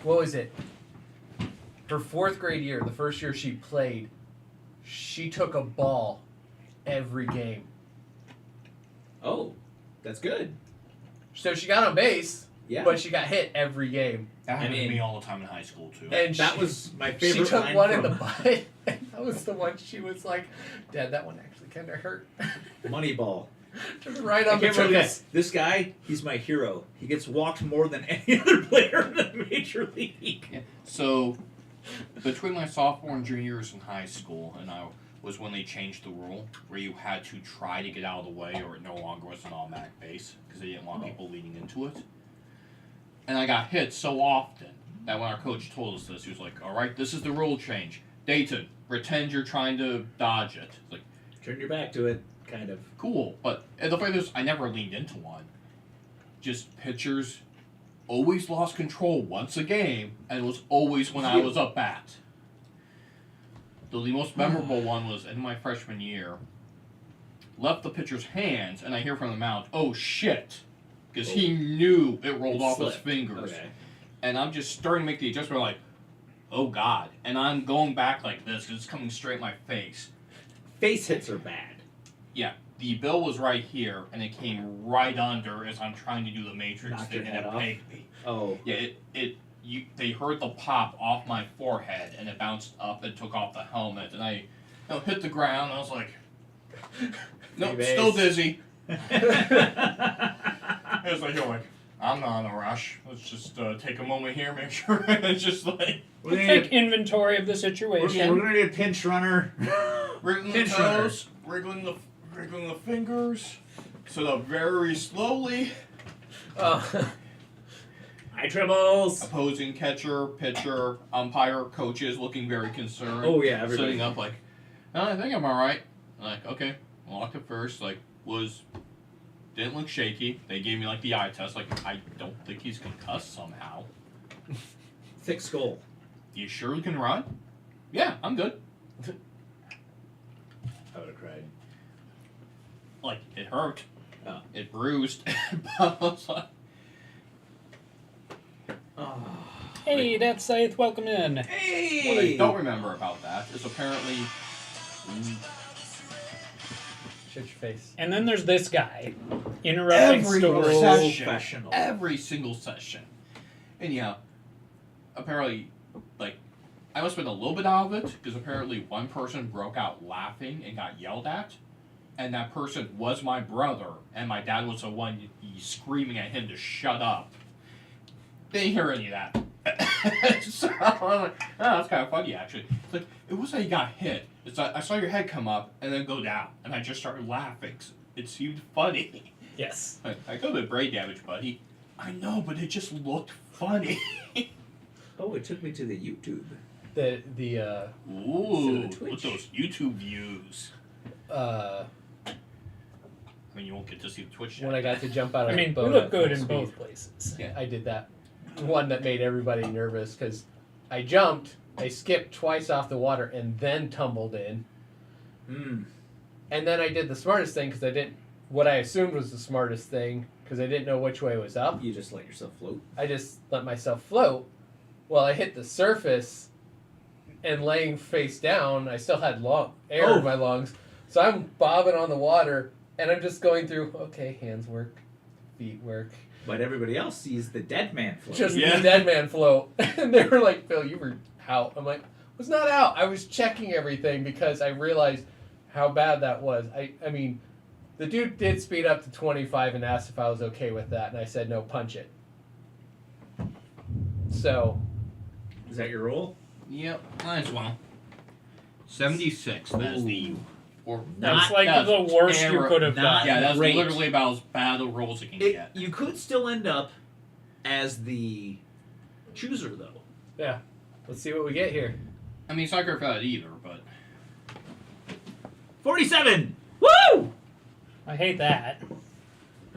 what was it? Her 4th grade year, the first year she played, she took a ball every game. Oh, that's good. So she got on base, Yeah. but she got hit every game. That happened to me all the time in high school, too. And that was my favorite She took line one from in the butt, and that was the one she was like, Dad, that one actually kind of hurt. Moneyball. Just right I on the can't remember tip. that. This guy, he's my hero. He gets walked more than any other player in the Major League. Yeah. So, between my sophomore and junior years in high school, and I was when they changed the rule where you had to try to get out of the way or it no longer was an automatic base because they didn't want people leading into it. And I got hit so often that when our coach told us this, he was like, all right, this is the rule change. Dayton, pretend you're trying to dodge it. It's like, Turn your back to it, kind of. cool. But the fact is, I never leaned into one. Just pitchers always lost control once a game, and it was always when I was up bat. Though the most memorable one was in my freshman year. Left the pitcher's hands, and I hear from the mound, oh shit. Because he knew it rolled off his fingers. Okay. And I'm just starting to make the adjustment like, oh God. And I'm going back like this because it's coming straight in my face. Face hits are bad. Yeah, the bill was right here, and it came right under as I'm trying to do the matrix Knocked thing, your and head it off? pegged me. Oh. Yeah, they heard the pop off my forehead, and it bounced up and took off the helmet, and I hit the ground, and I was like, nope, still dizzy. It was like, you're like, I'm not in a rush. Let's just take a moment here, make sure it's just like... Take inventory of the situation. We're going to need a pinch runner. Wriggling the toes, wriggling the fingers, sit up very slowly. Eye trembles. Opposing catcher, pitcher, umpire, coaches looking very concerned. Oh, yeah, everybody. Sitting up like, oh, I think I'm alright. Like, okay, walked at first, like, didn't look shaky. They gave me like the eye test, like, I don't think he's concussed somehow. Thick skull. You sure you can run? Yeah, I'm good. I would have cried. Like, it hurt. Oh. It bruised. But I was like, Hey, that's Scythe, welcome in. Hey! what I don't remember about that is apparently... Shut your face. And then there's this guy, interrupting Every stories. session. Professional. Every single session. Anyhow, apparently, like, I must have been a little bit out of it, because apparently one person broke out laughing and got yelled at, and that person was my brother, and my dad was the one screaming at him to shut up. Didn't hear any of that. So I was like, oh, that's kind of funny, actually. It's like, it wasn't he got hit. It's like, I saw your head come up and then go down, and I just started laughing. It seemed funny. Yes. I got a bit brain damage, buddy. I know, but it just looked funny. Oh, it took me to the YouTube. Ooh, So Twitch. look at those YouTube views. I I mean, you won't get to see the Twitch when I got to jump out of I mean, the we boat look at good full in speed. both places. Yeah. I did that. One that made everybody nervous because I jumped, I skipped twice off the water, and then tumbled in. And then I did the smartest thing because I didn't. What I assumed was the smartest thing because I didn't know which way was up. You just let yourself float. I just let myself float. Well, I hit the surface, and laying face down, I still had air in my lungs. So I'm bobbing on the water, and I'm just going through. Okay, hands work, feet work. But everybody else sees the dead man float. Just Yeah. the dead man float. And they were like, Phil, you were out. I'm like, I was not out. I was checking everything because I realized how bad that was. I mean, the dude did speed up to 25 and asked if I was okay with that. And I said, no, punch it. So. Is that your roll? Yep, might as well. 76, that's the... That's like that's the worst you could have not- done. Yeah, that's Great. literally about as bad a roll as it can get. You could still end up as the chooser, though. Yeah. Let's see what we get here. I mean, it's not great for that either, but... 47! Woo! I hate that.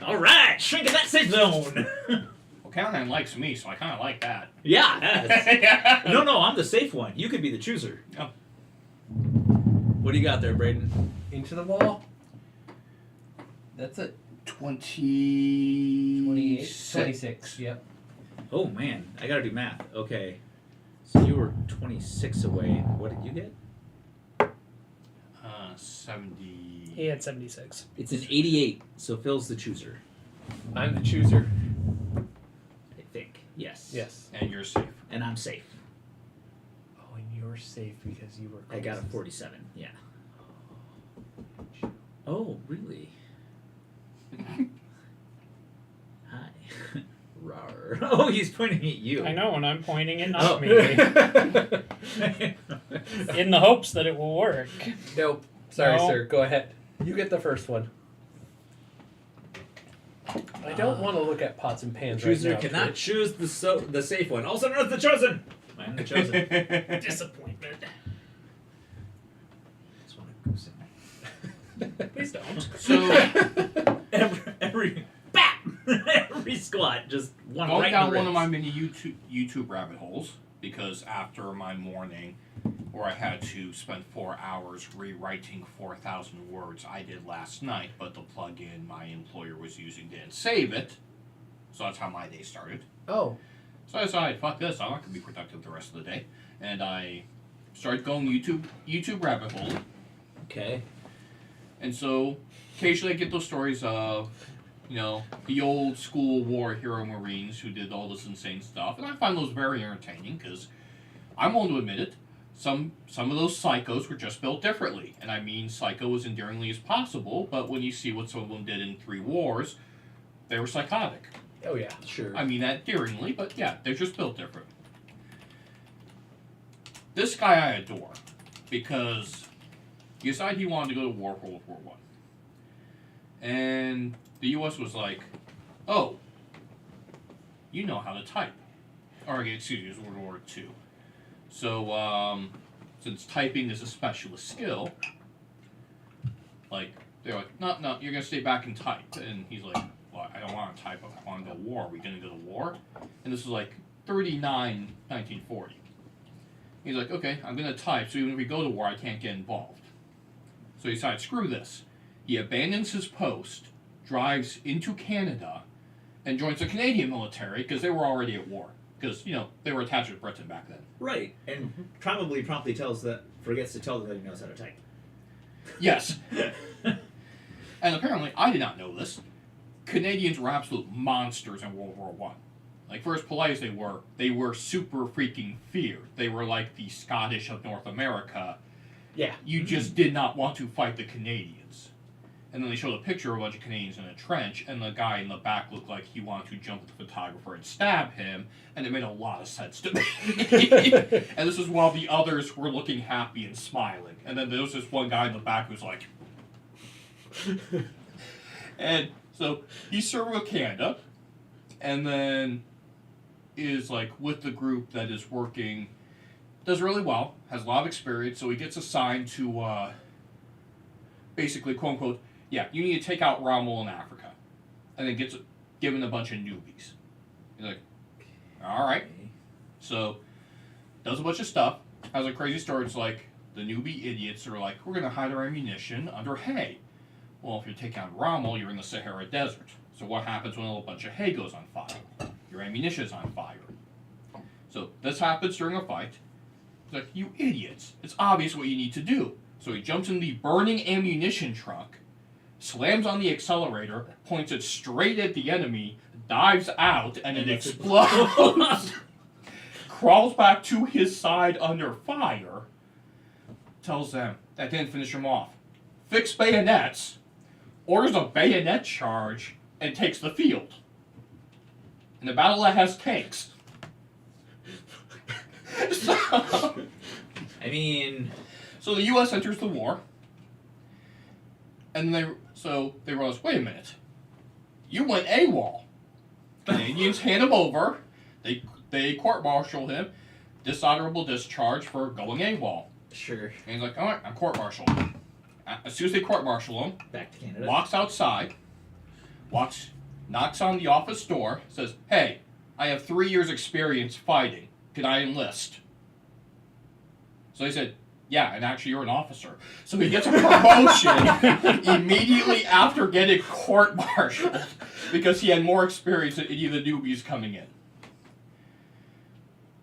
All right, shrinking that safe zone. Well, Callahan likes me, so I kind of like that. Yeah. that's- no, I'm the safe one. You could be the chooser. Oh. What do you got there, Braden? Into the wall. That's it. 28. 26, yep. Oh man, I gotta do math. Okay, so you were 26 away. What did you get? 70. He had 76. It's an 88. So Phil's the chooser. I'm the chooser. I think. Yes. Yes. And you're safe. And I'm safe. Oh, and you're safe because you were. I got a closest. 47. Yeah. Oh, really? Hi. Rawr. Oh, he's pointing at you. I know, and I'm pointing it, not Oh. me. In the hopes that it will work. Nope. Sorry, No. sir. Go ahead. You get the first one. I don't want to look at pots and The pans chooser right now. cannot choose the safe one. Also known as the chosen. I'm the chosen. Disappointment. Just want to goose in. Please don't. So, every bap, every squat, just one going right down in the one of my ribs. mini YouTube rabbit holes, because after my morning where I had to spend 4 hours rewriting 4,000 words I did last night, but the plugin my employer was using didn't save it, so that's how my day started. Oh. So I decided, fuck this, I'm not going to be productive the rest of the day. And I started going YouTube rabbit hole. Okay. And so occasionally I get those stories of, the old school war hero Marines who did all this insane stuff. And I find those very entertaining because I'm willing to admit it. Some of those psychos were just built differently. And I mean psycho as endearingly as possible, but when you see what some of them did in 3 wars, they were psychotic. Oh yeah. Sure. I mean that endearingly, but yeah, they're just built different. This guy I adore because he decided he wanted to go to war for World War I. And the U.S. was like, oh, you know how to type. Or, excuse me, it was World War II. So, since typing is a specialist skill, they're like, no, you're going to stay back and type. And he's like, well, I don't want to type, I want to go to war. Are we going to go to war? And this was like 1940. He's like, okay, I'm going to type, so even if we go to war, I can't get involved. So he decided, screw this. He abandons his post, drives into Canada, and joins the Canadian military because they were already at war. Because, they were attached to Britain back then. Right, and probably promptly forgets to tell them that he knows how to type. Yes. And apparently, I did not know this, Canadians were absolute monsters in World War I. Like, for as polite as they were super freaking feared. They were like the Scottish of North America. Yeah. You just did not want to fight the Canadians. And then they showed a picture of a bunch of Canadians in a trench, and the guy in the back looked like he wanted to jump at the photographer and stab him, and it made a lot of sense to me. And this is while the others were looking happy and smiling. And then there was this one guy in the back who was like... And so he served with Canada, and then is like with the group that is working, does really well, has a lot of experience, so he gets assigned to basically, quote unquote, yeah, you need to take out Rommel in Africa. And then gets given a bunch of newbies. He's like, alright. So, does a bunch of stuff, has a crazy story. It's like, the newbie idiots are like, we're going to hide our ammunition under hay. Well, if you're taking out Rommel, you're in the Sahara Desert. So what happens when a bunch of hay goes on fire? Your ammunition is on fire. So this happens during a fight. It's like, you idiots. It's obvious what you need to do. So he jumps in the burning ammunition truck, slams on the accelerator, points it straight at the enemy, dives out, and it explodes. Crawls back to his side under fire, tells them that didn't finish him off. Fix bayonets, orders a bayonet charge, and takes the field. In a battle that has tanks. So the U.S. enters the war, and they realize, wait a minute, you went AWOL. Canadians hand him over, they court-martial him, dishonorable discharge for going AWOL. Sure. And he's like, all right, I'm court-martialed. As soon as they court-martial him, Back to Canada. walks outside, knocks on the office door, says, hey, I have 3 years experience fighting. Can I enlist? So he said, yeah, and actually you're an officer. So he gets a promotion immediately after getting court-martialed because he had more experience than any of the newbies coming in.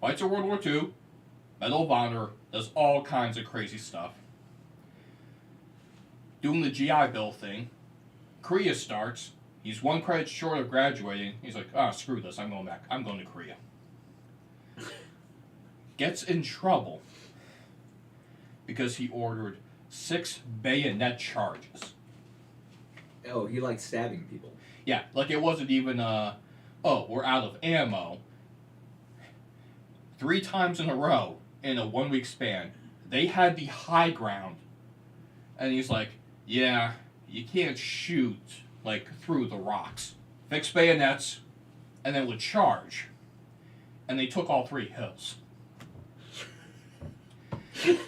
Fights in World War II. Medal of Honor. Does all kinds of crazy stuff. Doing the GI Bill thing. Korea starts. He's 1 credit short of graduating. He's like, screw this. I'm going back. I'm going to Korea. Gets in trouble because he ordered 6 bayonet charges. Oh, he likes stabbing people. Yeah, like it wasn't even, we're out of ammo. 3 times in a row in a 1-week span, they had the high ground. And he's like, yeah, you can't shoot, like, through the rocks. Fix bayonets, and then would charge. And they took all 3 hills.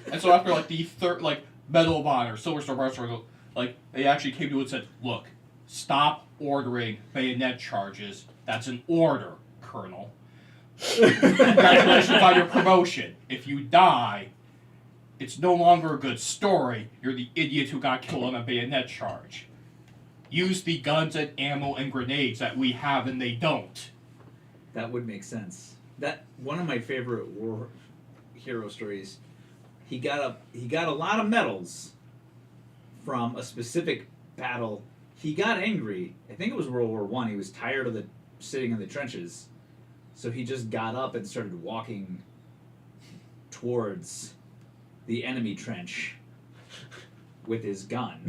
And so after, like, the third, like, Medal of Honor, Silver Star, Bronze Star, like, they actually came to it and said, look, stop ordering bayonet charges. That's an order, Colonel. Congratulations on your promotion. If you die, it's no longer a good story. You're the idiot who got killed on a bayonet charge. Use the guns and ammo and grenades that we have and they don't. That would make sense. That one of my favorite war hero stories. He got a lot of medals from a specific battle. He got angry. I think it was World War I. He was tired of sitting in the trenches, so he just got up and started walking towards the enemy trench with his gun.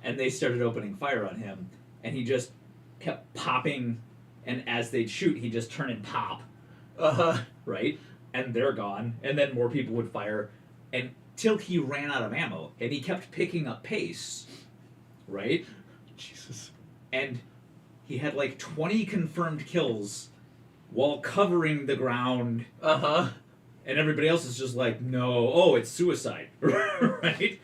And they started opening fire on him, and he just kept popping, and as they'd shoot, he'd just turn and pop. Right? And they're gone, and then more people would fire, until he ran out of ammo, and he kept picking up pace, right? Jesus. And he had like 20 confirmed kills while covering the ground, and everybody else is just like, no, it's suicide, right?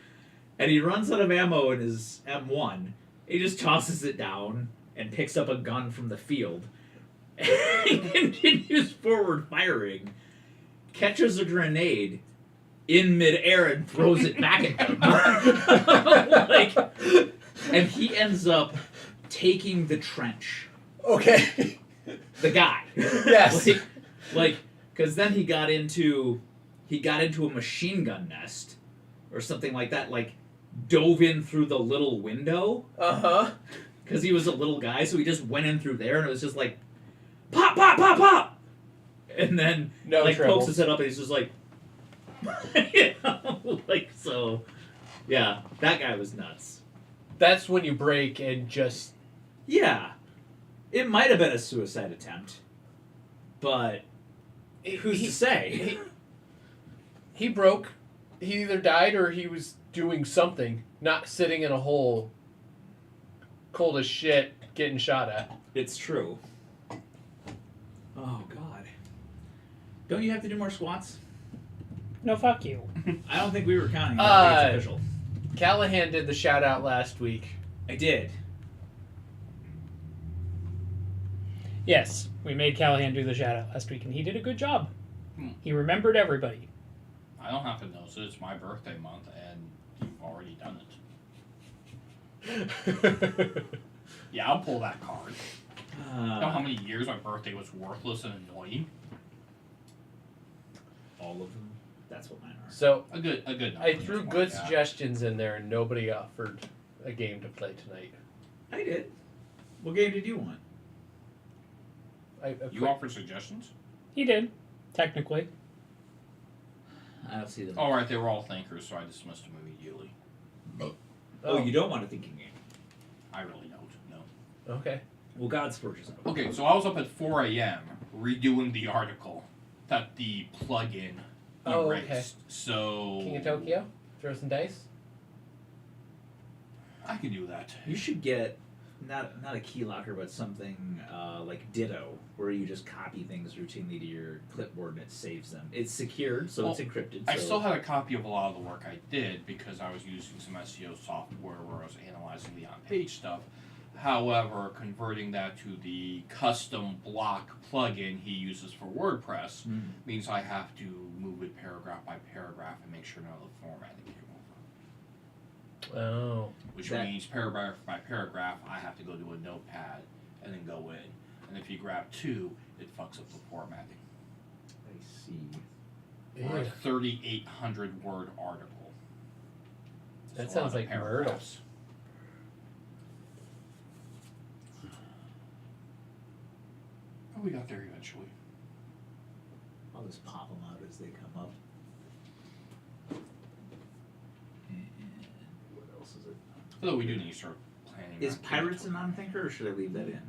And he runs out of ammo in his M1, he just tosses it down and picks up a gun from the field, and continues forward firing, catches a grenade in midair and throws it back at them. And he ends up taking the trench. Okay. The guy. Yes. Because then he got into a machine gun nest or something like that, like dove in through the little window. Because he was a little guy, so he just went in through there, and it was just like, pop, pop, pop, pop! And then, pokes his head up, and he's just like, so, yeah, that guy was nuts. That's when you break and just... Yeah. It might have been a suicide attempt, but who's to say? He broke. He either died or he was doing something, not sitting in a hole, cold as shit, getting shot at. It's true. Oh, God. Don't you have to do more squats? No, fuck you. I don't think we were counting. I don't think it's official. Callahan did the shout out last week. I did. Yes, we made Callahan do the shout out last week, and he did a good job. He remembered everybody. I don't have to know, so it's my birthday month, and you've already done it. Yeah, I'll pull that card. You know how many years my birthday was worthless and annoying? All of them. That's what mine are. So A good number. I threw Just good one, yeah. suggestions in there, and nobody offered a game to play tonight. I did. What game did you want? You offered suggestions? He did, technically. I don't see them. All right, they were all thinkers, so I dismissed them immediately. Oh, you don't want a thinking game. I really don't. No. Okay. Well, God's purchase. Okay, so I was up at 4 a.m. redoing the article that the plugin Oh, erased. okay. So King of Tokyo? Throw some dice? I can do that. You should get not a key locker, but something like Ditto, where you just copy things routinely to your clipboard and it saves them. It's secured, so it's encrypted. I so- still had a copy of a lot of the work I did because I was using some SEO software where I was analyzing the on-page stuff. However, converting that to the custom block plugin he uses for WordPress means I have to move it paragraph by paragraph and make sure none of the formatting came over. Oh. Which means paragraph by paragraph, I have to go to a notepad and then go in. And if you grab 2, it fucks up the formatting. or a 3,800 word article. That It's a lot sounds of like paragraphs. Oh, we got there eventually. I'll just pop them out as they come up. And what else is it? Although we do need to start planning. Is on pirates a King non-thinker, or should I leave that in?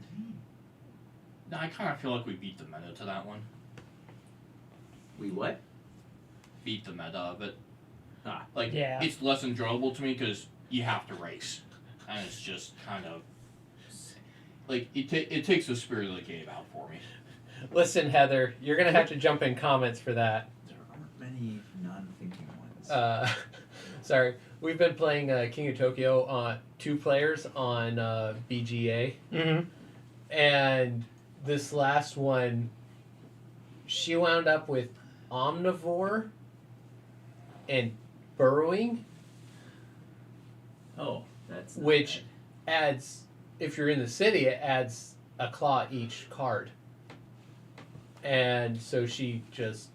No, I kind of feel like we beat the meta to that one. We what? Beat the meta of it. Ah. Like, Yeah. it's less enjoyable to me because you have to race. And it's just kind of... Like, it takes the spirit of the game out for me. Listen, Heather, you're going to have to jump in comments for that. There aren't many non-thinking ones. Sorry. We've been playing King of Tokyo on 2 players on BGA. Mm-hmm. And this last one, she wound up with omnivore and burrowing, Oh, that's not which bad. adds, if you're in the city, it adds a claw each card. And so she just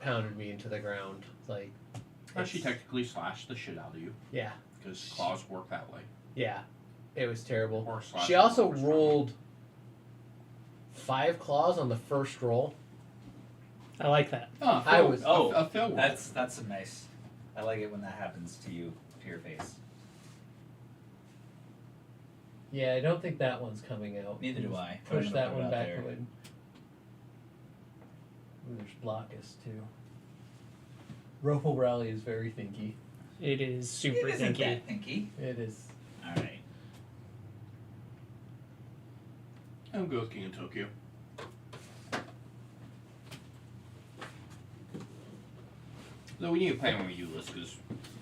pounded me into the ground. Like, She technically slashed the shit out of you. Yeah. Because claws work that way. Yeah, it was terrible. Or slash She also the first rolled 5 claws on the first roll. I like that. Oh, I was- a fail roll. That's some nice. I like it when that happens to you, to your face. Yeah, I don't think that one's coming out. Neither do I. Push I'm gonna that put it one out back there. away. Ooh, there's Blockus too. Robo Rally is very thinky. It is super It isn't thinky. that thinky. It is. All right. I'm good with King of Tokyo. Though we need to plan when we do this because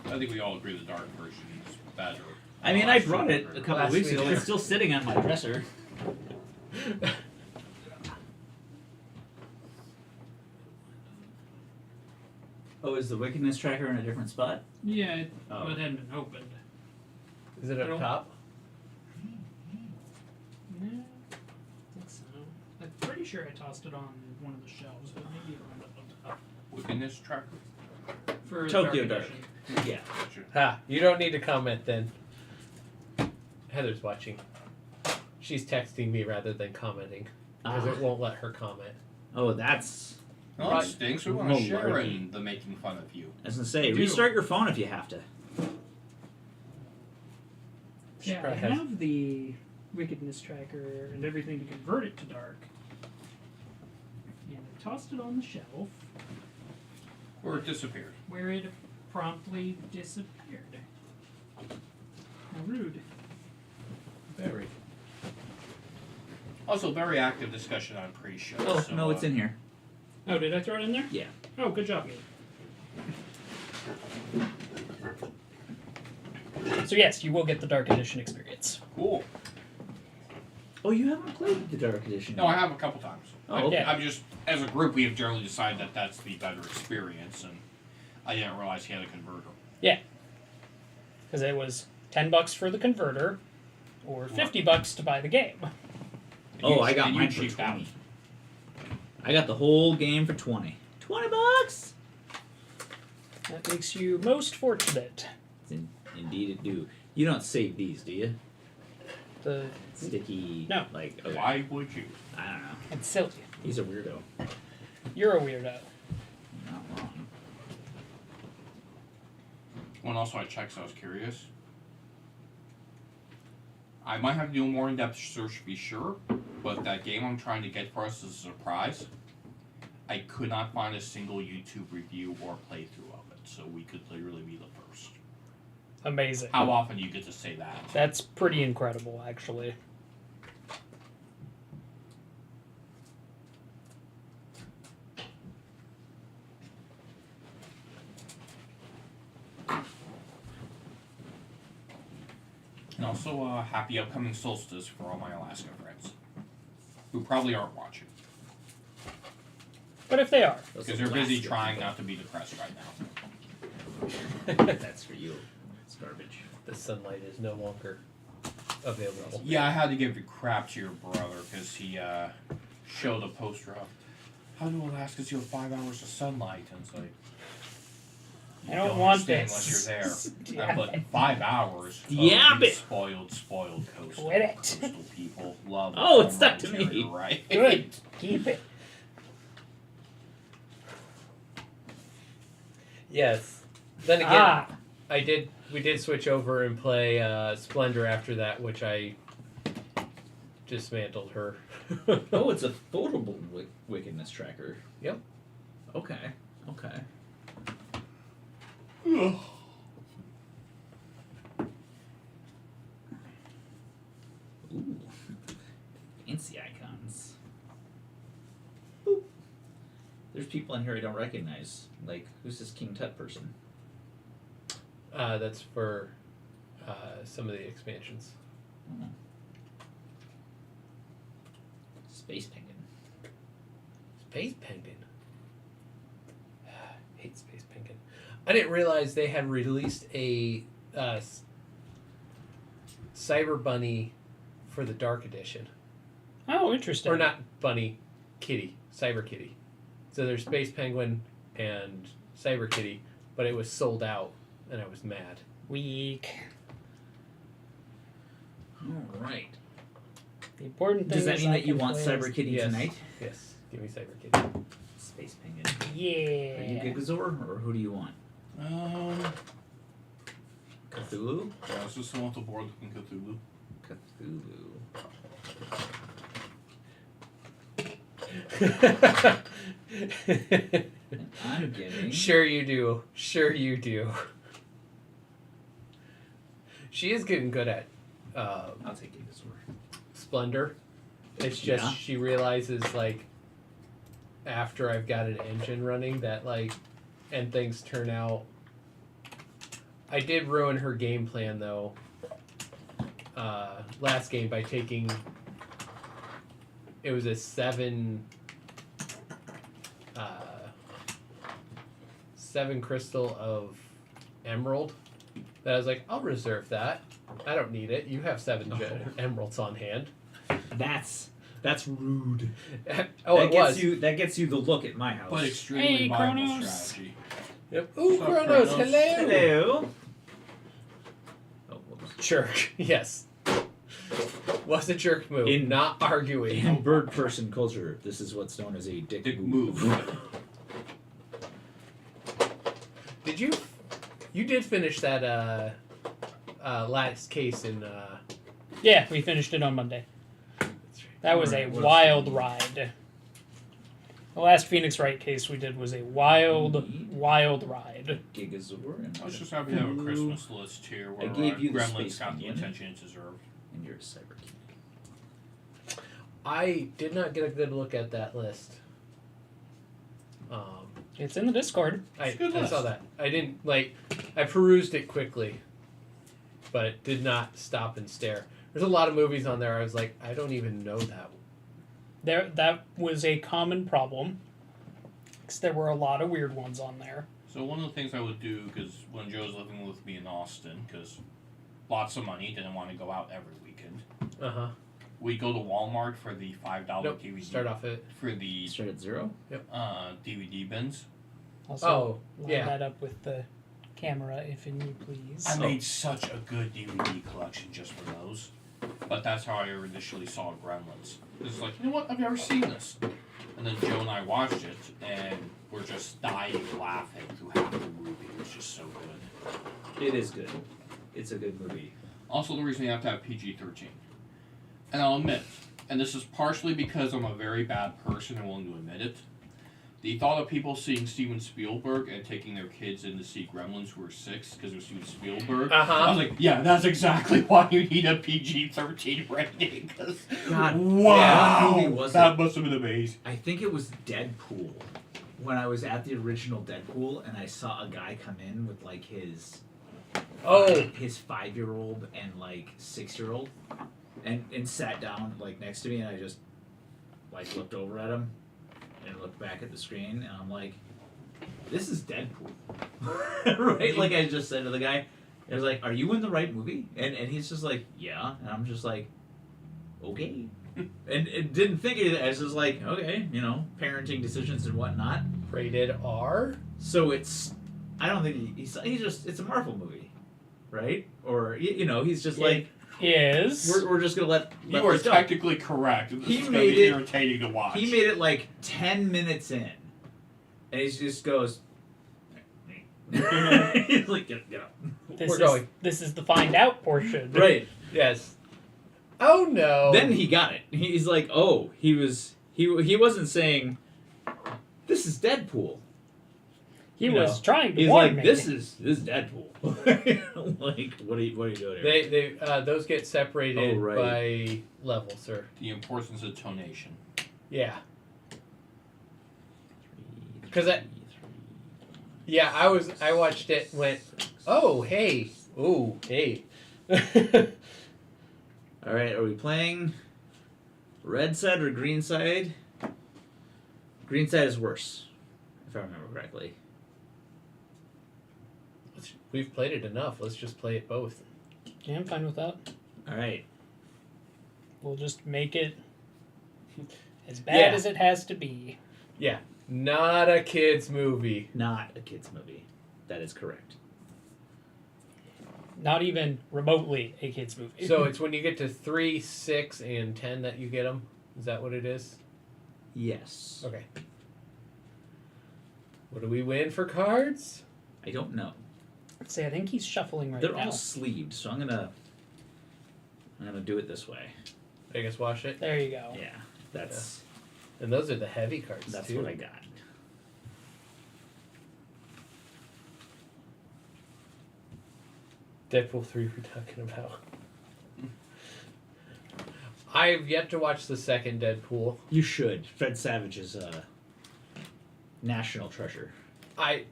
I think we all agree the dark version is better. I mean, I brought it a couple Last of weeks week. ago. It's still sitting on my dresser. Oh, is the wickedness tracker in a different spot? Yeah, it, Oh. well, it hadn't been opened. Is it up Nope. top? Yeah, I think so. I'm pretty sure I tossed it on one of the shelves, but maybe it ended up on top. Wickedness tracker. For Tokyo Dark Dark. Edition. Yeah. Gotcha. Ha! You don't need to comment then. Heather's watching. She's texting me rather than commenting because it won't let her comment. Oh, that's. No, it stinks. We want to share Malarkey. in the making fun of you. I was gonna say, You do. restart your phone if you have to. She Yeah, I probably has. have the Wickedness tracker and everything to convert it to dark. And I tossed it on the shelf Or it disappeared. where it promptly disappeared. How rude. Very. Also, very active discussion on pre-show. Oh, so, no, it's in here. Oh, did I throw it in there? Yeah. Oh, good job, Gabe. So yes, you will get the Dark Edition experience. Cool. Oh, you haven't played the Dark Edition No, I have a couple times. Oh, okay. I'm just, as a group, we have generally decided that that's the better experience, and I didn't realize he had a converter. Because it was $10 for the converter, or $50 to buy the game. And Oh, you- I got and you mine for cheaped out. 20. I got the whole game for 20. $20! That makes you most fortunate. Indeed it do. You don't save these, do you? The Sticky. No. Like, okay. Why would you? I don't know. it's silly. He's a weirdo. You're a weirdo. Not wrong. Well, and also I checked, so I was curious. I might have to do a more in-depth search to be sure, but that game I'm trying to get for us is a surprise. I could not find a single YouTube review or playthrough of it, so we could literally be the first. Amazing. How often do you get to say that? That's pretty incredible, actually. And also, happy upcoming solstice for all my Alaska friends, who probably aren't watching, But if they are, because they're busy trying not to be depressed right now. That's for you. It's garbage. The sunlight is no longer available. Yeah, I had to give crap to your brother because he showed a poster of how do Alaskans you have 5 hours of sunlight? And it's like, I don't want understand this. unless you're there. Damn But it. 5 hours. Yeah, of but- these spoiled coastal, Quit it. coastal people love. Oh, the it's stuck to interior, me. Right. Good. Keep it. Yes. Then again, Ah. we did switch over and play Splendor after that, which I dismantled her. Oh, it's a foldable wickedness tracker. Yep. Okay. Okay. Ooh. Fancy icons. Boop. There's people in here I don't recognize. Like, who's this King Tut person? That's for some of the expansions. Oh. Space Penguin. Space Penguin. Hate Space Penguin. I didn't realize they had released a Cyber Bunny for the Dark Edition. Oh, interesting. Or not Bunny, Kitty. Cyber Kitty. So there's Space Penguin and Cyber Kitty, but it was sold out, and I was mad. Weak. All right. The important thing Does that is mean I that you can want play Cyber as- Kitty Yes. tonight? Yes, give me Cyber Kitty. Space Penguin. Yeah. Are you Gigazor, or who do you want? Cthulhu? Yeah, I was just want the board looking Cthulhu. Cthulhu. And I'm getting... Sure you do. Sure you do. She is getting good at I'll take Gigazor. Splendor. It's just Yeah. she realizes, like, after I've got an engine running that, like, and things turn out. I did ruin her game plan, though, last game by taking. It was a 7 crystal of emerald. That I was like, I'll reserve that. I don't need it. You have 7 emeralds on hand. That's rude. Oh, that it gets was. You, that gets you the look at my house. But extremely Hey, viable Kronos. strategy. Yep. Ooh, Sup, Kronos, Kronos? hello. Hello. Oh, whoops. Jerk. Yes. Was a jerk move. In- not arguing. In bird person culture, this is what's known as a dick move. Did you? You did finish that last case in. Yeah, we finished it on Monday. That was a Alright, what wild else? ride. The last Phoenix Wright case we did was a wild ride. Gigazor and I was just happy to have a Christmas list here where I gave you the Gremlins Space got the Penguin. attention it deserved. and you're a cyber kid. I did not get a good look at that list. It's in the Discord. I It's a good saw list. that. I didn't like. I perused it quickly, but did not stop and stare. There's a lot of movies on there. I was like, I don't even know that. That was a common problem. 'Cause there were a lot of weird ones on there. So one of the things I would do, because when Joe was living with me in Austin, because lots of money, didn't want to go out every weekend, Uh huh. we'd go to Walmart for the $5 Nope. DVD. Start off it. For the Start at 0? DVD bins. Also, Oh, line yeah. that up with the camera, if and you please. I made such a good DVD collection just for those. But that's how I initially saw Gremlins. It's like, you know what? I've never seen this. And then Joe and I watched it, and we're just dying laughing through half the movie. It was just so good. It is good. It's a good movie. Also, the reason you have to have PG-13. And I'll admit, and this is partially because I'm a very bad person and willing to admit it, the thought of people seeing Steven Spielberg and taking their kids in to see Gremlins who were 6 because it was Steven Spielberg, Uh-huh. I was like, yeah, that's exactly why you need a PG-13 rating. 'Cause God, wow, yeah, what movie was that it? must have been amazing. I think it was Deadpool. When I was at the original Deadpool and I saw a guy come in with like his his 5-year-old and like 6-year-old and sat down like next to me and I just like looked over at him and looked back at the screen and I'm like, this is Deadpool. Right? Like I just said to the guy, I was like, are you in the right movie? And he's just like, yeah. And I'm just like, okay. And it didn't think of it as just like, okay, parenting decisions and whatnot. Rated R. So I don't think he's just, it's a Marvel movie, right? Or he's just like, Is we're just gonna let You are this go. technically correct. This He is going to made be it- irritating to watch. He made it like 10 minutes in, and he just goes. He's like, get up. We're going. This is the find out portion. Right. Yes. Oh no. Then he got it. He's like, oh, he wasn't saying, this is Deadpool. He was trying to He's warn like, me. this is Deadpool. Like, what are you doing here? They those get separated Oh, right. by level, sir. The importance of tonation. Yeah. Because I watched it. Went. Oh hey. Oh hey. All right, are we playing red side or green side? Green side is worse, if I remember correctly. We've played it enough. Let's just play it both. Yeah, I'm fine with that. All right. We'll just make it as bad Yeah. as it has to be. Yeah. Not a kids movie. Not a kids movie. That is correct. Not even remotely a kids movie. So it's when you get to 3, 6, and 10 that you get them. Is that what it is? Yes. Okay. What do we win for cards? I don't know. See, I think he's shuffling right They're now. all sleeved, so I'm gonna do it this way. I guess wash it. There you go. Yeah, that's And those are the heavy cards that's too. what I got. Deadpool 3 we're talking about. I've yet to watch the second Deadpool. You should. Fred Savage is a national treasure. I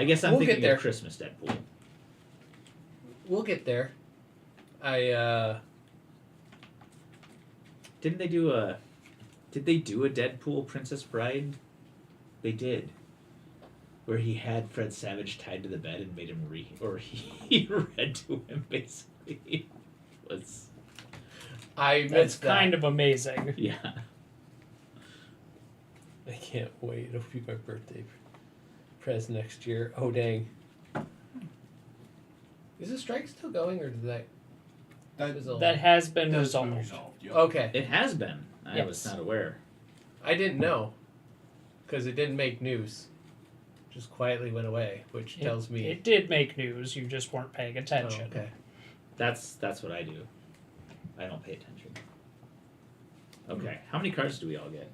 guess I'm We'll thinking get there. of Christmas Deadpool. We'll get there. Did they do a Deadpool Princess Bride? They did. Where he had Fred Savage tied to the bed and made him he read to him basically. It was I That's missed that. kind of amazing. yeah. I can't wait. It'll be my birthday present next year. Oh dang. Is the strike still going or did that fizzle? That has been That's been resolved. resolved. Yep. Okay. It has been. I was Yes. not aware. I didn't know. Because it didn't make news. Just quietly went away, which tells me. It did make news, you just weren't paying Oh, attention. okay. That's what I do. I don't pay attention. Okay. How many cards do we all get?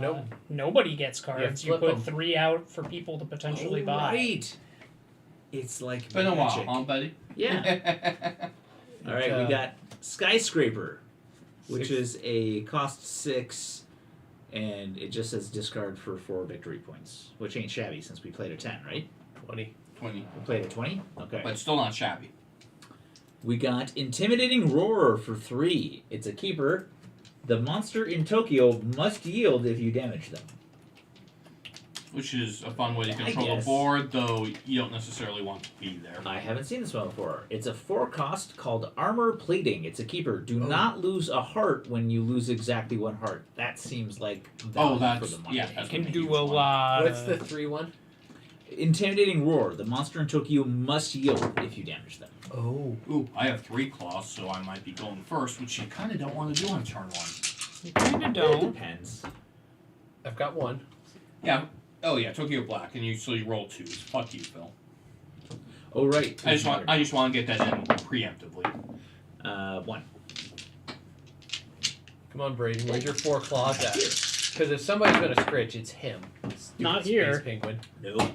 Nope. Nobody gets cards. Yeah, You flip put 'em. 3 out for people to potentially buy. Right. It's like It's been a while, magic. huh, buddy? Yeah. All right, we got Skyscraper, which 6. is a cost 6, and it just says discard for 4 victory points, which ain't shabby since we played a 10, right? 20. 20. We played a 20? Okay. But still not shabby. We got Intimidating Roar for 3. It's a keeper. The monster in Tokyo must yield if you damage them. Which is a fun way to I control the guess. board, though you don't necessarily want to be there. I haven't seen this one before. It's a 4 cost called Armor Plating. It's a keeper. Do not lose a heart when you lose exactly 1 heart. That seems like value that's for the money. yeah. That's Can a do huge a one. lot. What's the 3 one? Intimidating Roar. The monster in Tokyo must yield if you damage them. Oh. Ooh, I have 3 claws, so I might be going first, which you kind of don't want to do on turn 1. You kind of It don't. depends. I've got 1. Yeah. Oh yeah, Tokyo Black, and you roll 2s. Fuck you, Phil. Oh right. I just want to get that in preemptively. 1. Come on, Braden. Where's your 4 claws at? Because if somebody's going to scritch, it's him. Stupid Not Space here. Penguin. No.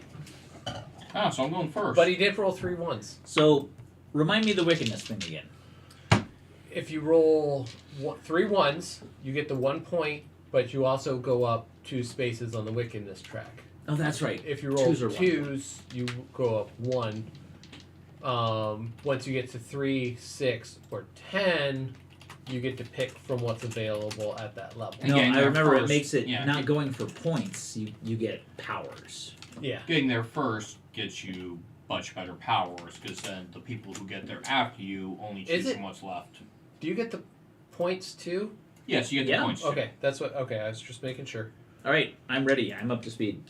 Ah, so I'm going first. But he did roll 3 1s. So, remind me of the wickedness thing again. If you roll 3 1s, you get the 1 point, but you also go up 2 spaces on the wickedness track. Oh, that's right. If you roll 2s are 1 2s, you go up 1. Once you get to 3, 6, or 10, you get to pick from what's available at that level. And No, getting I there remember first, it makes it yeah, not get- going for points. You get powers. Yeah. Getting there first gets you much better powers, because then the people who get there after you only Is choose it- from what's left. Do you get the points too? Yes, you get the Yeah. points. too. Okay, that's what. Okay, I was just making sure. All right, I'm ready. I'm up to speed.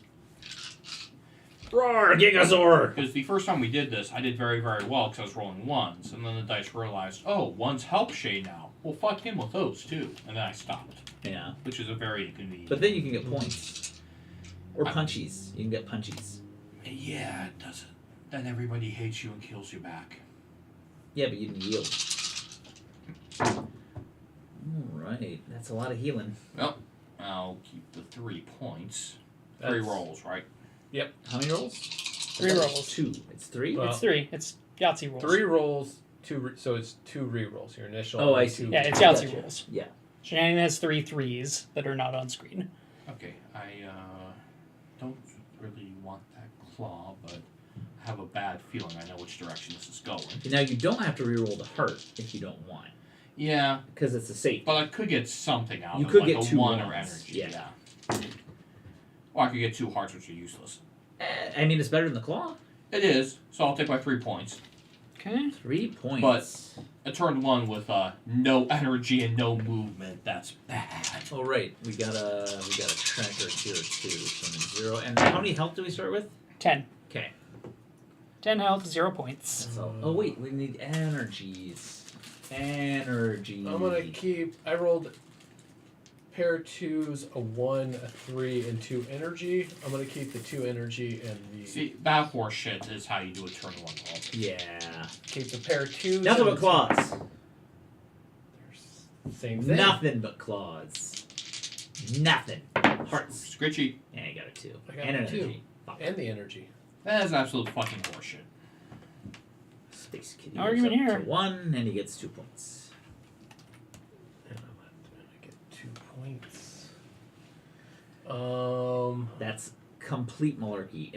Roar, Gigasaur! Because the first time we did this, I did very, very well because I was rolling ones, and then the dice realized, oh, ones help Shay now. Well, fuck him with those too, and then I stopped, Yeah, which is a very inconvenient. but then you can get points. Or punchies. You can get punchies. Yeah, it doesn't. Then everybody hates you and kills you back. Yeah, but you didn't yield. Alright, that's a lot of healing. Well, I'll keep the 3 points. 3 That's- rolls, right? How many rolls? 3 I thought it was rolls. 2. It's 3? Well, It's 3. It's Yahtzee rolls. 3 rolls, so it's 2 re-rolls. Your initial. Oh, I and see. two- Yeah, it's Gotcha. Yahtzee rolls. Yeah. Shenanigan has 3 threes that are not on screen. Okay, I don't really want that claw, but I have a bad feeling I know which direction this is going. Now, you don't have to reroll the heart if you don't want. Yeah, Because it's a safety. but I could get something out You of could like get a 2 1 or ones, energy. yeah. Or I could get 2 hearts, which are useless. I mean, it's better than the claw. It is, so I'll take my 3 points. Okay. 3 points. A turn 1 with no energy and no movement. That's bad. Oh, right. We got a tracker here, too. So 0. And how many health do we start with? 10. Okay. 10 health, 0 points. That's all. Oh, wait. We need energies. Energy. I'm gonna keep. I rolled pair of 2s, a 1, a 3, and 2 energy. I'm gonna keep the 2 energy and the. See, that horse shit is how you do a turn 1 roll. Yeah. Keep the pair of 2s. Nothing and but claws. Same thing. Nothing but claws. Nothing. Hearts. Scritchy. Yeah, you got a 2. I got and a an 2. energy. Fuck. And the energy. That is absolute fucking horseshit. Space Kitty No goes argument up here. to 1, and he gets 2 points. And I'm gonna get 2 points. That's complete malarkey.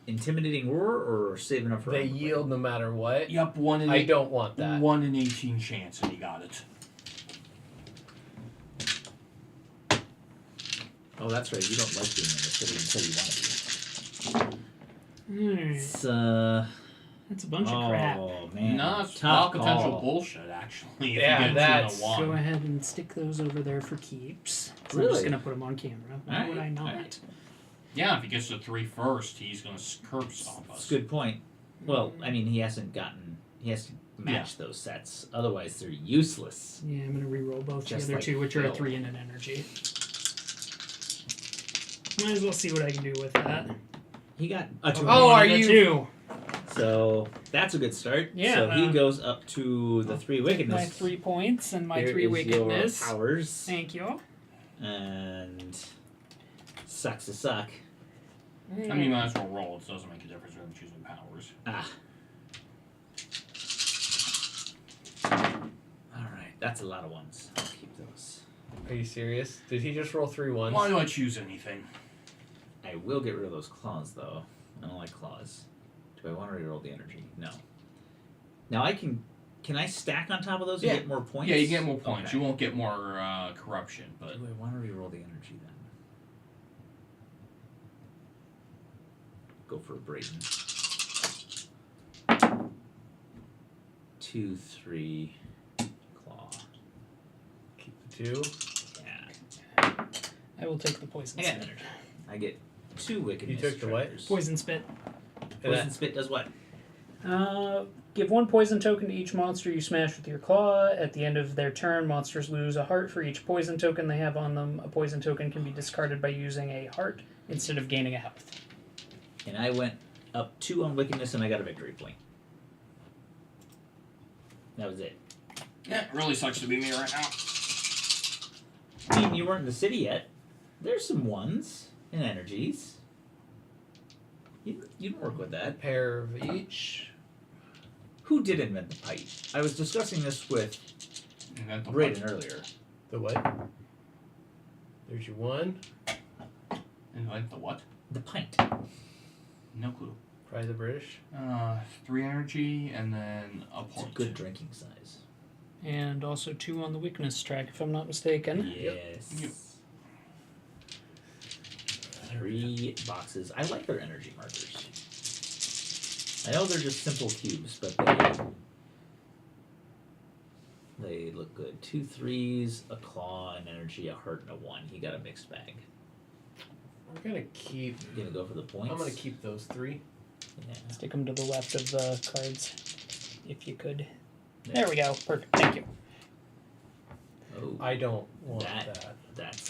Intimidating roar or saving up for They armor plate? yield no matter what. Yup, 1 in I don't want that. 1 in 18 chance, and he got it. Oh, that's right. You don't like being in the city until you want to be. Alright. It's, That's a bunch of crap. Oh, man. No, it's Tough not potential call. bullshit, actually. If Yeah, you get that's- 2 and a 1. Go ahead and stick those over there for keeps. So I'm Really? just going to put them on camera. Why would I Alright, not? alright. Yeah, if he gets to 3 first, he's gonna curb stomp That's us. a good point. Well, I mean, he has to match those sets. Otherwise, they're useless. Yeah, I'm going to re-roll both Just the other like 2, which are a Phil. 3 and an energy. Might as well see what I can do with that. He got a 2. Oh, are The you- 2. So that's a good start. Yeah, So he goes up to the 3 Take wickedness. my 3 points and my Here 3 is wickedness. Your powers. Thank you. And sucks to suck. I mean, you might as well roll. It doesn't make a difference when choosing powers. Ah. Alright, that's a lot of ones. I'll keep those. Are you serious? Did he just roll 3 ones? Why do I choose anything? I will get rid of those claws, though. I don't like claws. Do I want to reroll the energy? No. Now I can I stack on top of those Yeah. and get more points? Yeah, you get more points. Okay. You won't get more corruption, but Do I want to reroll the energy then? Go for a Brayden. 2, 3, claw. Keep the 2. Yeah. I will take the poison I got spit. energy. I get 2 wickedness. You took the what? trackers. Poison spit. Poison spit does what? Give 1 poison token to each monster you smash with your claw. At the end of their turn, monsters lose a heart for each poison token they have on them. A poison token can be discarded by using a heart instead of gaining a health. And I went up 2 on wickedness and I got a victory point. That was it. yeah, it really sucks to be me right now. I mean, you weren't in the city yet. There's some 1s and energies. You don't work with that. Pair of each. Who did invent the pipe? I was discussing this with Invent the Brayden earlier. The what? There's your 1. Invent the what? The pint. No clue. Probably the British. 3 energy and then a It's a point. good drinking size. And also 2 on the weakness track, if I'm not mistaken. Yes. Yep. 3 boxes. I like their energy markers. I know they're just simple cubes, but They look good. 2 3s, a claw, an energy, a heart, and a 1. He got a mixed bag. I'm gonna keep. You gonna go for the points? I'm gonna keep those 3. Yeah. Stick them to the left of the cards, if you could. There we go. Perfect. Thank you. Oh, I don't want that. That's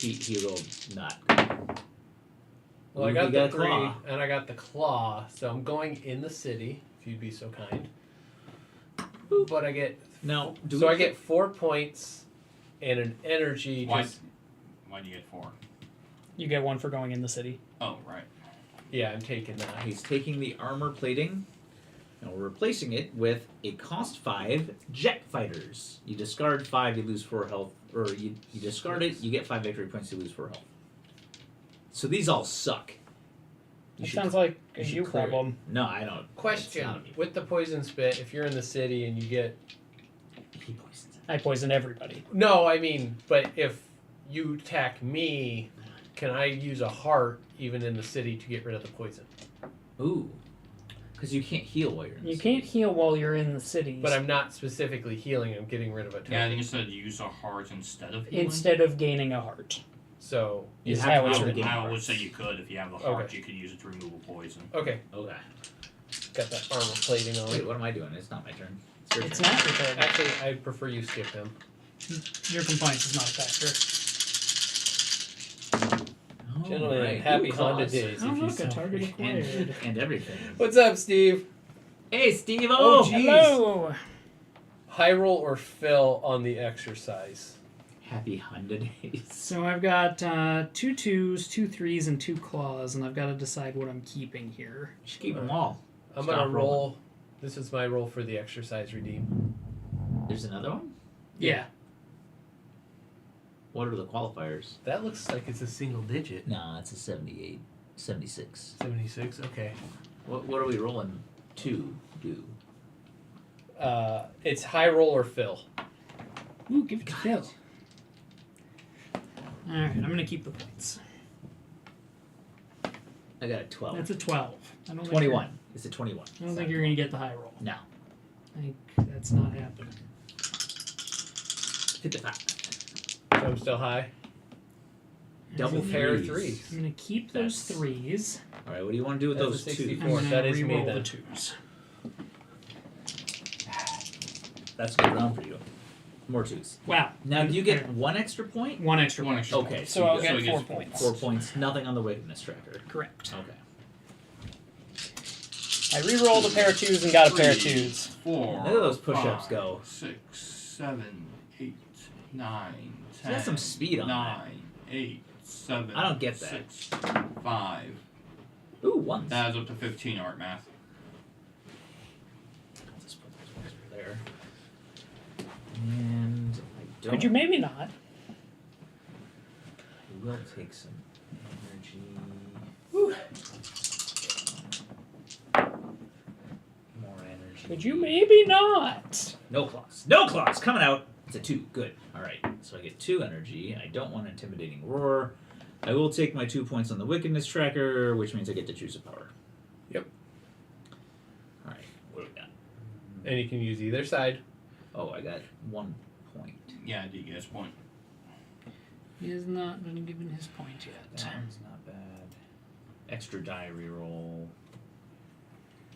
he rolled not good. Well, I Ooh, got he the got a 3, claw. and I got the claw, so I'm going in the city, if you'd be so kind. But I get Now, I get 4 points and an energy. Why? Just Why do you get 4? You get 1 for going in the city. Oh, right. yeah, I'm taking that. He's taking the armor plating, and we're replacing it with a cost 5 jet fighters. You discard 5, you lose 4 health, or you discard it, you get 5 victory points, you lose 4 health. So these all suck. That sounds like a you clear it. problem. No, I don't. It's Question: not a me. with the poison spit, if you're in the city and you get He poisons it. I poisoned everybody. no, I mean, but if you attack me, can I use a heart even in the city to get rid of the poison? Ooh. Because you can't heal while you're in the You city. can't heal while you're in the city. But I'm not specifically healing. I'm getting rid of a token. Yeah, I think it said use a heart instead of healing. Instead of gaining a heart. So You is have how to it's have the written. game I would parts. say you could. If you have the heart, Okay. you could use it to remove a poison. okay, Okay. got that armor plating on. Wait, what am I doing? It's not my turn. It's your It's turn. not your turn. Actually, I prefer you skip him. Your compliance is not a factor. Oh, Gentlemen, right. happy Ooh, Honda claws. days. Oh, if you look, a so- target acquired. And everything. What's up, Steve? Hey, Steve. Oh, Oh, gee. Hello! High roll or fill on the exercise? happy Honda days. So I've got 2 2s, 2 3s, and 2 claws, and I've got to decide what I'm keeping here. You should keep them all. I'm Stop gonna roll. rolling. This is my roll for the exercise redeem. There's another one? Yeah. What are the qualifiers? That looks like it's a single digit. No, it's a 78. 76. 76. Okay. What are we rolling to do? It's high roll or fill. Ooh, give it to Phil. Alright, I'm going to keep the points. I got a 12. That's a 12. I don't 21. It's a 21. I don't think you're going to get the high roll. No. I think that's not happening. 55. So I'm still high. Double Pair of threes. threes. I'm going to keep those That's- 3s. All right, what do you want to do with That's those a 2? 64. I'm going to That is me re-roll then. the 2s. That's a good round for you. More 2s. Wow. Now, do you get 1 extra point? 1 extra One point. extra Okay, point. So you I'll got- get he 4 gets points. 4 points. Nothing on the wickedness tracker. Correct. Okay. I re-rolled a pair of 2s and got a pair of 2s. 4. Look at those push-ups 5, go. 6, 7, 8, 9, 10. That's some speed on 9, 8, 7. I don't get that. 6, 5. Ooh, 1s. That adds up to 15 art math. I'll just put those ones over there. And I don't. Could you maybe not? I will take some energy. More energy. Could you maybe not? No claws. No claws! Coming out! It's a 2. Good. Alright. So I get 2 energy. I don't want intimidating roar. I will take my 2 points on the wickedness tracker, which means I get to choose a power. Yep. Alright. What do we got? And you can use either side. Oh, I got 1 point. Yeah, I did get his point. He has not been given his point yet. That one's not bad. Extra die reroll.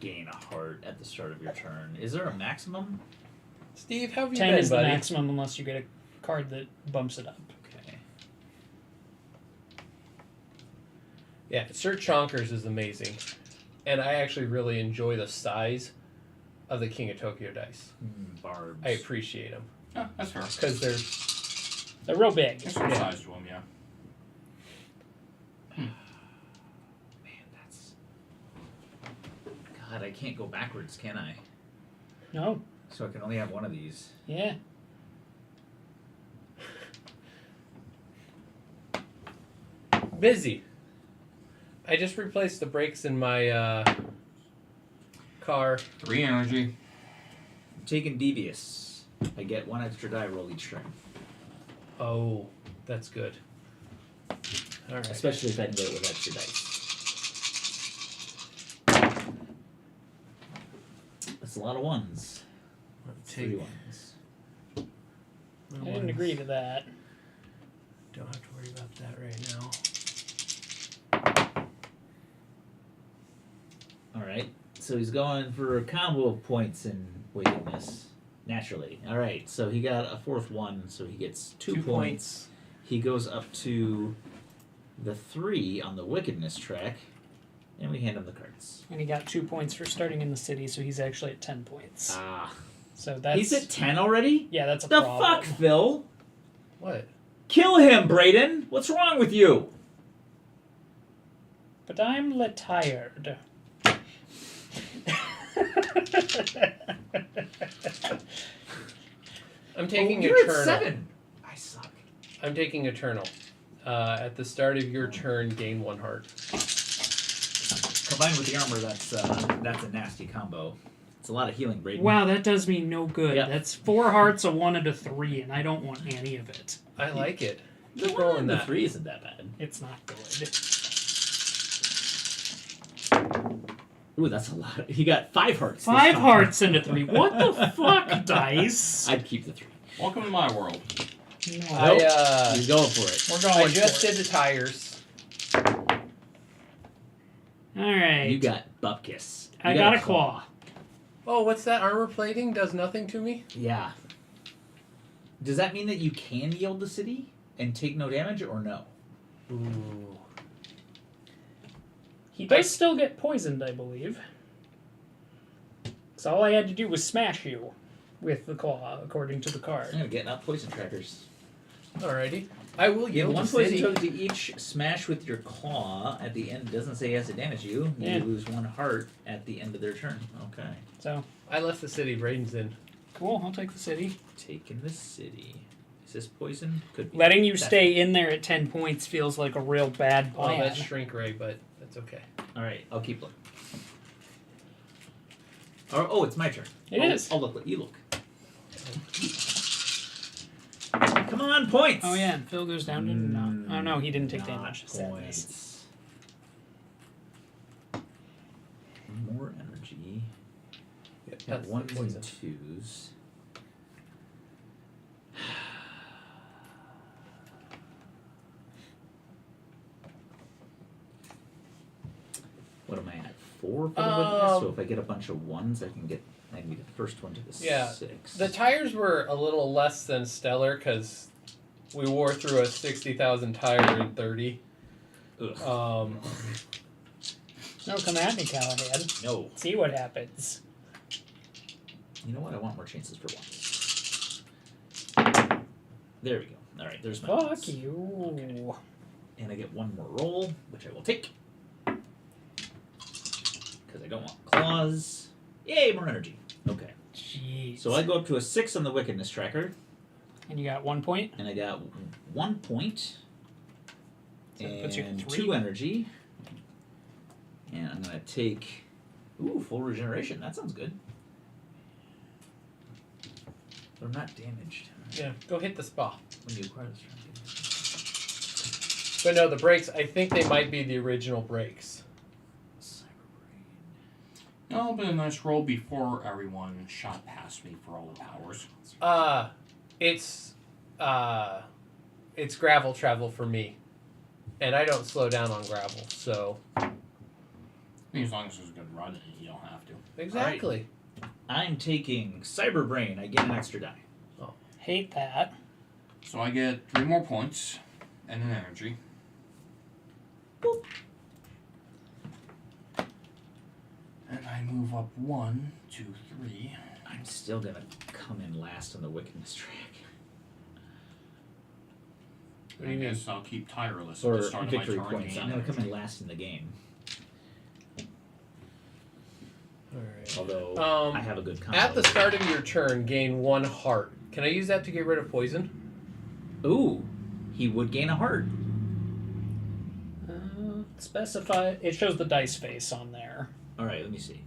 Gain a heart at the start of your turn. Is there a maximum? Steve, how have you 10 been, is the buddy? maximum unless you get a card that bumps it up. Okay. Yeah, Sir Chonkers is amazing. And I actually really enjoy the size of the King of Tokyo dice. Barbs. I appreciate them. Yeah, that's fair. Because they're... They're real big. There's some size to them, yeah. Man, that's. God, I can't go backwards, can I? No. So I can only have one of these. Yeah. busy. I just replaced the brakes in my car. 3 energy. I'm taking devious. I get 1 extra die roll each turn. Oh, that's good. All right. Especially if I can get it with extra dice. That's a lot of 1s. Take 3 1s. I didn't agree to that. Don't have to worry about that right now. Alright, so he's going for a combo of points in wickedness. Naturally. Alright, so he got a fourth one, so he gets 2 points. He goes up to the 3 on the wickedness track, and we hand him the cards. And he got 2 points for starting in the city, so he's actually at 10 points. Ah. So that's... He's at 10 already? Yeah, that's a The problem. fuck, Phil? What? Kill him, Brayden! What's wrong with you? But I'm tired. I'm taking you're Eternal. at 7. I suck. I'm taking Eternal. At the start of your turn, gain 1 heart. Combined with the armor, that's a nasty combo. It's a lot of healing, Brayden. Wow, that does me no good. Yep. That's 4 hearts, a 1, and a 3, and I don't want any of it. I like it. The Keep 1 rolling and the that. 3 isn't that bad. It's not good. Ooh, that's a lot. He got 5 hearts. 5 hearts and a 3. What the fuck, dice? I'd keep the 3. Welcome to my world. No. He's going for it. We're going I just for did the tires. Alright. You got Bupkis. You I got a claw. Oh, what's that? Armor plating does nothing to me? Yeah. Does that mean that you can yield the city and take no damage, or no? Ooh. He does still get poisoned, I believe. So all I had to do was smash you with the claw, according to the card. I'm getting up poison trackers. Alrighty. I will You have yield 1 the poison city. token to each smash with your claw. At the end, doesn't say he has to damage you. You Yeah. lose 1 heart at the end of their turn. Okay. So, I left the city. Brayden's in. cool, I'll take the city. Taking the city. Is this poison? Could be. Letting you That's- stay in there at 10 points feels like a real bad Oh, plan. that's shrink ray, but that's okay. Alright, I'll keep looking. Oh, it's my turn. It is. I'll look. You look. Come on, points! Oh yeah, and Phil goes down to not. Oh no, he didn't take Not damage. Sadness. points. More energy. Yeah, Got that's the 1s poison. and 2s. What am I at? 4 for the wickedness? So if I get a bunch of 1s, I can get maybe the first one to the Yeah. 6. The tires were a little less than stellar because we wore through a 60,000 tire in 30. Ugh. No, come at me, Callahan. No. See what happens. You know what? I want more chances for 1. There we go. Alright, there's my Fuck ones. you. Okay. And I get 1 more roll, which I will take. Because I don't want claws. Yay, more energy. Okay. Jeez. So I go up to a 6 on the wickedness tracker, And you got 1 point. and I got 1 point. So that puts you at And 3. 2 energy. And I'm going to take... Ooh, full regeneration. That sounds good. But I'm not damaged. Yeah, go hit the spa. When you acquire this turn. But no, the brakes, I think they might be the original brakes. That'll be a nice roll before everyone shot past me for all the powers. It's gravel travel for me. And I don't slow down on gravel, so... I mean, as long as there's a good run in it, you don't have to. Exactly. I'm taking Cyber Brain. I get an extra die. Hate that. So I get 3 more points and an energy. Boop. And I move up 1, 2, 3. I'm still going to come in last on the wickedness track. What do you I mean? guess I'll keep tireless at Or the start of victory my turn. points. gain I'm going to come in energy. last in the game. Alright. Although I have a good combo. At the start of your turn, gain 1 heart. Can I use that to get rid of poison? Ooh, he would gain a heart. Specify. It shows the dice face on there. Alright, let me see.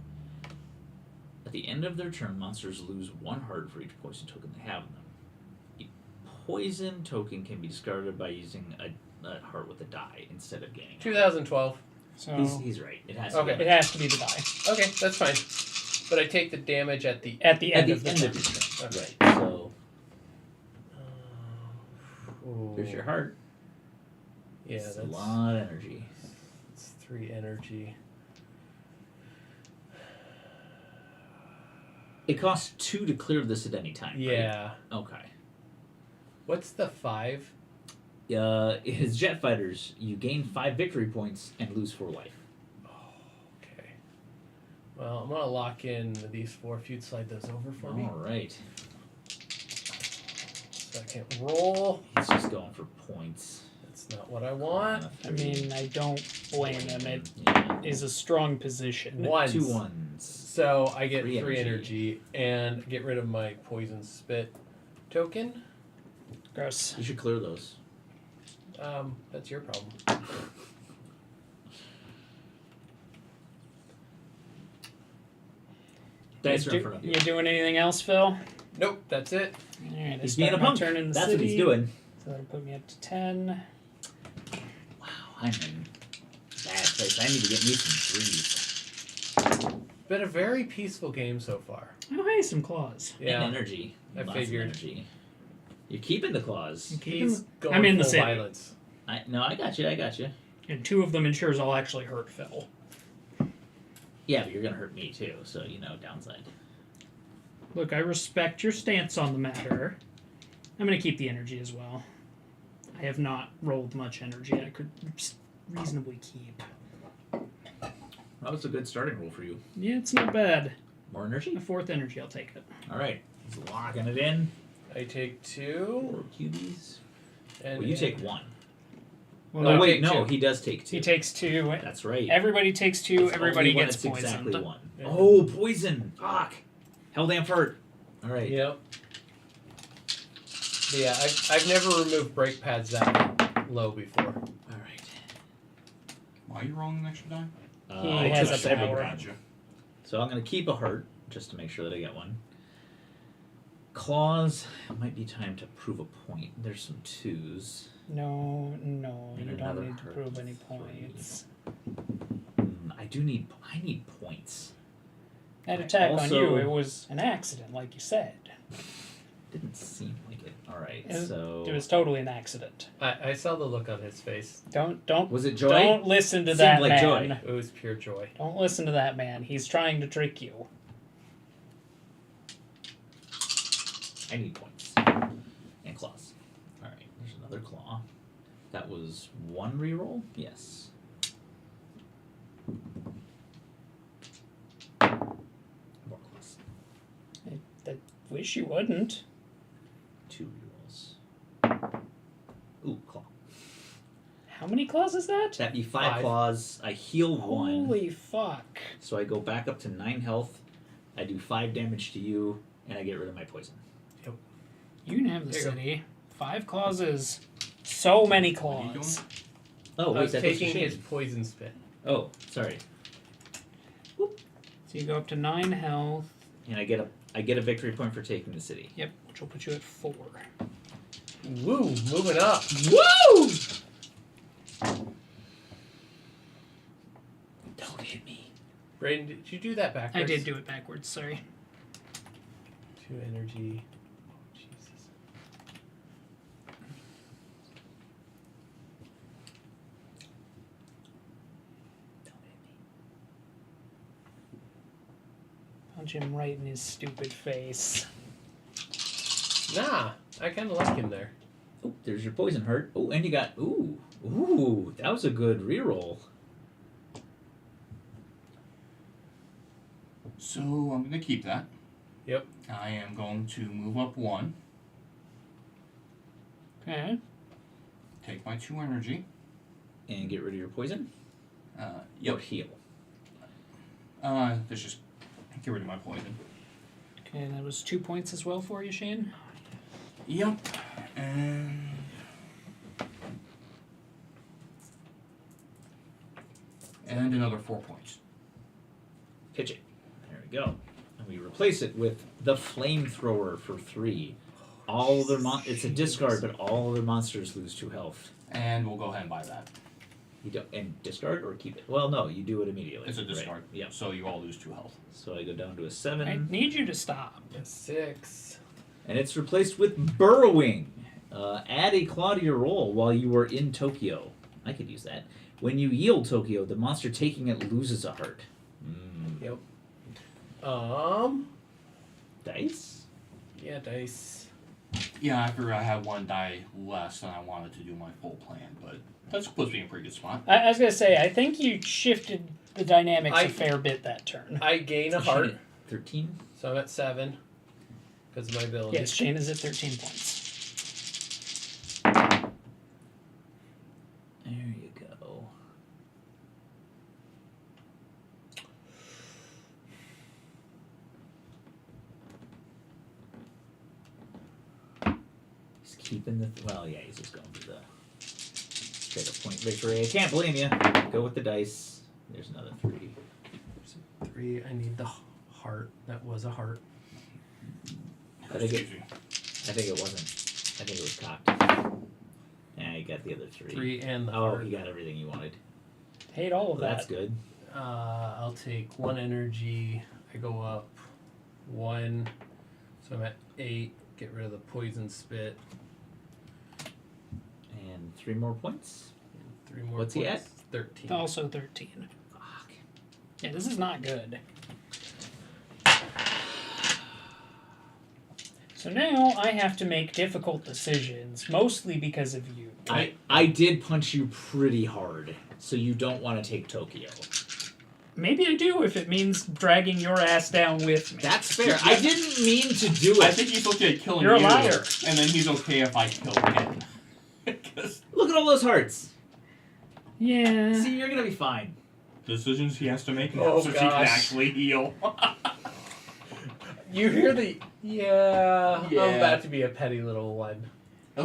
At the end of their turn, monsters lose 1 heart for each poison token they have in them. A poison token can be discarded by using a heart with a die instead of gaining. 2012. So He's right. It has Okay. to be. it has to be the die. Okay, that's fine. But I take the damage at the... At the At end the of the end turn. of your turn. Okay. Right. So Here's your heart. Yeah, It's that's a lot of energy. It's 3 energy. It costs 2 to clear this at any time. Yeah. Right? Okay. What's the 5? His jet fighters, you gain 5 victory points and lose 4 life. Okay. Well, I'm gonna lock in these 4 if you'd slide those over for me. All right. Second roll. He's just going for points. That's not what I want. I mean, I don't blame him. It Yeah. is a strong position. Ones. 2 ones. So I get 3 3 energy. energy and get rid of my poison spit token. Gross. You should clear those. That's your problem. Dice are in front of you. You doing anything else, Phil? Nope, that's it. Alright, I He's start being a my punk. turn in the That's city. what he's doing. So that'll put me up to 10. Wow, I'm in a bad place. I need to get me some 3s. Been a very peaceful game so far. Oh, hey, some claws. Yeah. And energy. I Lots figured. Of energy. You're keeping the claws. He's going I'm in the full city. violence. I got you. And 2 of them ensures I'll actually hurt Phil. Yeah, but you're gonna hurt me too, so downside. Look, I respect your stance on the matter. I'm going to keep the energy as well. I have not rolled much energy I could reasonably keep. That was a good starting roll for you. Yeah, it's not bad. More energy? A 4th energy, I'll take it. Alright. He's locking it in. I take 2. 4 cubies. And Well, you take 1. Well, Oh, no, wait, take no, 2. he does take 2. he takes 2. That's right. Everybody takes 2. It's Everybody only when gets it's poisoned. exactly 1. Yeah. Oh, poison! Fuck! Hell damn fart. Alright. Yep. Yeah, I've never removed brake pads that low before. Alright. Why are you rolling an extra die? He I has took a 7 power. damage. So I'm going to keep a heart, just to make sure that I get one. Claws, it might be time to prove a point. There's some 2s. No, And you don't another need to hurt prove any with 3. points. I need points. That attack on Also- you, it was an accident, like you said. Didn't seem like it. Alright, It- so... It was totally an accident. I saw the look on his face. Don't Was it joy? don't listen to Seemed that like man. joy. It was pure joy. Don't listen to that man. He's trying to trick you. I need points. And claws. Alright, there's another claw. That was 1 reroll? Yes. More claws. I wish you wouldn't. 2 rerolls. Ooh, claw. How many claws is that? That'd be 5 5. claws. I heal 1. Holy fuck. So I go back up to 9 health. I do 5 damage to you, and I get rid of my poison. You can have the There you go. city. 5 claws is so many What are you claws. Oh, I wait, was that goes to taking Shane. his poison spit. Oh, sorry. So you go up to 9 health. And I get a victory point for taking the city. Yep, which will put you at 4. Woo, moving up. Woo! Don't hit me. Brayden, did you do that backwards? I did do it backwards, sorry. 2 energy. Jesus. Don't hit me. Punch him right in his stupid face. Nah, I kind of like him there. Oh, there's your poison hurt. Oh, and you got ooh, that was a good reroll. So I'm going to keep that. Yep. I am going to move up 1, Okay. take my 2 energy. And get rid of your poison. Or Yep. heal. Let's just get rid of my poison. Okay, that was 2 points as well for you, Shane. Yep. And another 4 points. Pitch it. There we go. And we replace it with the flamethrower for 3. All other it's a discard, but all other monsters lose 2 health. And we'll go ahead and buy that. You don't and discard or keep it. Well, no, you do it immediately. It's a right. discard. Yep. So you all lose 2 health. So I go down to a 7, I need you to stop. 6. and it's replaced with burrowing. Add a claw to your roll while you were in Tokyo. I could use that. When you yield Tokyo, the monster taking it loses a heart. Yep. Dice? Yeah, dice. Yeah, I figured I had one die less than I wanted to do my full plan, but that's supposed to be in a pretty good spot. I was going to say, I think you shifted the dynamics a fair bit that turn. I gain a heart. 13? So I'm at 7. Because of my ability. Yes, Shane is at 13 points. There you go. He's keeping the... well, yeah, he's just going for the straight up point victory. I can't blame you. Go with the dice. There's another 3. There's a 3. I need the heart. That was a heart. I think it wasn't. I think it was cocked. Yeah, you got the other 3. 3 and the Oh, heart. you got everything you wanted. Hate all of Well, that. that's good. I'll take 1 energy. I go up 1. So I'm at 8. Get rid of the poison spit. And 3 more points. 3 more What's he points. at? 13. Also 13. Fuck. Yeah, this is not good. So now I have to make difficult decisions, mostly because of you. I did punch you pretty hard, so you don't want to take Tokyo. Maybe I do if it means dragging your ass down with me. That's fair. I didn't mean to do I it. think he's okay at killing You're a you, liar. and then he's okay if I kill him. 'Cause Look at all those hearts. Yeah. See, you're gonna be fine. decisions he has to make now Oh, so she can gosh. actually heal. You hear the yeah. Yeah. I'm about to be a petty little one.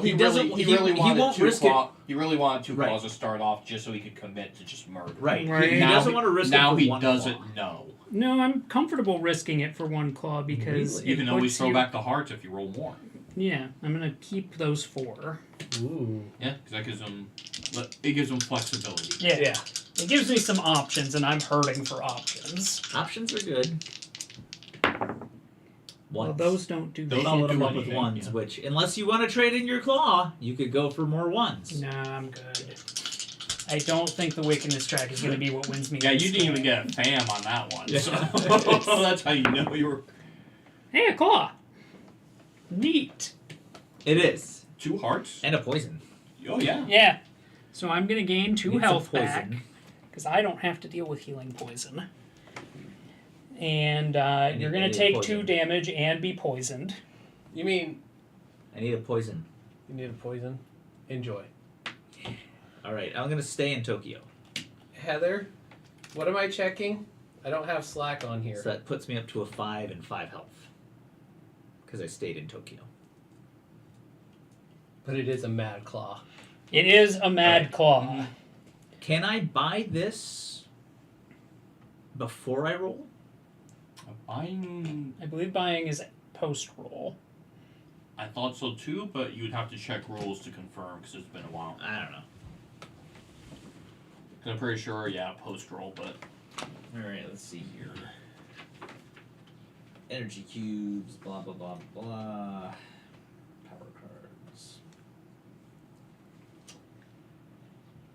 He doesn't- He he- really he wanted won't two risk it. He really wanted two Right. claws to start off just so he could commit to just murder. Right. Right. He Now doesn't want to risk it Now for he one doesn't claw. know. No, I'm comfortable risking it for 1 claw because You it can always puts throw you- back the hearts if you roll more. Yeah, I'm gonna keep those 4. Ooh. Yeah, because that gives him flexibility. Yeah. Yeah. It gives me some options, and I'm hurting for options. Options are good. Well, Ones. those don't do Those that. Follow don't them do up with anything, ones, yeah. which, unless you want to trade in your claw, you could go for more ones. Nah, I'm good. I don't think the wickedness track is going to be what wins me. Yeah, this you didn't even game. get a fam on that one. Yeah. So that's how you know you were Hey, a claw! Neat. It is. 2 hearts. And a poison. Oh yeah. Yeah. So I'm going to gain 2 Need some health poison. back, because I don't have to deal with healing poison. And you're going I to need take poison. 2 damage and be poisoned. You mean I need a poison. you need a poison? Enjoy. Alright, I'm going to stay in Tokyo. Heather, what am I checking? I don't have Slack on here. So that puts me up to a 5 and 5 health. Because I stayed in Tokyo. But it is a mad claw. It is a mad Right. claw. Can I buy this before I roll? I believe buying is post-roll. thought so too, but you'd have to check rules to confirm because it's been a while. I don't know. 'Cause I'm pretty sure, yeah, post roll, but Alright, let's see here. Energy cubes, blah blah blah blah. Power cards.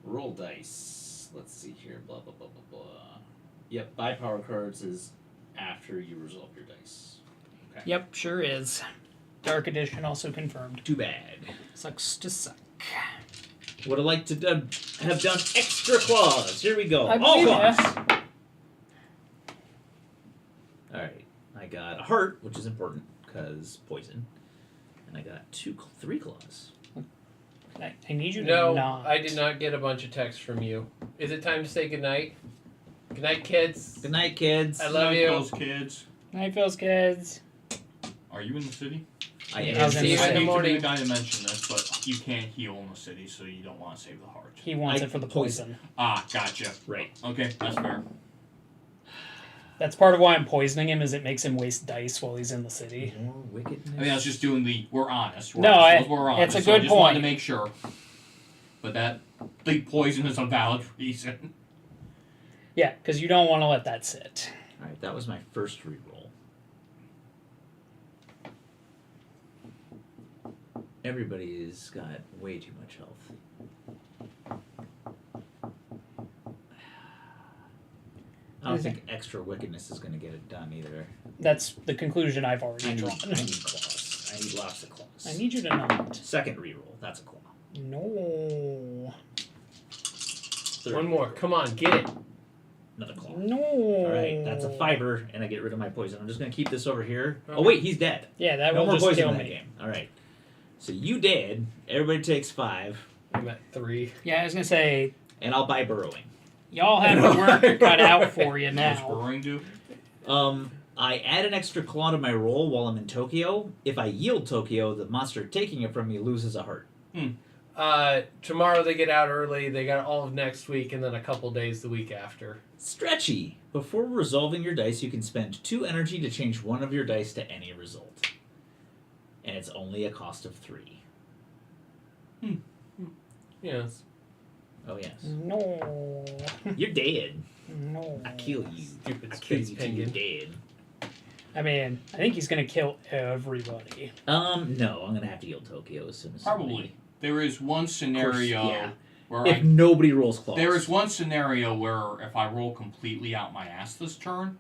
Roll dice. Let's see here, blah blah blah blah blah. Yep, buy power cards is after you resolve your dice. Okay. Yep, sure is. Dark Edition also confirmed. Too bad. Sucks to suck. Would have liked to have done extra claws. Here we go. I All believe claws. ya. Alright. I got a heart, which is important, because poison. And I got 3 claws. I need you to No, not. I did not get a bunch of texts from you. Is it time to say goodnight? Good night, kids. Good night, kids. I love you. Those kids. Night, Phil's kids. Are you in the city? I I am. was gonna See you say- in the I need morning. to be the guy to mention this, but you can't heal in the city, so you don't want to save the heart. He wants I it for the poison. poison. Ah, gotcha. Right. Okay, that's fair. That's part of why I'm poisoning him, is it makes him waste dice while he's in the city. More wickedness. I mean, I was just doing we're honest. We're No, honest. We're honest. it's a so I good just wanted to point. make sure. But that big poison is a valid reason. Yeah, because you don't want to let that sit. Alright, that was my first reroll. Everybody's got way too much health. I don't think extra wickedness is going to get it done either. That's the conclusion I've already drawn. I need claws. I need lots of claws. I need you to not. Second reroll. That's a claw. No. Third One more. reroll. Come on, get it. Another claw. No. All right, that's a 5, and I get rid of my poison. I'm just going to keep this over here. Okay. Oh, wait, he's dead. Yeah, that No will more just poison kill in that me. game. All right. So you dead. Everybody takes 5, I'm at 3. Yeah, I was gonna say, and I'll buy burrowing. y'all have the work cut out for you What's now. burrowing do? I add an extra claw to my roll while I'm in Tokyo. If I yield Tokyo, the monster taking it from me loses a heart. Tomorrow they get out early. They got all of next week and then a couple days the week after. Stretchy. Before resolving your dice, you can spend 2 energy to change one of your dice to any result. And it's only a cost of 3. Yes. Oh, yes. No. You're dead. No. I kill you. Stupid I kill space you till you're penguin. dead. I mean, I think he's gonna kill everybody. No, I'm gonna have to yield Tokyo as soon as Probably. There is one scenario yeah. where If nobody rolls claws. there is one scenario where if I roll completely out my ass this turn,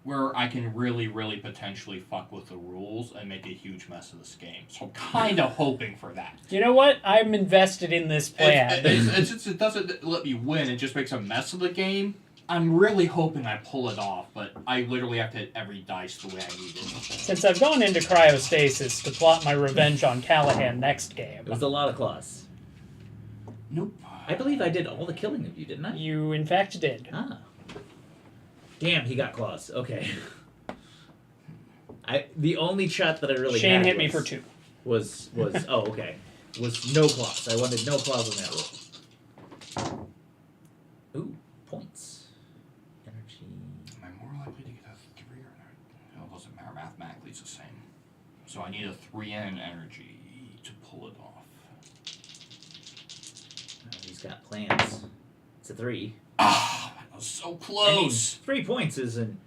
where I can really, really potentially fuck with the rules and make a huge mess of this game. So I'm kind of hoping for that. You know what? I'm invested in this plan. It doesn't let me win. It just makes a mess of the game. I'm really hoping I pull it off, but I literally have to hit every dice the way I need it. Since I've gone into cryostasis to plot my revenge on Callahan next game, It was a lot of claws. Nope. I believe I did all the killing of you, didn't I? you in fact did. Ah. Damn, he got claws. Okay. The only shot that I really Shane had hit me for 2. was oh okay. Was no claws. I wanted no claws on that roll. Ooh, points. Energy. Am I more likely to get a 3 or not? It doesn't matter. Mathematically, it's the same. So I need a 3 and an energy to pull it off. Oh, he's got plans. It's a 3. Ah, I was so close. I mean, 3 points isn't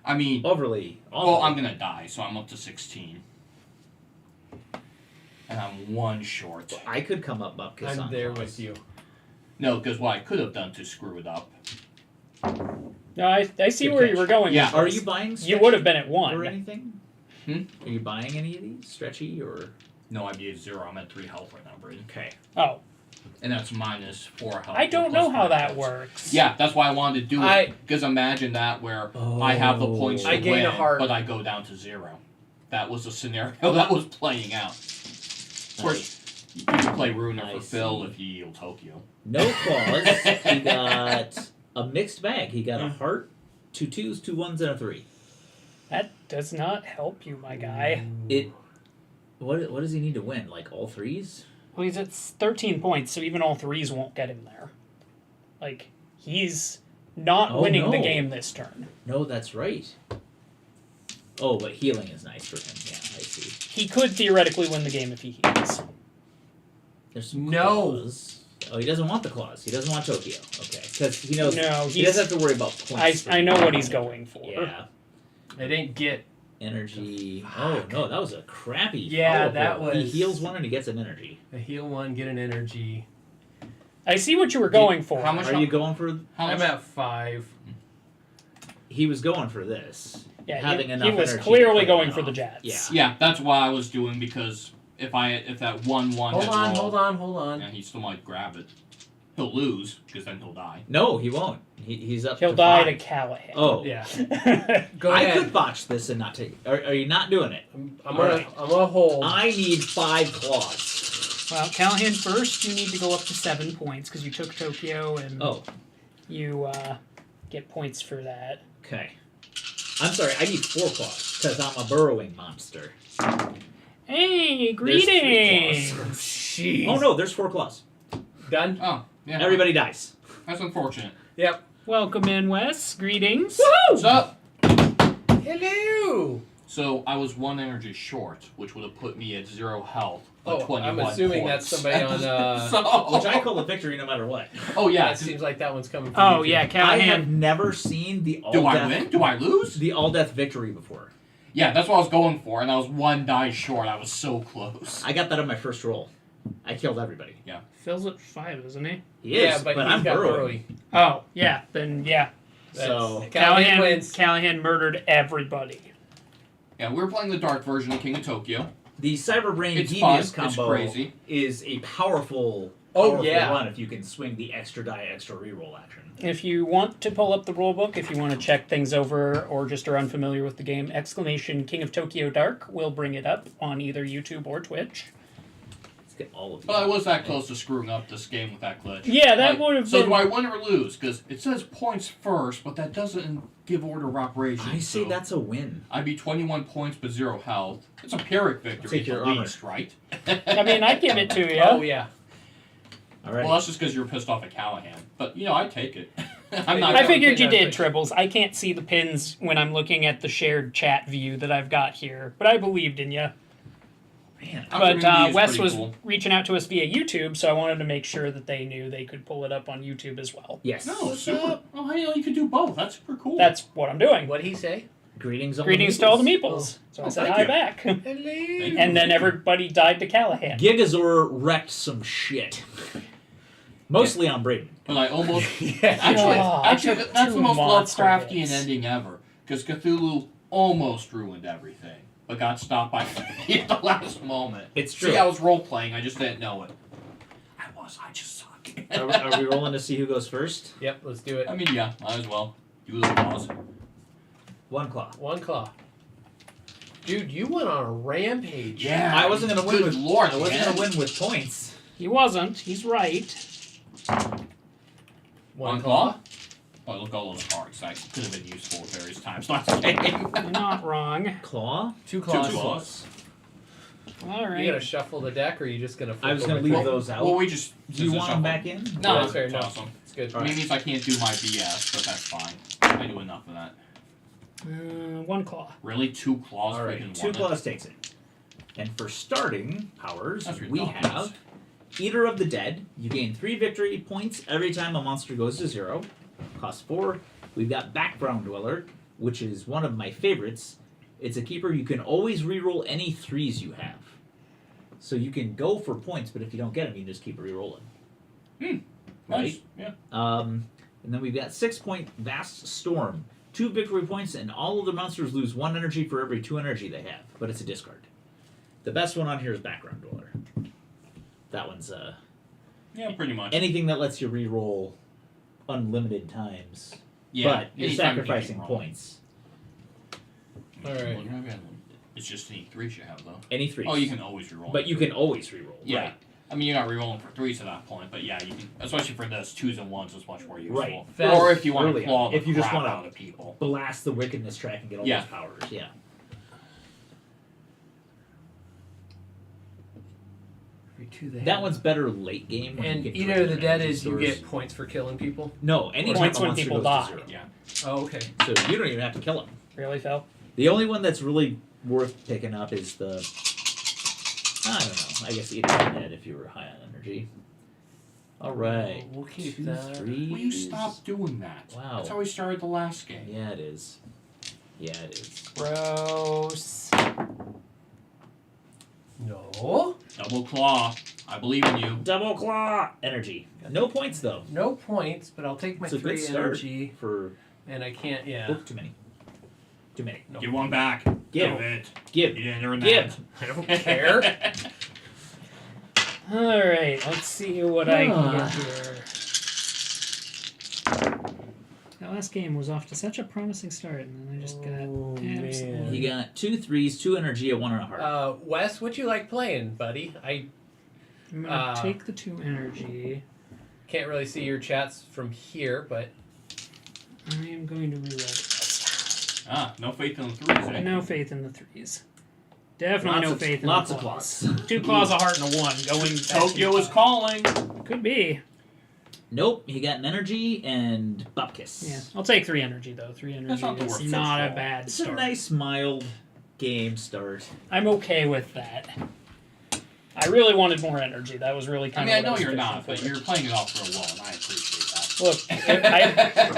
I mean, overly. well, I'm gonna die, so I'm up to 16. And I'm 1 short. I could come up because I'm there with you. No, because what I could have done to screw it up. No, I see Good where catch. you were going. Yeah. with Are this. you buying? You would have been at or 1. anything? Hmm? Are you buying any of these? Stretchy or No, I'd be at 0. I'm at 3 health right now, Brady. okay? Oh, And that's minus 4 health. I don't plus know how 5 that health. works. Yeah, that's why I wanted to do it. Because imagine that where I have the points to I gain win, a heart. but I go down to 0. That was the scenario that was playing out. Of course, you can play Ruiner I for Phil see. if you yield Tokyo. No claws. He got a mixed bag. He got a heart, 2 2s, 2 1s, and a 3. That does not help you, my guy. What does he need to win? Like all 3s? Well, he's at 13 points, so even all 3s won't get him there. Like, he's not Oh, winning the no. game this turn. No, that's right. Oh, but healing is nice for him. Yeah, I see. He could theoretically win the game if he heals. There's some No. claws. Oh, he doesn't want the claws. He doesn't want Tokyo. Okay, because he knows No, he doesn't have to worry about points. I know what he's going for. Yeah. I didn't get. Energy. Oh no, that was a crappy. Yeah, follow-up that roll. He was- heals 1 and he gets an energy. A heal 1, get an energy. I see what you were going for. How much- Are you going for? How much? I'm at 5. He was going for this. Yeah, having he enough was energy clearly to going play for it the off. Jets. Yeah. Yeah, that's what I was doing because if that 1-1 Hold had on, rolled, hold on. and he still might grab it. He'll lose because then he'll die. No, he won't. He's up. He'll to die 5. to Callahan. Oh, Yeah. Go I ahead. could botch this and not take. Are you not doing it? I'm Alright. gonna hold. I need 5 claws. Well, Callahan, first you need to go up to 7 points because you took Tokyo and Oh, you get points for that. okay. I'm sorry. I need 4 claws because I'm a burrowing monster. Hey, There's 3 greetings! claws. Jeez. Oh no, there's 4 claws. Done? Oh, yeah. Everybody dies. That's unfortunate. Yep. Welcome in, Wes. Greetings. What's up? Hello! So I was 1 energy short, which would have put me at 0 health. But Oh, 21 I'm assuming points. that's somebody on, Which I call a victory no matter what. Oh yeah. It seems like that one's coming from Oh, you, yeah, too. I have Callahan. never seen the all Do I death win? Do I lose? the all death victory before. Yeah, that's what I was going for, and I was one die short. I was so close. I got that on my first roll. I killed everybody. Phil's at 5, isn't he? He is, yeah, but he's I'm got burrowing. Burrowy. Oh, yeah. Then, yeah. So Callahan wins. Callahan murdered everybody. Yeah, we were playing the dark version of King of Tokyo. the Cyberbrain It's Devious fun, it's combo crazy. is a powerful yeah. run if you can swing the extra die, extra reroll action. If you want to pull up the rulebook, if you want to check things over or just are unfamiliar with the game, King of Tokyo Dark will bring it up on either YouTube or Twitch. Let's get all of these. Well, I was that close to screwing up this game with that glitch. Yeah, that would have So been... do I win or lose? Because it says points first, but that doesn't give order of operations. I say so that's a win. I'd be 21 points but 0 health. It's a Pyrrhic victory Take your at armor. least, right? I mean, I'd give it to you. Oh, yeah. All right. Well, that's just because you were pissed off at Callahan. But, I'd take it. I'm not I gonna- figured you Okay, did, Tribbles. I can't see the pins when I'm looking at the shared chat view that I've got here, but I believed in you. Man, But Wes was cool. reaching out to us via YouTube, so I wanted to make sure that they knew they could pull it up on YouTube as well. yes. No, super. Oh, hey, you could do both. That's super cool. That's what I'm doing. What'd he say? Greetings, Greetings to all the meeples. So I said thank hi you. back. Hello. And then everybody died to Callahan. Gigazor wrecked some shit. Mostly on Braden. But I almost... Yeah. Actually, I took that's the two most monster Lovecraftian hits. ending ever. Because Cthulhu almost ruined everything, but got stopped by at the last moment. It's true. See, I was role-playing. I just didn't know it. I just suck. Are we rolling to see who goes first? Yep, let's do it. I mean, yeah, might as well. Do the pause. One claw. One claw. Dude, you went on a rampage. Yeah. I wasn't gonna win Good with Lord, I wasn't man. gonna win with points. He wasn't. He's right. One claw? Oh, look all those cards. That could have been useful at various times last game. You're not wrong. Claw? Two claws. Two claws. All You right. gonna shuffle the deck, or are you just gonna? Flip I was over gonna leave three? those out. Well, we just... Do you want them back in? No, Yeah, that's fair. No, toss 'em. it's good. I mean, it means I can't do my BS, but that's fine. I do enough of that. One claw. Really? Two claws? All right, freaking two won it? claws takes it. And for starting powers, That's we ridiculous. have Eater of the Dead. You gain 3 victory points every time a monster goes to 0. Cost 4. We've got Background Dweller, which is one of my favorites. It's a keeper. You can always reroll any 3s you have. So you can go for points, but if you don't get them, you just keep rerolling. Nice. Right? Yeah. And then we've got 6-point Vast Storm. 2 victory points, and all of the monsters lose 1 energy for every 2 energy they have, but it's a discard. The best one on here is Background Dweller. That one's Yeah, pretty much. anything that lets you reroll unlimited times, Yeah. but you're anytime you sacrificing can roll. points. All right. It's just any 3s you have, though. Any 3s. Oh, you can always reroll. But you can always reroll. Yeah. Right. I mean, you're not rerolling for 3s at that point, but yeah, you can. Especially for this, 2s and 1s is much more useful. Right. Fast Or if you want to early claw on. the If you just crap wanna- out of people. Blast the Wickedness track and get all Yeah. those powers. Yeah. Every two they That have. one's better late game. When And you get Eater of the direct Dead energy is you stores. get points for killing people. No, anytime Points a when monster people goes die. to 0. Yeah. Oh, okay. So you don't even have to kill them. Really, Phil? The only one that's really worth picking up is the... I don't know. I guess Eater of the Dead if you were high on energy. Alright. We'll keep 2, that. 3. Will you stop doing that? Wow. That's how we started the last game. Yeah, it is. Yeah, it is. Gross. No. Double claw. I believe in you. Double claw! Energy. No points, though. No points, but I'll take my It's a 3 good start energy, for... and I can't. Yeah. Oh, too many. Too many. No. Give one back. Give. it. Give. You didn't earn Give. that. I don't care. All right, let's see what I can get here. That last game was off to such a promising start, and then I just got Oh, absolutely... man. He got 2 3s, 2 energy, a 1 and a heart. Wes, what you like playing, buddy? I I'm gonna take the 2 energy. can't really see your chats from here, but I am going to rewrite it. Ah, no faith in the 3s, eh? No faith in the 3s. Definitely no faith in lots the of claws. claws. 2 claws, a heart, and a 1. Going Tokyo is calling. Could be. Nope, he got an energy and Bupkis. Yeah, I'll take 3 energy though. 3 energy That's not the is worst not first a roll. bad It's a start. nice, mild game start. I'm okay with that. I really wanted more energy. That was really I kind mean, I of. know you're not, but you're playing it off real well, and I appreciate that. Look,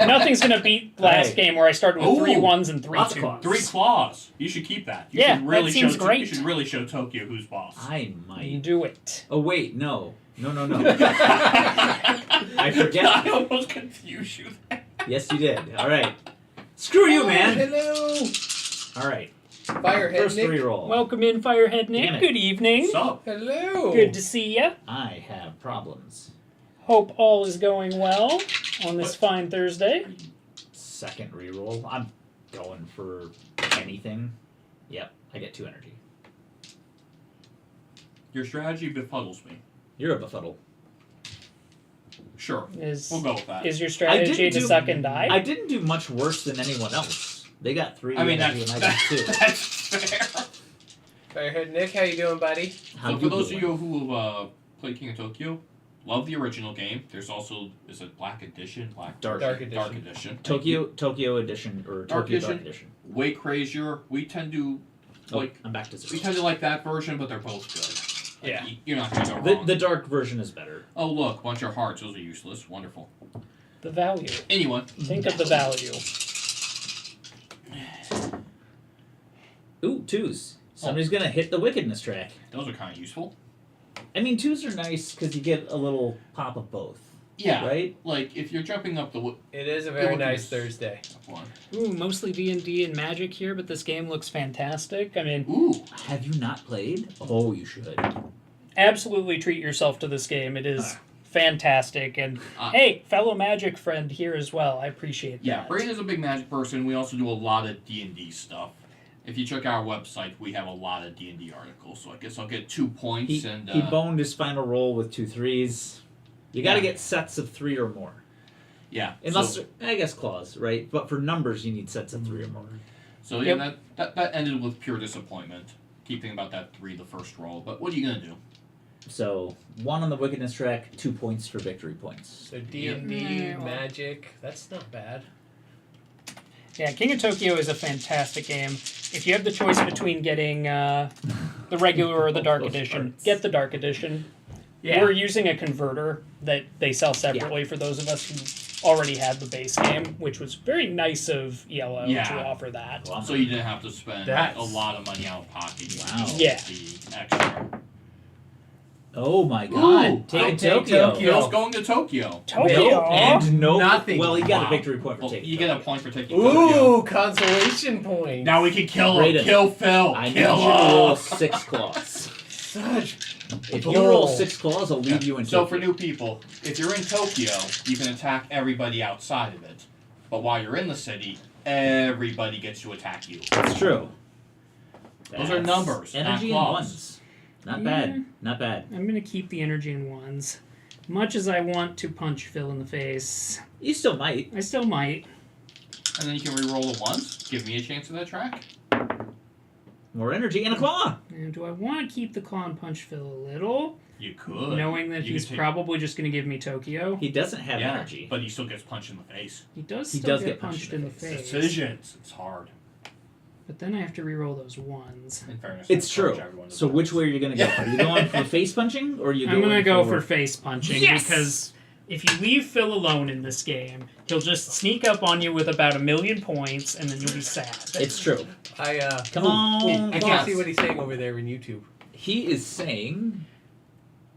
nothing's gonna beat last Right. game where I started with Ooh, 3 1s and 3 lots of 2s. claws. 3 claws. You should keep that. You Yeah, should really that seems show great. You should really show Tokyo who's boss. I might. Do it. Oh wait, no. I I forget. almost confused you there. Yes, you did. All right. Screw you, man. Hello. All right. Firehead First Nick. reroll. Welcome in, Firehead Nick. Damn it. Good evening. So, Hello. Good to see ya. I have problems. Hope all is going well on this fine Thursday. Second reroll. I'm going for anything. Yep, I get 2 energy. your strategy befuddles me. You're a befuddle. Sure. We'll go with that. Is your strategy to suck and die? I didn't do much worse than anyone else. They got 3 I mean, energy and I got 2. that's fair. Firehead Nick, how you doing, buddy? How So for those doing? of you who have played King of Tokyo, love the original game. There's also, is it Black Edition? Dark Edition. Tokyo Edition or Dark Tokyo Edition. Dark Edition. Way crazier. We tend to like I'm back to we 0. tend to like that version, but they're both good. Like, Yeah. You're not gonna go wrong. The dark version is better. Oh look, bunch of hearts. Those are useless. Wonderful. The value. Anyway, Think of the value. Ooh, 2s. Somebody's gonna hit the wickedness track. those are kind of useful. I mean, 2s are nice because you get a little pop of both. Yeah. Right? Like if you're jumping up the It is a very Good nice looking. Thursday. one. Ooh, mostly D&D and Magic here, but this game looks fantastic. I mean, Ooh. Have you not played? Oh, you should. absolutely treat yourself to this game. It is fantastic. And Uh, hey, fellow Magic friend here as well. I appreciate Yeah, that. Brayden is a big Magic person. We also do a lot of D&D stuff. If you check our website, we have a lot of D&D articles. So I guess I'll get 2 points. He boned his final roll with 2 3s. You got to Yeah. get sets of 3 or more. yeah. Unless, so, I guess claws, right? But for numbers, you need sets of 3 or more. so yeah, Yep. that ended with pure disappointment. Keep thinking about that 3 the first roll. But what are you gonna do? So 1 on the wickedness track, 2 points for victory points. So D&D, Yeah. Magic, that's not bad. Yeah, King of Tokyo is a fantastic game. If you have the choice between getting the regular or the Dark Those Edition, parts. get the Dark Edition. Yeah. We're using a converter that they sell separately for those of us who already had the base game, which was very nice of ELO Yeah. to offer that. Well, So you didn't have to spend That's- a lot of money out of pocket. to Wow. get Yeah. The extra. oh my god. Ooh, Take I take Tokyo. Tokyo. Phil's going to Tokyo. Tokyo! And no. Nothing. Well, he got Wow. a victory point for Well, taking you get a Tokyo. point for taking Tokyo. Ooh, consolation point. Now we can kill him. Brayden, Kill Phil. I need kill you to roll him. 6 claws. Such. If you roll Bull. 6 claws, I'll leave you in So Tokyo. for new people, if you're in Tokyo, you can attack everybody outside of it. But while you're in the city, everybody gets to attack you. That's true. Those are numbers, not Energy and claws. 1s. Not Yeah. bad. Not bad. I'm going to keep the energy in 1s. Much as I want to punch Phil in the face, You still might. I still might. And then you can re-roll it once. Give me a chance at that track. More energy and a claw. And do I want to keep the claw and punch Phil a little, You could. knowing that You he's could take- probably just going to give me Tokyo? He doesn't have yeah, energy. but he still gets punched in the face. He does He still does get punched in the It's face. decisions. It's hard. But then I have to re-roll those 1s. In fairness, It's I encourage true. everyone to So do which this. way are you going to go? Are you going for face punching or are you I'm going gonna go for for face punching Yes! because if you leave Phil alone in this game, he'll just sneak up on you with about 1,000,000 points, and then you'll be sad. It's true. Come Ooh, on. I claws. can't see what he's saying over there in YouTube. He is saying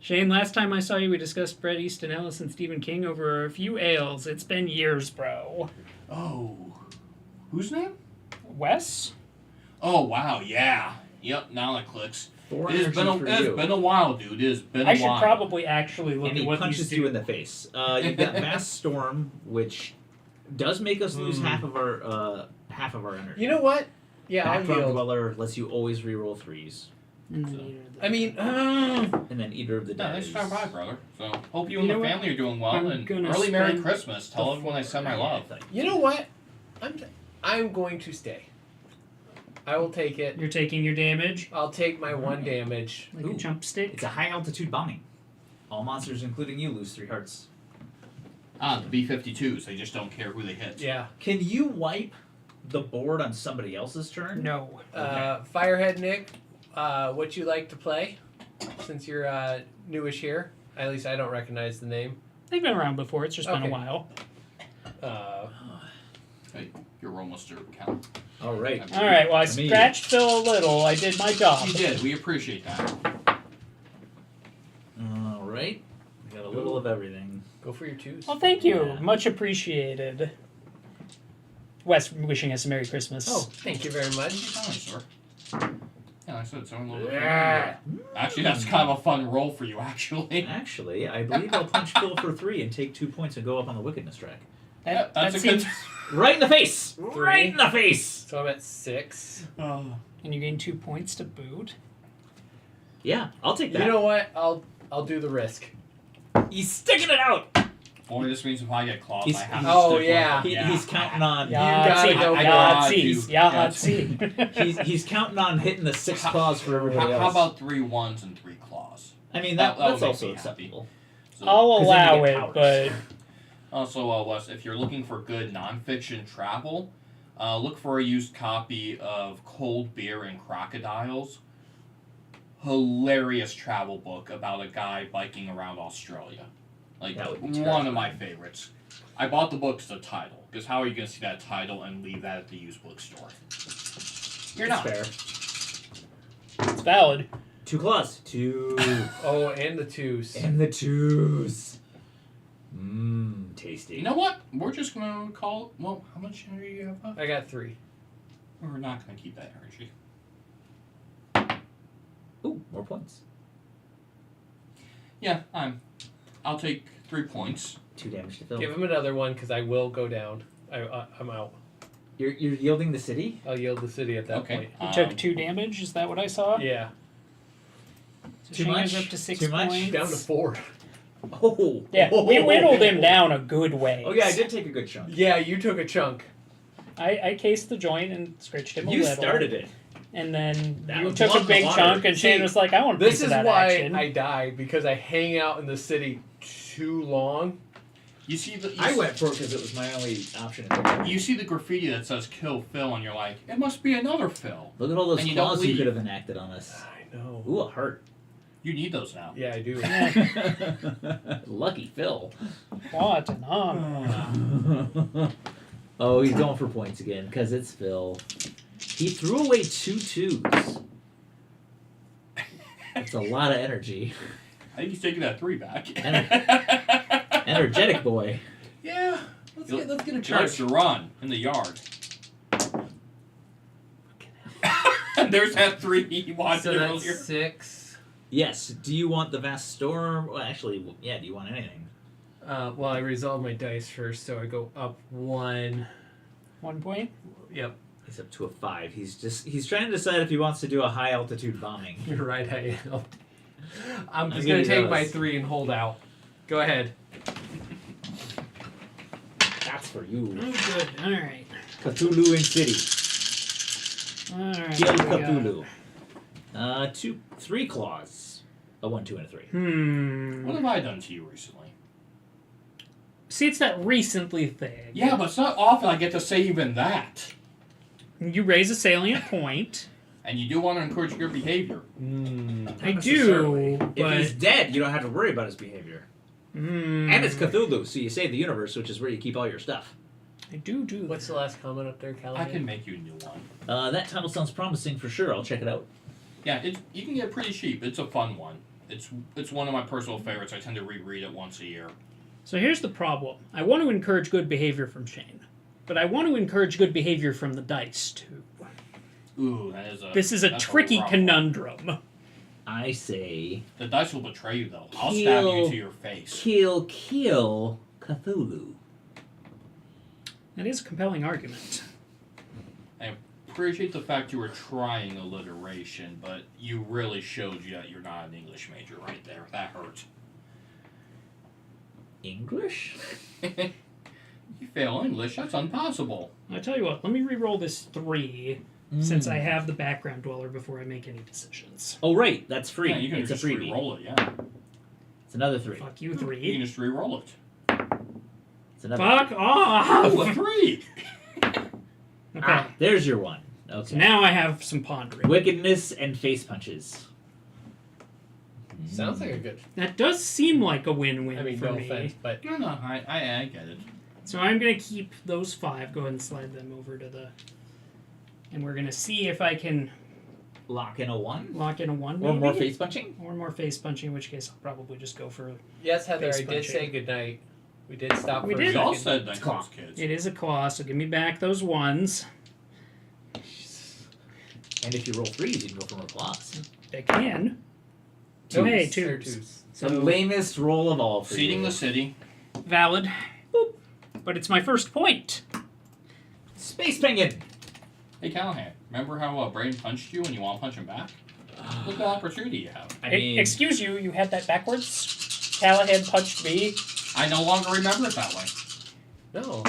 Shane, last time I saw you, we discussed Bret Easton Ellis and Stephen King over a few ales. It's been years, bro. Oh. Whose name? Wes? Oh, wow. Yeah. Yep, now that clicks. 4 It has energy been for it has you. been a while, dude. It has been I a should while. probably actually look And at he what punches these you do. in the face. You've got Mass Storm, which does make us lose half of our energy. You know what? Yeah, I'll Background yield. Dweller lets you always reroll 3s. And then you know, I mean, And then Eater of the No, Dead. thanks for stopping by, brother. So, hope you You and know the what? family are doing well. I'm And gonna early Merry spend Christmas. Tell everyone I send my love. you know what? I'm going to stay. I will take it. you're taking your damage I'll take my 1 damage. like Ooh. a jump stick. It's a high altitude bombing. All monsters, including you, lose 3 hearts. Ah, the B-52s. They just don't care who they hit. Yeah. Can you wipe the board on somebody else's turn? No. Firehead Nick, what you like to play? Since you're newish here. At least I don't recognize the name. They've been around before. It's just been a Okay. while. Hey, you're almost to count. All right. All right. Well, I Me. scratched Phil a little. I did my job. You did. We appreciate that. All right. We got a little of everything. Go for your 2s. Well, thank you. Yeah. Much appreciated. Wes wishing us a Merry Christmas. Oh, thank you very much. Fine, sir. Yeah, I said it's only a little bit. Yeah. Actually, that's kind of a fun roll for you, actually. Actually, I believe I'll punch Phil for 3 and take 2 points and go up on the wickedness track. That, That's that a good. seems. Right in the face! 3. Right in the face! So I'm at 6. And you gain 2 points to boot. Yeah, I'll take that. You know what? I'll do the risk. He's sticking it out! Boy, this means if I get claws, He's- I have to Oh, stick with yeah. them. He's counting on. gotta go for it. Yahtzee. He's counting on hitting the 6 claws for everybody How else. about 3 1s and 3 claws? I mean, that would that's make also me happy. acceptable. So, I'll 'Cause then you allow get it, powers. but also, Wes, if you're looking for good nonfiction travel, look for a used copy of Cold Beer and Crocodiles. Hilarious travel book about a guy biking around Australia. Like, That would be one of my favorites. I bought the book as the title, because how are you going to see that title and leave that at the used bookstore? You're not. Fair. it's valid. 2 claws. 2. Oh, and the 2s. And the 2s. Mmm, tasty. You know what? We're just going to call... Well, how much energy do you have left? I got 3. We're not going to keep that energy. Ooh, more points. Yeah, I'll take 3 points. 2 damage to Phil. Give him another one because I will go down. I'm out. You're yielding the city? I'll yield the city at that Okay. point. You took 2 damage. Is that what I saw? Yeah. So Too Shane much? is up to 6 Too much? points. Down to 4. Oh. Yeah, we whittled him down a good way. Oh, yeah, I did take a good chunk. Yeah, you took a chunk. I cased the joint and scratched him a You little. started it. And then That you was took a blood big water. chunk, and Shane See, was like, I want a This piece is of that why action. I died, because I hang out in the city too long. You see the... I went for it because it was my only option. You see the graffiti that says "Kill Phil" and you're like, it must be another Phil. Look at all those And you don't claws you leave. could have enacted on us. I know. Ooh, a heart. You need those now. Yeah, I do. Lucky Phil. What an honor. Oh, he's going for points again because it's Phil. He threw away 2 2s. That's a lot of energy. I think he's taking that 3 back. Energetic boy. Yeah. Let's get a He likes charge. to run in the yard. There's that 3 he wanted So earlier. that's 6. Yes. Do you want the vast storm? Well, actually, yeah. Do you want anything? Well, I resolve my dice first, so I go up 1. 1 point? Yep. He's up to a 5. He's trying to decide if he wants to do a high altitude bombing. You're right, I am. I'm just give going you to take my those. 3 and hold out. Go ahead. That's for you. Oh, good. All right. Cthulhu in City. All right. Kill what do we got? Cthulhu. 3 claws. A 1, 2, and a 3. What have I done to you recently? See, it's that recently thing. Yeah, but it's not often I get to say even that. You raise a salient point. And you do want to encourage good behavior. I necessarily. do, If he's but dead, you don't have to worry about his behavior. And it's Cthulhu, so you save the universe, which is where you keep all your stuff. I do. What's the last comment up there, Calvin? I can make you a new one. That title sounds promising for sure. I'll check it out. Yeah, you can get it pretty cheap. It's a fun one. It's one of my personal favorites. I tend to reread it once a year. So here's the problem. I want to encourage good behavior from Shane, but I want to encourage good behavior from the dice too. Ooh, that is a. This is a that's tricky rough one. conundrum. I say, The dice will betray you, though. I'll stab you Kill. to your face. kill Cthulhu. That is a compelling argument. I appreciate the fact you were trying alliteration, but you really showed you that you're not an English major right there. That hurt. English? You fail English, that's impossible. I tell you what, let me re-roll this 3 since I have the background dweller before I make any decisions. Oh, right. That's free. Yeah, you can it's a just freebie. re-roll it, yeah. It's another 3. Fuck you, You can 3. just re-roll it. It's another Fuck 3. off! Oh, a 3! Okay, Ah, there's your one. Okay. so now I have some pondering. Wickedness and face punches. Sounds like a good. That does seem like a win-win I mean, for no me. offense, but No, I get it. So I'm going to keep those 5. Go ahead and slide them over to the... And we're going to see if I can Lock in a 1? lock in a 1, Or maybe? more face punching? Or more face punching, in which case I'll probably just go for... yes, Heather, Face I did say punching. goodnight. We did stop We for did. a We all second. said night calls, kids. It is a claw, so give me back those 1s. And if you roll 3s, you can go for more claws. I can. Twos. Hey, They're 2s. The So, lamest roll of all for Seeding you. the city. valid. Boop. But it's my first point. Space Penguin! Hey, Callahan, remember how Braden punched you and you want to punch him back? Look at the opportunity you have. I mean, Excuse you had that backwards? Callahan punched me. I no longer remember it that way. No.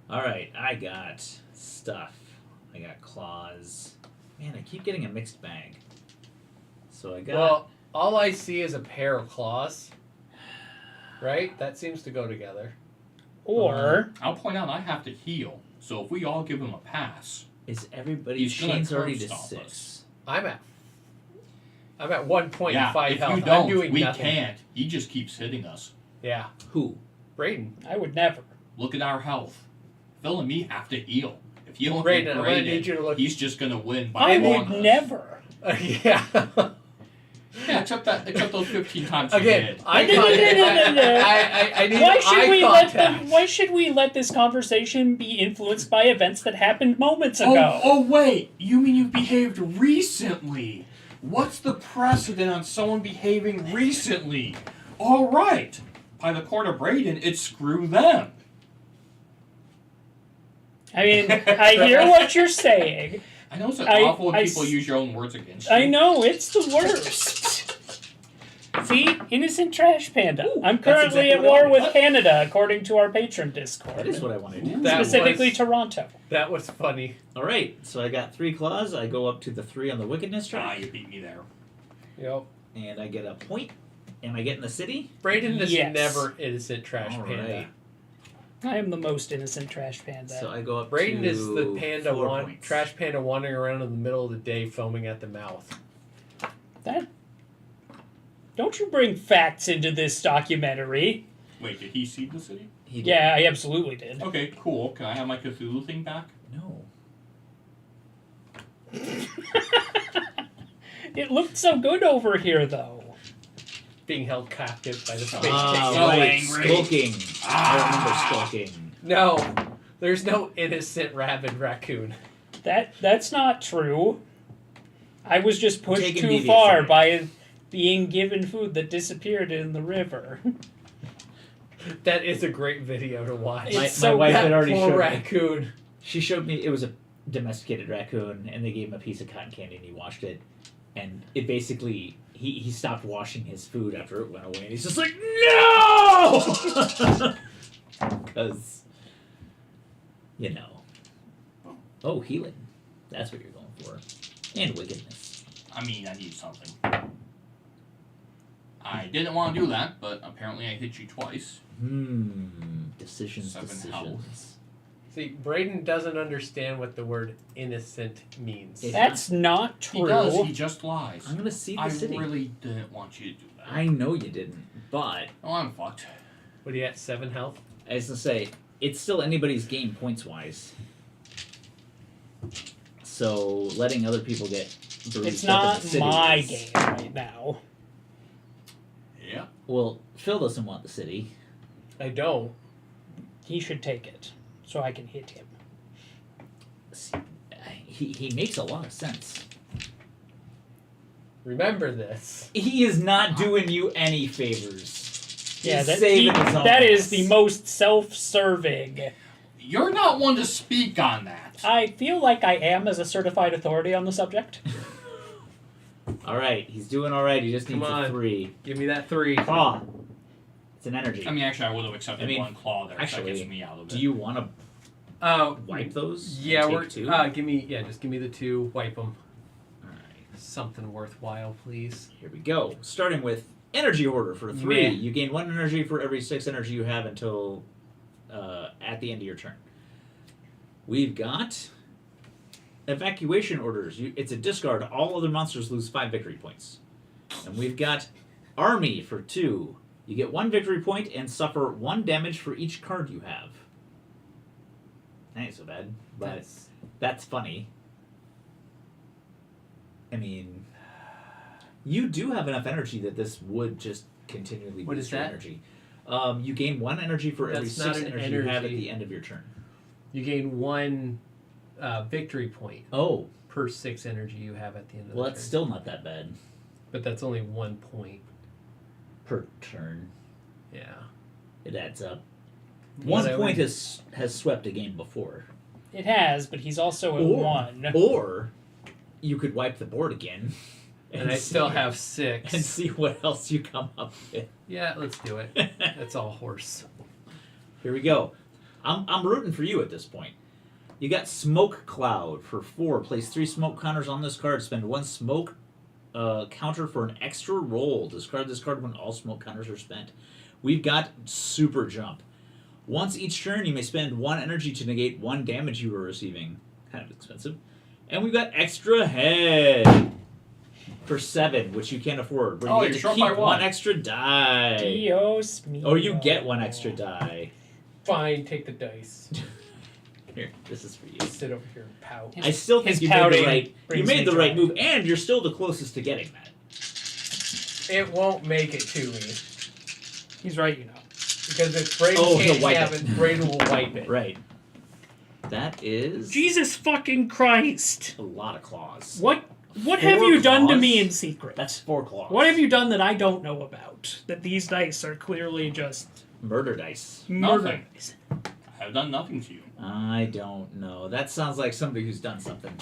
alright, I got stuff. I got claws. Man, I keep getting a mixed bag. So I got... Well, all I see is a pair of claws. Right? That seems to go together. Or... I'll point out I have to heal, so if we all give him a pass, is everybody... He's gonna Shane's already curve to stop 6. us. I'm at 1.5 yeah, if health. you don't, I'm doing we nothing. can't. He just keeps hitting us. Yeah. Who? Braden. I would never. Look at our health. Phil and me have to heal. If you don't Braden, hit I'm gonna Braden, need you to look. he's just gonna win by I one. would never. Yeah. Yeah, except those 15 times you Again, did. eye No, no, no, no, no, contact. no. I need Why should eye we contact. why should we let this conversation be influenced by events that happened moments ago? Oh wait, you mean you behaved recently? What's the precedent on someone behaving recently? All right, by the court of Braden, it's screw them. I mean, I hear what you're saying. I know it's I- awful when I people s- use your own words against you. I know, it's the worst. See? Innocent Trash Panda. I'm that's currently exactly at what I war wanted. with Canada, according to our patron Discord. That is what I wanted. That Specifically was- Toronto. That was funny. Alright, so I got 3 claws. I go up to the 3 on the Wickedness Ah, track. you beat me there. Yep. And I get a point. Am I getting the city? Braden is Yes. never innocent trash All panda. right. I am the most innocent Trash Panda. So I go up Braden to is the panda 4 points. trash panda wandering around in the middle of the day foaming at the mouth. That... Don't you bring facts into this documentary. Wait, did he seed the city? He did. Yeah, I absolutely did. Okay, cool. Can I have my Cthulhu thing back? No. It looked so good over here, though. Being held captive by the space Ah, so right. angry. Skulking. I remember skulking. No, there's no innocent rabid raccoon. That's not true. I was just pushed Taking too devious far from it. by being given food that disappeared in the river. That is a great video to watch. My, It's my so wife that had already poor showed me. raccoon. She showed me it was a domesticated raccoon, and they gave him a piece of cotton candy, and he washed it, and it basically he stopped washing his food after it went away, and he's just like no, because you know. Oh, healing. That's what you're going for, and wickedness. I mean, I need something. I didn't want to do that, but apparently I hit you twice. Decisions. 7 health. See, Braden doesn't understand what the word innocent means. It- That's not true. He does, he just lies. I'm gonna see the I city. really didn't want you to do that. I know you didn't, but Oh, I'm fucked. What are you at, 7 health? I was gonna say it's still anybody's game points wise. So letting other people get bruised It's up not in the city my is- game right now. Yeah. Well, Phil doesn't want the city. I don't. He should take it, so I can hit him. See, he makes a lot of sense. Remember this. He is not doing you any favors. Yeah, He's that, saving his own that is ass. the most self-serving. You're not one to speak on that. I feel like I am as a certified authority on the subject. All right, he's doing all right. He just needs Come a on. 3. Give me that 3. Claw. It's an energy. I mean, actually, I would have accepted I mean, one claw there. actually, that gets me out of it. Do you want to wipe those? and Yeah, take we're 2? just give me the 2. Wipe them. All right, Something worthwhile, please. here we go. Starting with energy order for 3. Meh. You gain 1 energy for every 6 energy you have until at the end of your turn. We've got evacuation orders. It's a discard. All other monsters lose 5 victory points. And we've got Army for 2. You get 1 victory point and suffer 1 damage for each card you have. That ain't so bad, but that's funny. I mean, you do have enough energy that this would just continually What boost is your that? energy. You gain 1 energy for every That's 6 not an energy you have at energy. the end of your turn. You gain 1 victory point Oh, per 6 energy you have at the end of well, the that's turn. still not that bad But that's only 1 point. per turn. Yeah. It adds up. What 1 I point would- has swept a game before. It has, but he's also at Or- 1. Or you could wipe the board again. And I still have 6. And see what else you come up with. Yeah, let's do it. That's all horse. Here we go. I'm rooting for you at this point. You got Smoke Cloud for 4. Place 3 smoke counters on this card. Spend 1 smoke counter for an extra roll. Discard this card when all smoke counters are spent. We've got Super Jump. Once each turn, you may spend 1 energy to negate 1 damage you are receiving. Kind of expensive. And we've got Extra Head for 7, which you can't afford. Where Oh, you you're get to short keep by 1. extra die. Dios mío. Or you get 1 extra die. Fine, take the dice. Here, this is for you. Sit over here and pout. His- I still think his you made the pouting right. You brings made me the right joy. move, and you're still the closest to getting that. It won't make it to me. He's right, you know. Because if Braden Oh, he'll can't wipe have it. it, Braden will wipe it. Right. That is Jesus fucking Christ! a lot of claws. What have 4 you done to claws? me in secret? That's 4 claws. What have you done that I don't know about? That these dice are clearly just Murder dice. murder Nothing. dice. I have done nothing to you. I don't know. That sounds like somebody who's done something.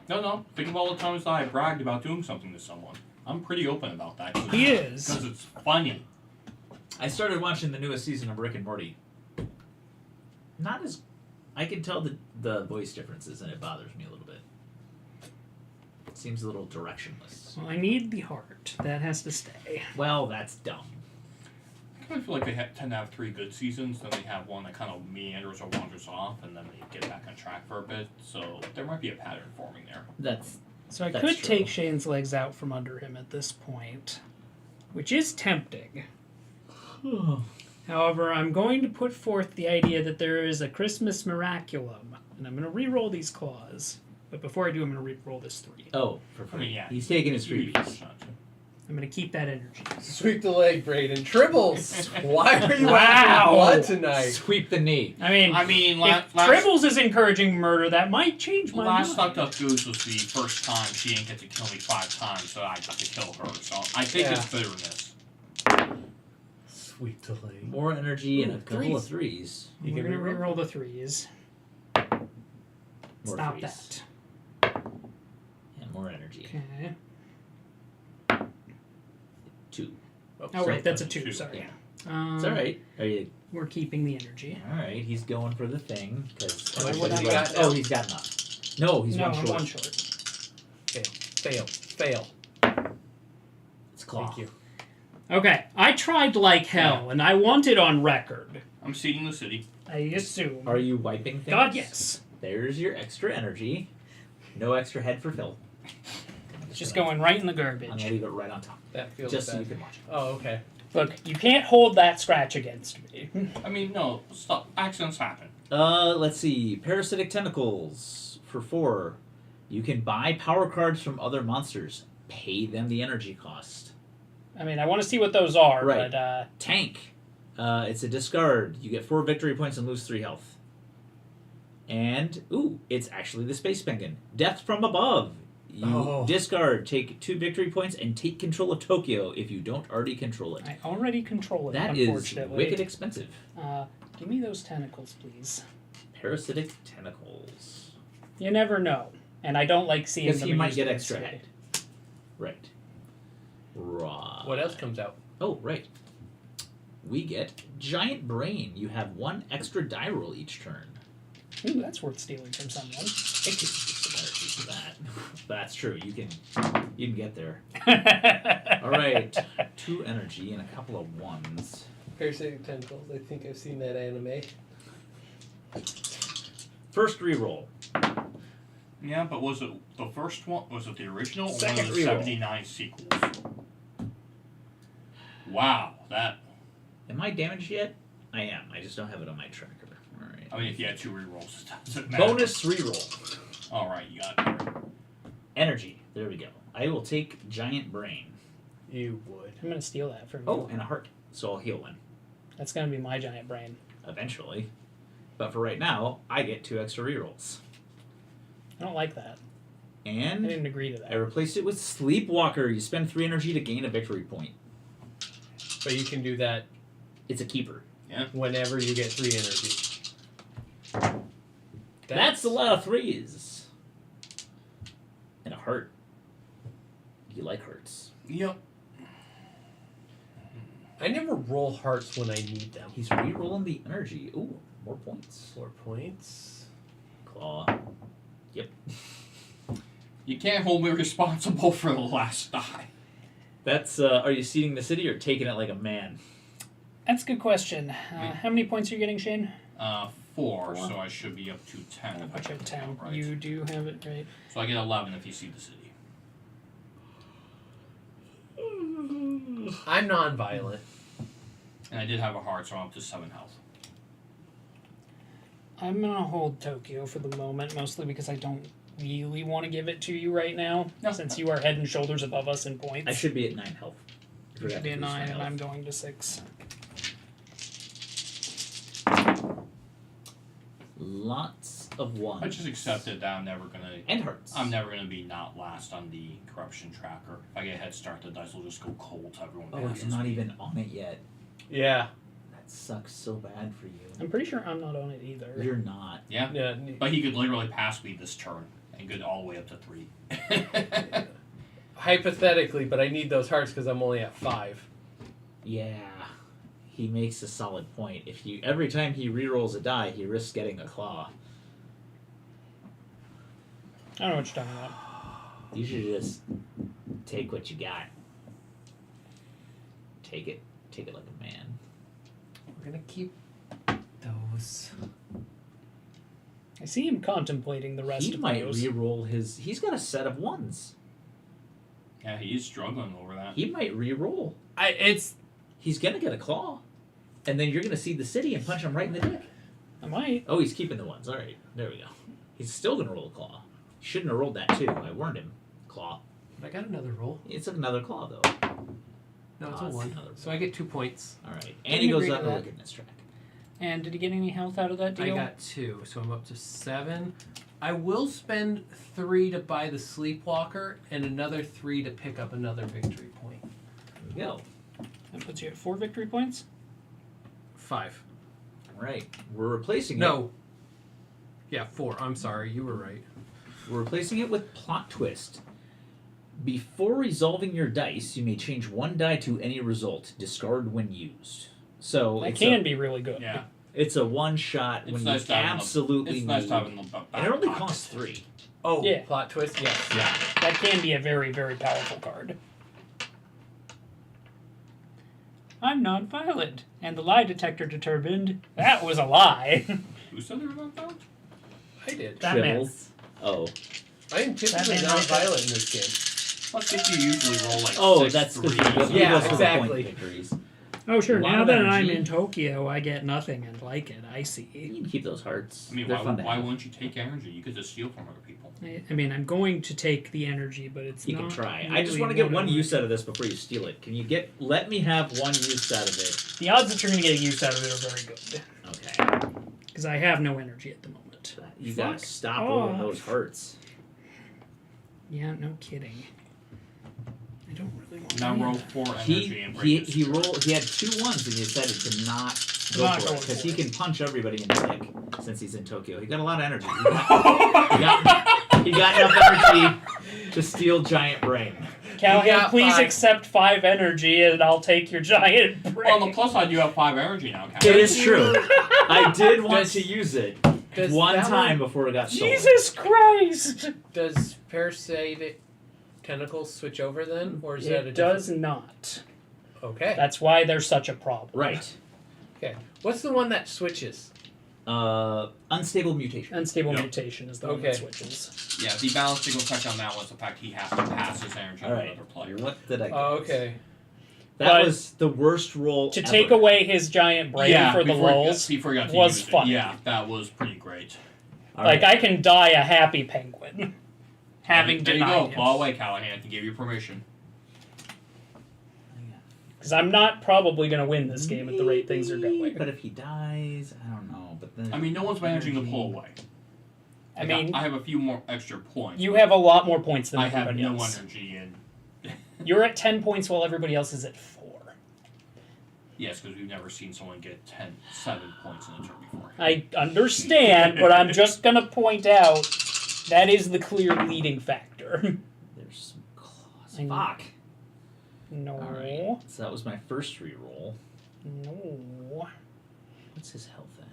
No. Think of all the times that I bragged about doing something to someone. I'm pretty open about that. He is. Because it's funny. I started watching the newest season of Rick and Morty. Not as... I can tell the voice differences, and it bothers me a little bit. It seems a little directionless. Well, I need the heart. That has to stay. Well, that's dumb. I kind of feel like they tend to have 3 good seasons, then they have one that kind of meanders or wanders off, and then they get back on track for a bit. So there might be a pattern forming there. That's... So I That's could true. take Shane's legs out from under him at this point, which is tempting. However, I'm going to put forth the idea that there is a Christmas miraculum, and I'm going to re-roll these claws. But before I do, I'm going to re-roll this 3. Oh, for I free. mean, yeah. He's taking his You freebies. I'm going to keep that energy. Sweep the leg, Braden. Tribbles! Why are you Wow. after blood tonight? Sweep the knee. I mean, last if Tribbles is encouraging murder, that might change my Last mind. Fucked Up Goose was the first time she didn't get to kill me 5 times, so I got to kill her. So I think it's bitterness. Sweep the leg. More energy and a Ooh, couple of threes. You We're can going to re-roll? re-roll the 3s. More Stop threes. that. And more energy. Okay. 2. Oh, right, that's a that's a 2, two. sorry. It's alright. Are you... We're keeping the energy. Alright, he's going for the thing. Cause How much has has he he got now? oh, he's got enough. No, he's No, one I'm short. 1 short. Fail. It's claw. Thank you. Okay, I tried like hell, and I want it on record. I'm seeding the city. I assume. Are you wiping things? God, yes. There's your extra energy. No extra head for Phil. Just going right in the I'm gonna garbage. leave it right on top. That feels Just bad. so you can watch it. Oh, okay. Look, you can't hold that scratch against me. I mean, no, stop. Accidents happen. Let's see. Parasitic Tentacles for 4. You can buy power cards from other monsters. Pay them the energy cost. I mean, I want to see what those are, Right. but Tank. It's a discard. You get 4 victory points and lose 3 health. And, ooh, it's actually the Space Penguin. Death from Above. You discard, take 2 victory points, and take control of Tokyo if you don't already control it. I already control it, That is unfortunately. wicked expensive. Give me those tentacles, please. Parasitic Tentacles. You never know. And I don't like seeing Because them he might used get in extra this head. Right. Right. What else comes out? Oh, right. We get Giant Brain. You have 1 extra die roll each turn. Ooh, that's worth stealing from someone. I think it's just a better piece of that. That's true. You can get there. All right. 2 energy and a couple of 1s. Parasitic tentacles. I think I've seen that anime. First reroll. Yeah, but was it the first one? Was it the original or one Second of the reroll. 79 sequels? Wow, that. Am I damaged yet? I am. I just don't have it on my tracker. All right. I mean, if you had 2 rerolls, it doesn't matter. Bonus reroll. All right, you got it. Energy. There we go. I will take Giant Brain. You would. I'm gonna steal that from you. Oh, and a heart. So I'll heal 1. That's gonna be my giant brain. Eventually. But for right now, I get 2 extra rerolls. I don't like that. I And didn't agree to that. I replaced it with Sleepwalker. You spend 3 energy to gain a victory point. But you can do that It's a keeper. whenever you get 3 energy. That's a lot of 3s. And a heart. You like hearts. Yep. I never roll hearts when I need them. He's re-rolling the energy. Ooh, more points. 4 points. Claw. Yep. You can't hold me responsible for the last die. That's, are you seeding the city or taking it like a man? That's a good question. How many points are you getting, Shane? 4, so I should be up to 10 I if I put you can at 10. count right. You do have it right. So I get 11 if you see the city. I'm non-violent. And I did have a heart, so I'm up to 7 health. I'm gonna hold Tokyo for the moment, mostly because I don't really want to give it to you right now, No. since you are head and shoulders above us in points. I should be at 9 health. You should be at 9, and I'm going to 6. Lots of 1s. I just accepted that I'm never gonna be not last on the corruption tracker. If I get a head start, the dice will just go cold to everyone. Oh, passes you're not me. even on it yet. Yeah. That sucks so bad for you. I'm pretty sure I'm not on it either. You're not. Yeah. Yeah. But he could literally pass me this turn and get all the way up to 3. Hypothetically, but I need those hearts because I'm only at 5. Yeah. He makes a solid point. If you every time he rerolls a die, he risks getting a claw. I don't know what you're talking about. You should just take what you got. Take it like a man. We're gonna keep those. I see him contemplating the rest He of might those. reroll his. He's got a set of 1s. Yeah, he is struggling over that. He might reroll. He's gonna get a claw, and then you're gonna see the city and punch him right in the dick. I might. Oh, he's keeping the 1s. All right, there we go. He's still gonna roll a claw. He shouldn't have rolled that too. I warned him. Claw. I got another roll. It's another claw though. No, it's Oh, a it's 1. another So I get 2 points. All right, and Didn't he goes agree up to the that. wickedness track. And did he get any health out of that deal? I got 2, so I'm up to 7. I will spend 3 to buy the Sleepwalker and another 3 to pick up another victory point. There we go. That puts you at 4 victory points. 5. All right, we're replacing it. No. Yeah, 4. I'm sorry, you were right. We're replacing it with plot twist. Before resolving your dice, you may change 1 die to any result. Discard when used. So That it's can be really good. Yeah. It's a 1 shot It's when nice you to have absolutely It's nice need. to have in the back And it only pocket. costs 3. Oh, Yeah. plot twist? Yes. Yeah. That can be a very, very powerful card. I'm non-violent, and the lie detector determined that was a lie. Who said they were not found? I did. That man. Tribbles. Oh. I am typically Batman non-violent in this game. Plus, if you usually roll like Oh, 6 that's threes. because he Yeah, goes for the exactly. point victories. Oh, sure. A lot Now of that I'm energy. in Tokyo, I get nothing and like it. I You see. can keep those hearts. I mean, They're fun to why have. wouldn't you take energy? You could just steal from other people. I mean, I'm going to take the energy, but it's You not can try. Really I just want to get what I one want. use out of this before you steal it. Can you let me have 1 use out of it? The odds that you're going to get a use out of it are very good, Okay. because I have no energy at the moment. You Fuck gotta stop off. rolling those hearts. Yeah, no kidding. I don't really want Now to roll 4 energy and break this He trigger. rolled. He had 2 1s and he decided to not go Not for it going because for he it. can punch everybody in the dick since he's in Tokyo. He got a lot of energy. He got enough energy to steal Giant Brain. Callahan, got please 5. accept 5 energy, and I'll take your giant brain. Well, on the plus side, you have 5 energy now, Cal. It is true. I did want Does- to use it Does one that time before it got stolen. Jesus Christ! Does Parasitic Tentacles switch over then? Or is that a It does different... not. Okay. That's why there's such a problem. Right. Okay. What's the one that switches? Unstable mutation. Unstable Yep. mutation is the one Okay. that switches. Yeah, the balancing effect on that was the fact he has to pass his energy All to right. another player. What did I get? Okay. That But was the worst roll To ever. take away his giant brain for the lulls before he got to was use it. funny. Yeah, that was pretty great. All Like, right. I can die a happy penguin. Having there you denied go. him. Claw away, Callahan. He gave you permission. Because I'm not probably going to win this game at the rate things are going. But if he dies, I don't know. But then I mean, no one's managing to pull away. I mean, I have a few more extra points. you have a lot more points than I have everybody no else. energy in. You're at 10 points while everybody else is at 4. Yes, because we've never seen someone get 7 points in a turn before. I understand, but I'm just going to point out that is the clear leading factor. there's some claws. I know. Fuck. No. All right. So that was my first reroll. No. What's his health at?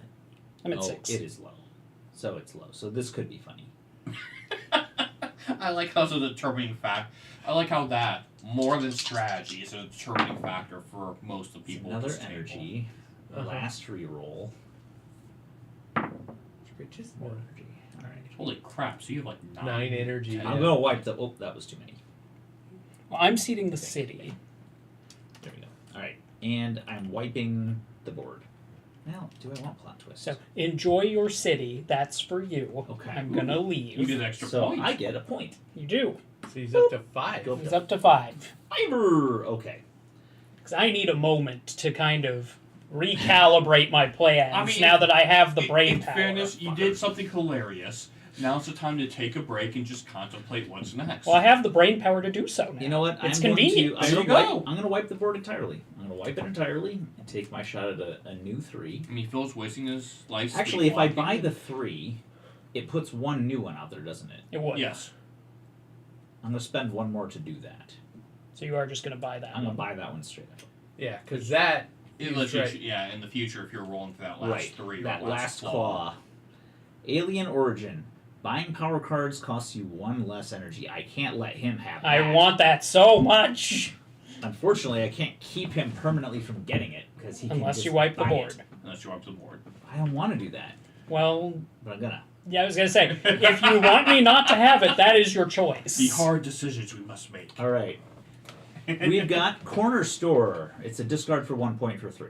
I'm at 6. It is low. So it's low. So this could be funny. I like how it's a determining fact. I like how that, more than strategy, is a determining factor for most of the people. Another at this table. energy. Uh-huh. Last reroll. Just More energy. All right. Holy crap! So you have like 9 energy. I'm gonna wipe the. Oh, that was too many. Well, I'm seeding the city. There we go. All right, and I'm wiping the board. Now, do I want plot twist? So enjoy your city. That's for you. Okay. I'm going to leave. You get an extra So point. I get a point. You do. So he's up to 5. Go. It's up to 5. Fiber. Okay. Because I need a moment to kind of recalibrate my plans I mean, now that I have the brain in power. fairness, you did something hilarious. Now's the time to take a break and just contemplate what's next. Well, I have the brain power to do so now. You know what? It's I'm convenient. Going to, There I'm you gonna go. wipe, I'm gonna wipe the board entirely. I'm gonna wipe it entirely and take my shot at a new 3. I mean, Phil's wasting his life. Actually, if I sleepwalking. buy the 3, it puts one new one out there, doesn't it? It would. Yes. I'm gonna spend one more to do that. So you are just going to buy that I'm gonna one. buy that one straight up. Yeah, because that In is the right. future, yeah, in the future, if you're rolling for that last Right. 3 or That last claw. Alien Origin. Buying power cards costs you 1 less energy. I can't let him have that. I want that so much. Unfortunately, I can't keep him permanently from getting it because he can Unless just you wipe the buy board. it. Unless you're up to the board. I don't want to do that, Well, but I'm gonna. yeah, I was going to say, if you want me not to have it, that is your choice. The hard decisions we must make. All right. We've got Corner Store. It's a discard for 1 point for 3.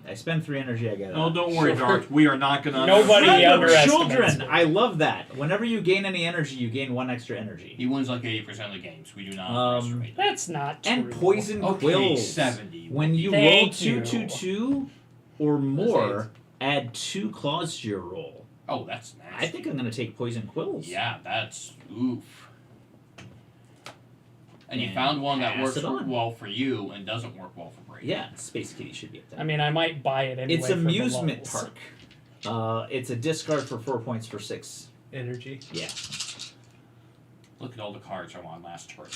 I spend 3 energy. I get it. No, don't worry, Dark. We are not gonna. Nobody Friend of underestimates children. me. I love that. Whenever you gain any energy, you gain 1 extra energy. He wins like 80% of the games. We do not underestimate. That's not true. And poison Okay, quills. 70. When you Thank roll you. 2 or more, add 2 claws to your roll. Oh, that's nasty. I think I'm gonna take poison quills. Yeah, that's oof. And you And found one that pass works it on. well for you and doesn't work well for Brady. Yeah, Space Kitty should be up there. I mean, I might buy it anyway. It's for the amusement lulls. park. It's a discard for 4 points for 6. energy. Yeah. Look at all the cards I won last turn.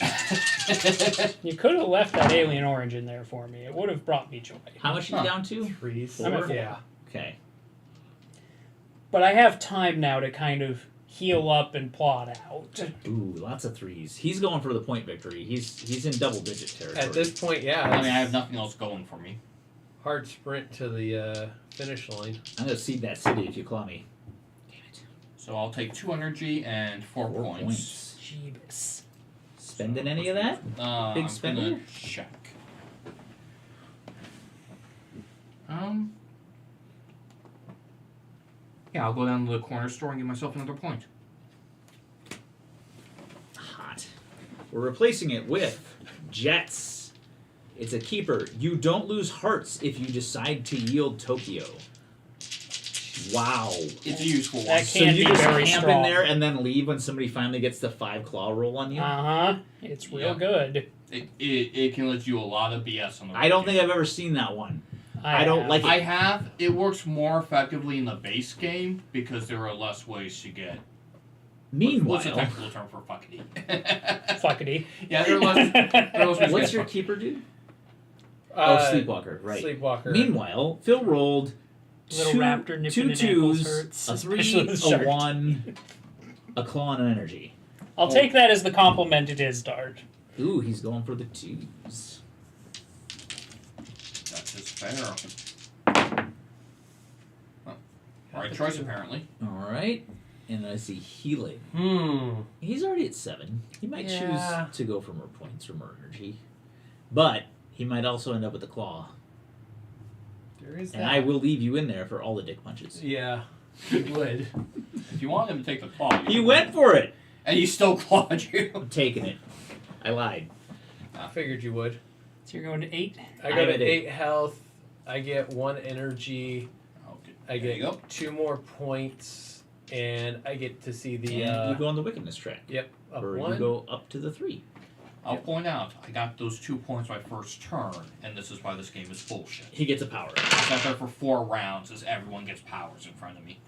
You could have left that alien orange in there for me. It would have brought me joy. How much are you down to? 3, I'm at 4. 4. Yeah. Okay. But I have time now to kind of heal up and plot out. Ooh, lots of 3s. He's going for the point victory. He's in double digit territory. At this point, yeah. I mean, I have it's nothing else going for me. hard sprint to the finish line. I'm gonna seed that city if you claw me. Damn it. So I'll take 2 energy and 4 4 points. points. Jeebus. Spending any of that? Big I'm spender? gonna check. Yeah, I'll go down to the corner store and give myself another point. Hot. We're replacing it with Jets. It's a keeper. You don't lose hearts if you decide to yield Tokyo. Wow. It's a useful one. That So can you be just very camp strong. in there and then leave when somebody finally gets the 5 claw roll on you? Uh-huh. It's real Yeah. good. It can let you a lot of BS on the I don't think I've ever seen that one. I don't have. like it. I have. It works more effectively in the base game because there are less ways to get. Meanwhile, What's the technical term for fuckity? Fuckity. Yeah, there are less. There are less ways to what's get your fucked. keeper do? Uh, Sleepwalker, right. Sleepwalker. Meanwhile, Phil rolled Little two, raptor nipping 2 at ankles 2s, hurts, a 3, especially the shark a 1, a claw, and an energy. I'll take that as the compliment it is, Dart. Ooh, he's going for the 2s. That's just fair. Right choice, apparently. All right. And I see healing. He's already at 7. He might choose to go for more points or more energy. But he might also end up with the claw. There is And that. I will leave you in there for all the dick punches. Yeah, you would. If you want him to take the claw, He went for it! and he still clawed you. I'm taking it. I lied. I figured you would. So you're going to 8. I go to 8 health. I get 1 energy. Okay. I There you go. get 2 more points. And I get to see the. And you go on the wickedness track. Yep, up Or 1. you go up to the 3. I'll point out, I got those 2 points my first turn, and this is why this game is bullshit. He gets a power. I sat there for 4 rounds as everyone gets powers in front of me.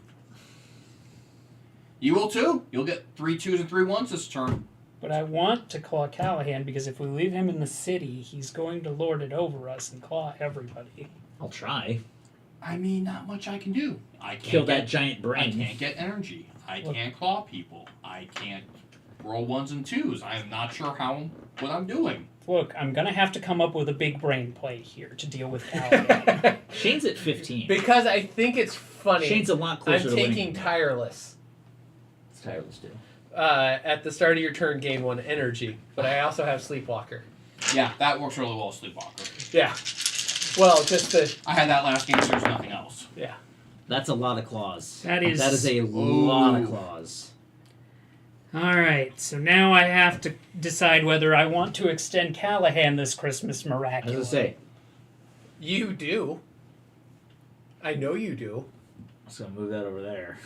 You will too. You'll get 3 2s and 3 1s this turn. But I want to claw Callahan because if we leave him in the city, he's going to lord it over us and claw everybody. I'll try. I mean, not much I can do. I can't Kill that get, giant I brain. can't get energy. I Look. can't claw people. I can't roll 1s and 2s. I am not sure what I'm doing. Look, I'm going to have to come up with a big brain play here to deal with Callahan. Shane's at 15. Because I think it's funny. Shane's a lot I'm closer to winning. taking tireless. It's tireless too. At the start of your turn, gain 1 energy. But I also have Sleepwalker. Yeah, that works really well, Sleepwalker. Yeah. Well, just the. I had that last game, so there's nothing else. Yeah. That's a lot of claws. That is a lot of claws. Alright, so now I have to decide whether I want to extend Callahan this Christmas I miraculous. was gonna say, You do. I know you do. I'm just gonna move that over there.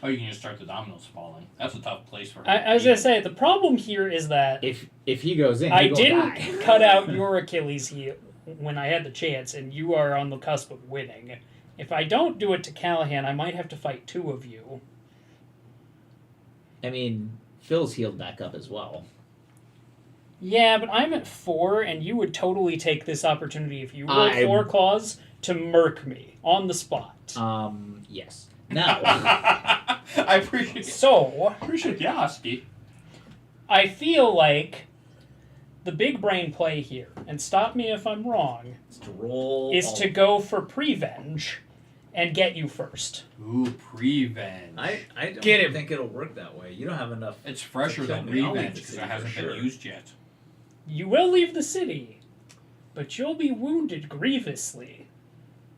Oh, you can just start the dominoes falling. That's a tough place for I was going to say, the problem here is that If he goes in, I he will didn't die. cut out your Achilles heel when I had the chance, and you are on the cusp of winning. If I don't do it to Callahan, I might have to fight 2 of you. I mean, Phil's healed back up as well. Yeah, but I'm at 4, and you would totally take this opportunity if you rolled 4 claws to murk me on the spot. Yes. Now, I appreciate So, the honesty. I feel like the big brain play here, and stop me if I'm wrong, it's to roll. is to go for prevenge and get you first. Ooh, prevenge. I don't Get him. think it'll work that way. You don't have enough. It's fresher To kill than me, I'll leave revenge the because city it for hasn't sure. been used yet. You will leave the city, but you'll be wounded grievously.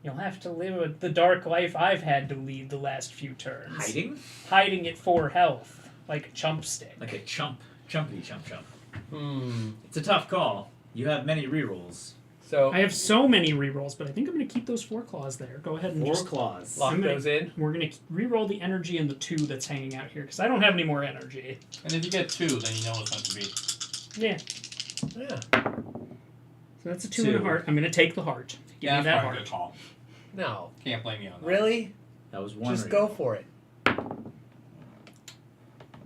You'll have to live the dark life I've had to lead the last few turns. Hiding? Hiding at 4 health, like a chump stick. Like a chump. Chumpity chump chump. Hmm. It's a tough call. You have many rerolls. So, I have so many rerolls, but I think I'm going to keep those 4 claws there. Go ahead and 4 just claws. lock I'm gonna- those in. We're going to reroll the energy and the 2 that's hanging out here, because I don't have any more energy. And if you get 2, then you know it's meant to be. Yeah. Yeah. So that's a 2 and a 2. heart. I'm going to take the heart. Give me That's that probably a heart. good call. No. Can't blame you on that. Really? That was 1 Just reroll. go for it.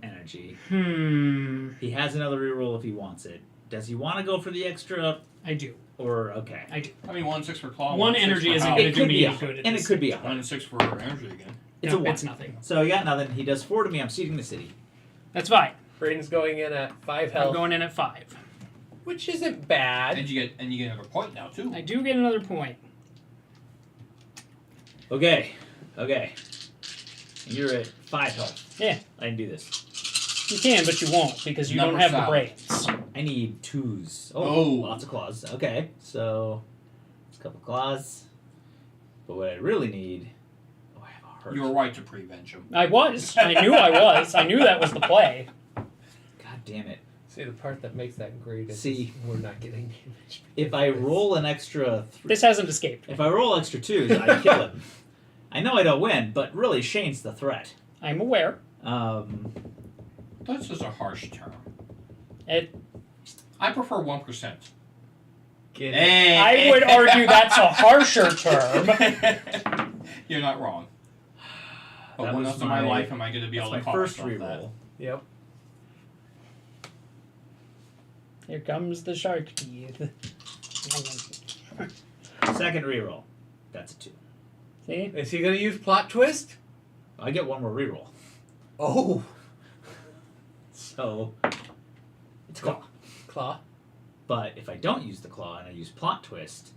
Energy. He He has another reroll if he wants it. Does he want to go for the extra? I do. Or, okay. I do. I mean, 1 6 for claw. 1 6 energy for isn't health. going It to do could me be any a- good at and this it could be a 1 and 6 for energy again. It's no, a 1. it's nothing. So you got nothing. He does 4 to me. I'm ceding the city. That's fine. Braden's going in at 5 I'm health, going in at 5. which isn't bad. And you get another point now too. I do get another point. Okay. Okay. You're at 5 health. Yeah. I can do this. You can, but you won't, because you Number don't have the salad. brains. I need 2s. Oh. Lots of claws. Okay. So, it's a couple claws. But what I really need... Oh, I have a heart. You were right to prevenge him. I was. I knew I was. I knew that was the play. God damn it. See, the part that makes that great is See. we're not getting damage. If I roll an extra 3... This hasn't escaped me. If I roll extra 2s, I kill him. I know I don't win, but really Shane's the threat. I'm aware. That's just a harsh term. It, I prefer 1%. Get it. I would argue that's a harsher term. You're not wrong. But That when was else in my my- life am I going to be That's able my to call first myself reroll. Yep. Here comes the shark teeth. Second reroll. That's a 2. See? Is he going to use plot twist? I get 1 more reroll. Oh. So, it's claw. Claw. But if I don't use the claw and I use plot twist,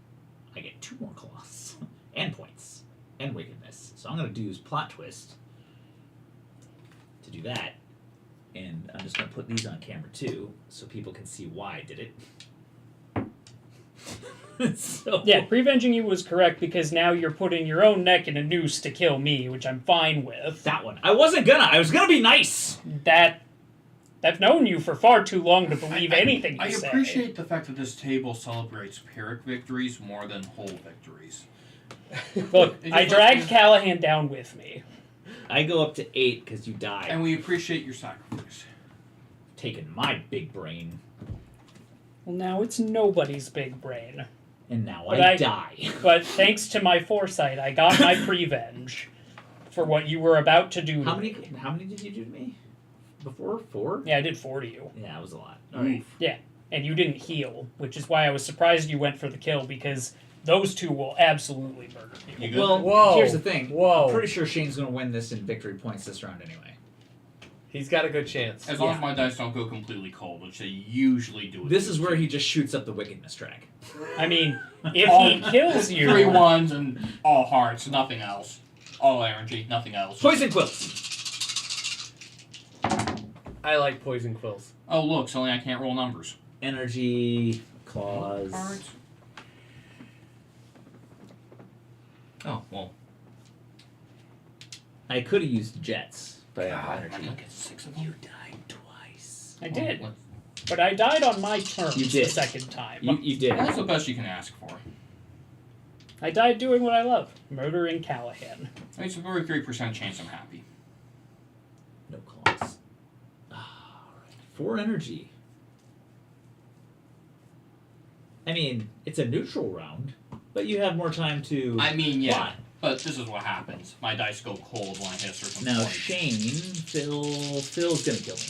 I get 2 more claws. And points. and wickedness. So I'm going to use plot twist to do that. And I'm just going to put these on camera too, so people can see why I did it. So, Yeah, prevenging you was correct because now you're putting your own neck in a noose to kill me, which I'm fine with. that one. I wasn't gonna. I was gonna be nice. I've known you for far too long to believe anything you I say. appreciate the fact that this table celebrates Pyrrhic victories more than whole victories. Look, It's I just dragged like- Callahan down with me. I go up to 8 because you died. And we appreciate your sacrifice. Taking my big brain, Well, now it's nobody's big brain. and now But I die. But thanks to my foresight, I got my revenge for what you were about to do to How me. many did you do to me? Before 4? Yeah, I did 4 to you. Yeah, that was a lot. All right. And you didn't heal, which is why I was surprised you went for the kill, because those two will absolutely murder You you. good? Well, Whoa. here's the thing. Whoa. I'm pretty sure Shane's gonna win this in victory points this round anyway. He's got a good chance. As long as my dice don't go completely cold, which they usually do. This is where he just shoots up the wickedness track. I mean, if he kills you... 3 ones and all hearts, nothing else. All energy, nothing else. Poison quills. I like poison quills. Oh, look, suddenly I can't roll numbers. Energy, claws. Hearts. Oh, well. I could have used jets, but I God, have I energy. don't get 6 of them. You died twice. I did. Well, But I died on my terms You did. the second time. You did. that's the best you can ask for. I died doing what I love, murdering Callahan. I mean, it's a 33% chance I'm happy. No claws. Alright. 4 energy. I mean, it's a neutral round, but you have more time to. I mean, yeah, plot. but this is what happens. My dice go cold when I hit a certain Now point. Phil's gonna kill me.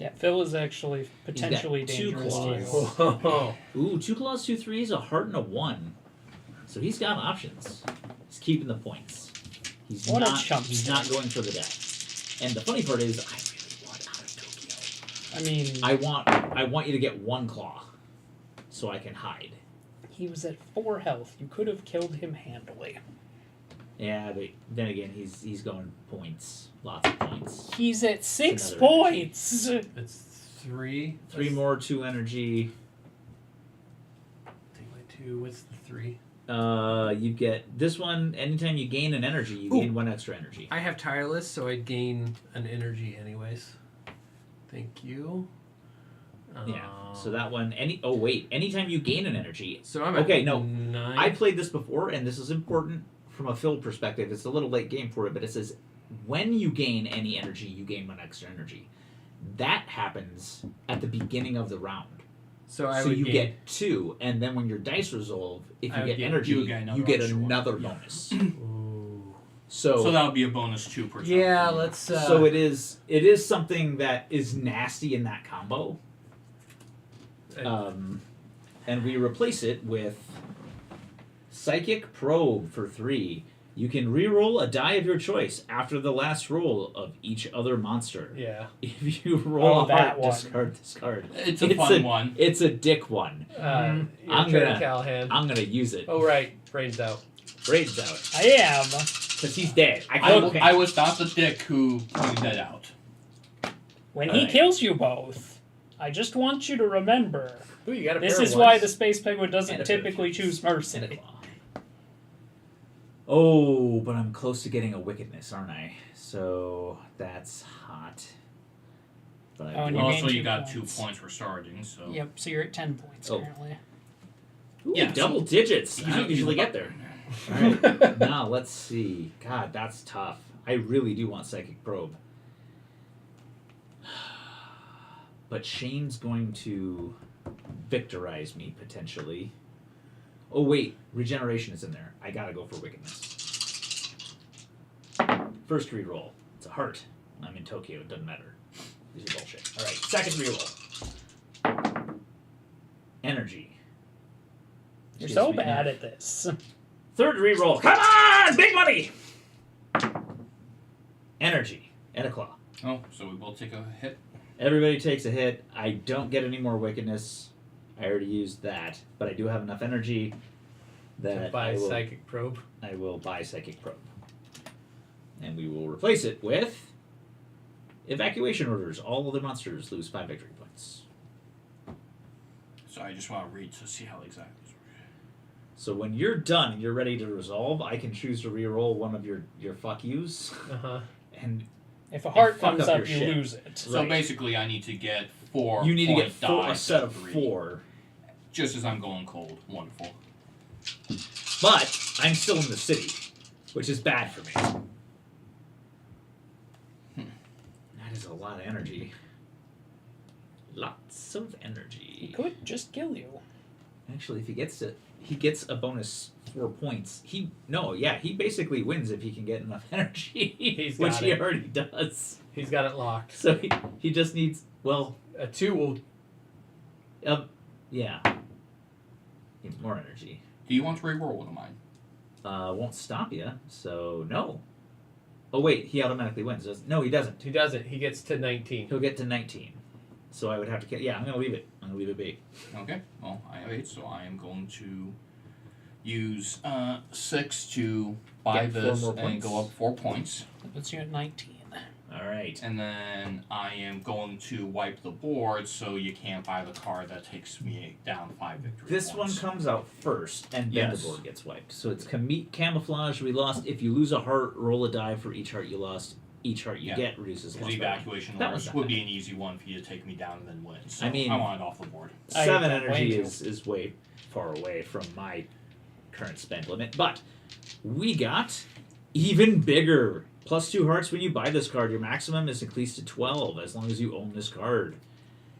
Yeah, Phil is actually potentially He's got 2 dangerous to you. claws. Ooh, 2 claws, 2 threes, a heart, and a 1. So he's got options. He's keeping the points. He's What a not. chump He's stick. not going for the death. And the funny part is, I really want out of Tokyo. I mean, I want you to get 1 claw, so I can hide. he was at 4 health. You could have killed him handily. Yeah, but then again, he's going points, lots of points. He's at 6 another points. It's 3. 3 more, 2 energy. Take my 2. What's the 3? You get this one. Anytime you gain an energy, you gain 1 extra energy. I have tireless, so I gain an energy anyways. Thank you. Yeah. So that one. Anytime you gain an energy. So I'm at Okay, no. 9. I played this before, and this is important from a Phil perspective. It's a little late game for it, but it says when you gain any energy, you gain 1 extra energy. That happens at the beginning of the round. So I So would you gain, get 2, and then when your dice resolve, if I you would get get- energy, you get another you get extra one. another bonus. Ooh. So that would be a bonus 2%. Yeah, let's. So it is something that is nasty in that combo. And we replace it with Psychic Probe for 3. You can reroll a die of your choice after the last roll of each other monster. Yeah. If you roll Oh, a that heart, one. discard this card. It's a fun one. It's a dick one. Your I'm turn, gonna- Callahan. I'm gonna use it. Oh right, brains out. Braid's out. I am. Because he's dead. I was not the dick who pointed that out. When he Alright. kills you both, I just want you to remember, Ooh, you got a this pair of is why ones. the Space Penguin And doesn't a pair of typically keys. choose And a Mercy. claw. Oh, but I'm close to getting a wickedness, aren't I? So that's hot. But I Oh, and do- you Also, gain you 2 got points. 2 points for starting, so. Yep, so you're at 10 points Oh. currently. Ooh, Yeah, double digits. You I don't don't usually even- get there. Alright, now let's see. God, that's tough. I really do want Psychic Probe. But Shane's going to victorize me, potentially. Oh, wait. Regeneration is in there. I gotta go for Wickedness. First reroll. It's a heart. I'm in Tokyo. It doesn't matter. These are bullshit. Alright, second reroll. Energy. You're Gives so me bad enough. at this. Third reroll. Come on! Big money! Energy. And a claw. Oh, so we both take a hit. Everybody takes a hit. I don't get any more wickedness. I already used that. But I do have enough energy. that buy a psychic probe. I will buy psychic probe, and we will replace it with evacuation orders. All other monsters lose 5 victory points. So I just want to read to see how exactly. So when you're done and you're ready to resolve, I can choose to reroll one of your fuck yous, and If a heart fuck comes up up, your you shit. lose it. So Right. basically, I need to get 4. you need to get point a dice set of 3. 4. Just as I'm going cold. Wonderful. But I'm still in the city, which is bad for me. That is a lot of energy. Lots of He energy. could just kill you. Actually, if he gets a bonus 4 points. He basically wins if he can get enough energy, He's which got he it. already does. He's got it locked. So he just needs A 2 will. yeah, need more energy. Do you want to reroll one of mine? Won't stop you. So no. Oh wait, he automatically wins. No, he doesn't. He doesn't. He gets to 19. He'll get to 19. So I would have to. Yeah, I'm gonna leave it. I'm gonna leave it be. Okay. Well, I have 8, so I am going to use 6 to buy Get 4 this more and points. go up 4 points. That puts you at 19. All right. And then I am going to wipe the board so you can't buy the card that takes me down 5 victory This points. one comes out first, and then Yes. the board gets wiped. So it's camouflage. We lost. If you lose a heart, roll a die for each heart you lost. Each heart you Yeah. get reduces Because loss by 1. evacuation That orders was would not be an easy one for you to take me down and then win. So I mean- I want it off the board. I 7 don't blame energy you. is way far away from my current spend limit, but we got even bigger. Plus 2 hearts when you buy this card. Your maximum is increased to 12 as long as you own this card.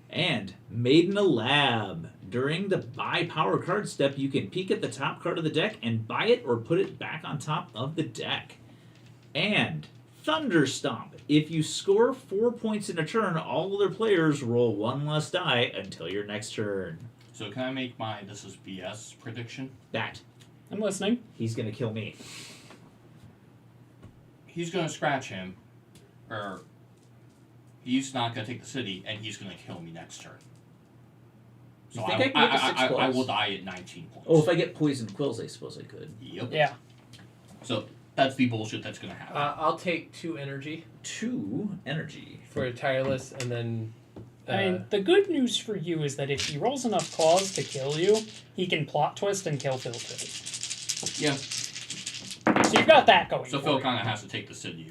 And Made in a Lab. During the buy power card step, you can peek at the top card of the deck and buy it or put it back on top of the deck. And Thunder Stomp. If you score 4 points in a turn, all other players roll 1 less die until your next turn. So can I make my this is BS prediction? That. I'm listening. He's gonna kill me. He's going to scratch him, or he's not going to take the city, and he's going to kill me next turn. So You think I can get to 6 I claws? will die at 19 points. Oh, if I get poison quills, I suppose I could. Yep. Yeah. So that's the bullshit that's going to happen. I'll take 2 energy 2 energy. for a tireless, and then. I mean, the good news for you is that if he rolls enough claws to kill you, he can plot twist and kill Phil too. Yeah. So you've got that going. So for Phil you. kind of has to take the city.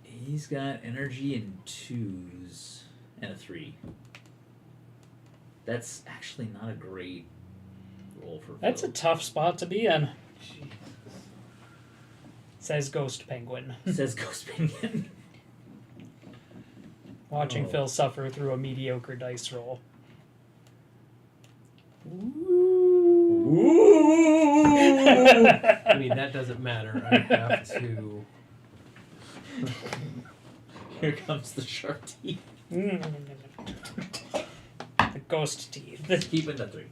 He's got energy in 2s and a 3. That's actually not a great roll for That's a Phil. tough spot to be in. Says Ghost Penguin. Says Ghost Penguin. Watching Oh. Phil suffer through a mediocre dice roll. I mean, that doesn't matter. I have to. Here comes the sharp teeth. The ghost teeth. Keeping the 3.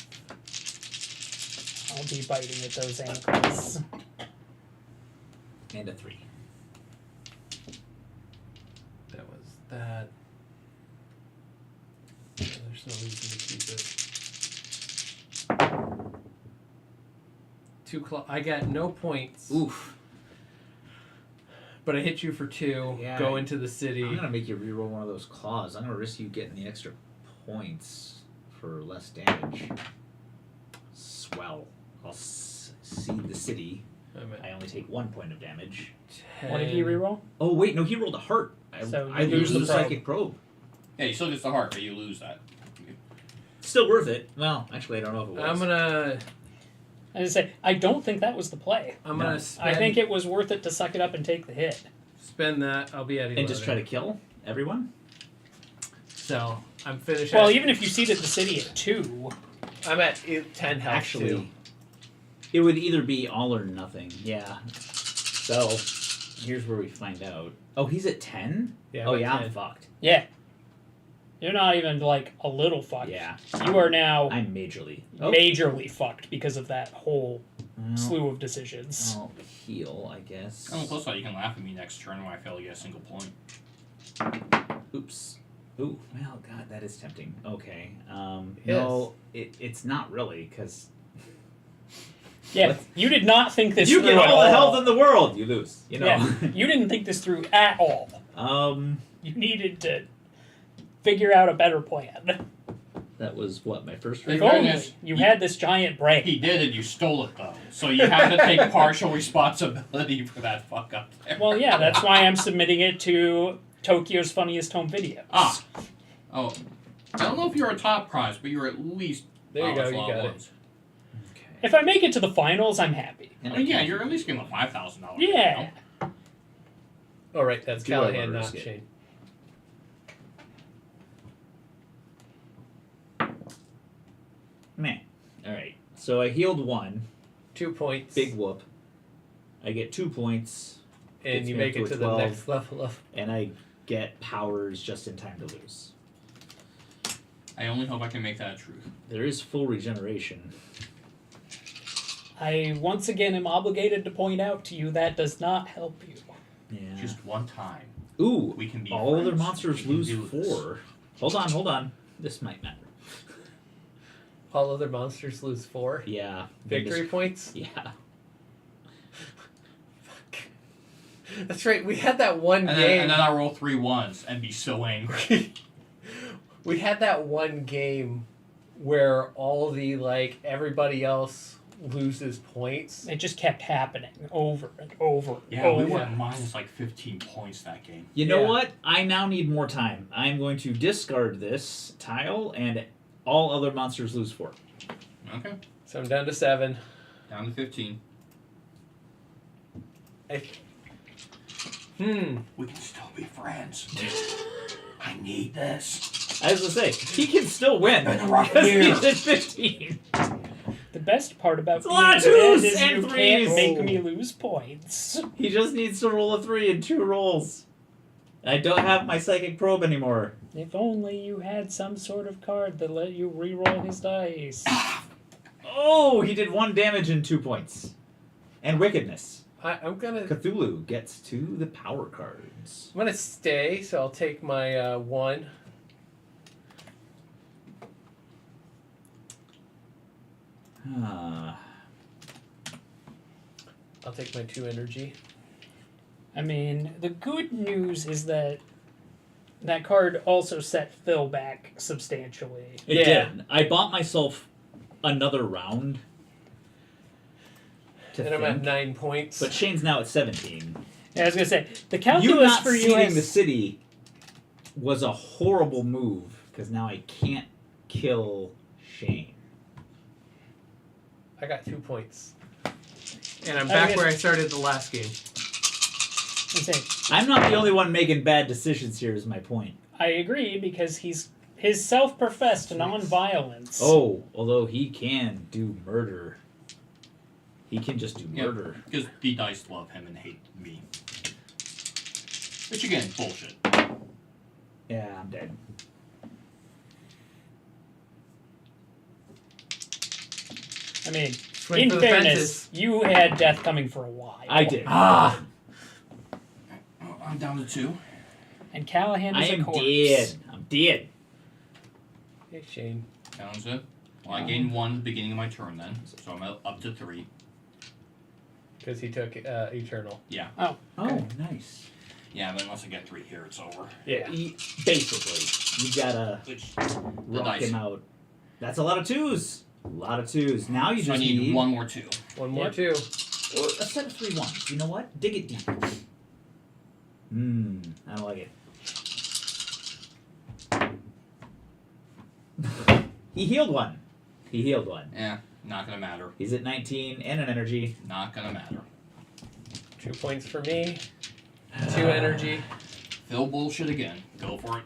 I'll be biting at those ankles. And a 3. That was that. There's no reason to keep it. 2 claw. I got no points. Oof. But I hit you for 2. Yeah. Go into the city. I'm gonna make you reroll one of those claws. I'm gonna risk you getting the extra points for less damage. Swell. I'll seed the city. I'm at I only take 1 point of damage. 10. What did he reroll? Oh wait, no, he rolled a heart. So I you lose lose the the probe. psychic probe. Yeah, you still get the heart, but you lose that. Still worth it. Well, actually, I don't know if it was. I'm gonna. I just say I don't think that was the play. I'm No. gonna I spend. think it was worth it to suck it up and take the hit. Spend that. I'll be at 11. and just try to kill everyone. So I'm finished. Well, at- even if you seeded the city at 2, I'm at 10 health. Actually, too. it would either be all or nothing. Yeah. So here's where we find out. Oh, he's at 10. Yeah. Oh I'm at yeah, 10. I'm fucked. yeah. You're not even like a little fucked. Yeah, You are now I'm majorly. Oh, majorly fucked because of that whole well, slew of decisions. I'll heal, I guess. On the plus side, you can laugh at me next turn when I fail to get a single point. Oops. Ooh, well, God, that is tempting. Okay. Yes. No, it's not really, because Yeah, What? you did not think this You through get at all the all. health in the world, you lose. You know. Yeah, you didn't think this through at all. You needed to figure out a better plan. That was what, my first In If read? only fairness, you had this giant brain. He did, and you stole it though. So you have to take partial responsibility for that fuck up there. Well, yeah, that's why I'm submitting it to Tokyo's Funniest Home Videos. Oh, I don't know if you're a top prize, but you're at least. There you go, you Flower got it. Ones. Okay. If I make it to the finals, I'm happy. And I mean, yeah, you're at least getting the $5,000. Yeah. Oh, right, that's Do I Callahan, risk not it? Shane. Meh. Alright. So I healed 1. 2 points. Big whoop. I get 2 points. and gets you me up make to it a to 12. the next level of. And I get powers just in time to lose. I only hope I can make that a truth. There is full regeneration. I once again am obligated to point out to you that does not help you. Yeah. Just one time. Ooh, We can be all other friends. monsters We can lose do this. 4. Hold on. This might matter. All other monsters lose 4 Yeah. victory points. Yeah. That's right. We had that one And game. then I roll 3 ones and be so angry. We had that one game where all the everybody else loses points. It just kept happening over and over and Yeah, over. we went minus 15 points that game. You know Yeah. what? I now need more time. I'm going to discard this tile, and all other monsters lose 4. Okay. So I'm down to 7. Down to 15. We can still be friends. I need this. I was going to say, he can still win. Been a rough because year. he's at 15. The best part about It's a lot of being dead twos is and you threes. can't make me lose points. He just needs to roll a 3 in 2 rolls. I don't have my psychic probe anymore. If only you had some sort of card that let you re-roll his dice. Oh, he did 1 damage in 2 points. And wickedness. I'm gonna Cthulhu gets to the power cards. stay. So I'll take my 1. Ah. I'll take my 2 energy. I mean, the good news is that that card also set Phil back substantially. It Yeah. did. I bought myself another round. To And I'm at think. 9 points. But Shane's now at 17. Yeah, I was gonna say the You calculus not for you seeding has the city was a horrible move because now I can't kill Shane. I got 2 points. And I'm I back guess- where I started the last game. I'm saying, I'm not the only one making bad decisions here. Is my point. I agree because his self-professed non-violence. Oh, although he can do murder. He can just do Yeah. murder. Because the dice love him and hate me. Which again, bullshit. Yeah, I'm dead. I mean, Swing in for the fairness, fences. you had death coming for a while. I did. Ah! Oh, I'm down to 2. And Callahan I is a am corpse. dead. I'm dead. Hey, Shane. Sounds good. Well, I gained 1 at the beginning of my turn then, so I'm up to 3. Because he took Eternal. Oh, Okay. nice. Yeah, but unless I get 3 here, it's over. Yeah. Basically, you gotta Which rock dice. him out. That's a lot of 2s. A lot of 2s. Now you so I just need 1 more 2. 1 more, Yep. 2. or a set of 3 1s. You know what? Dig it deep. I don't like it. He healed 1. Yeah, not gonna matter. He's at 19 and an energy. Not gonna matter. 2 points for me. 2 energy. Phil bullshit again. Go for it.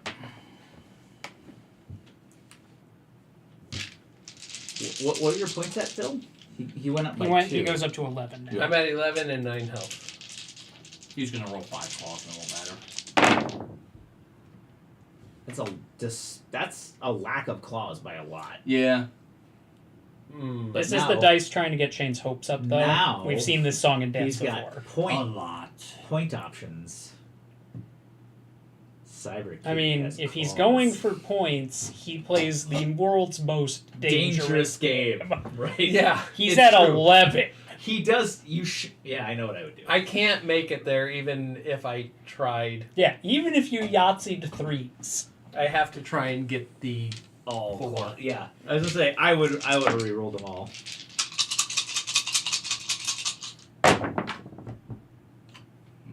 What are your points at, Phil? He went up by 2. He goes up to 11 now. I'm at 11 and 9 health. He's gonna roll 5 claws and it won't matter. That's a lack of claws by a lot. Yeah. Mm. But This is now- the dice trying to get Shane's hopes up, though. Now, We've seen this song and dance He's got before. A lot. point options. Cyber. I mean, has if he's claws. going for points, he plays the world's most dangerous game, right? Yeah. He's it's at true. 11. He does. Yeah, I know what I would do. I can't make it there even if I tried. Yeah, even if you Yahtzeed 3s. I have to try and get the Oh, Four. cool. Yeah. I was gonna say I would have re-rolled them all.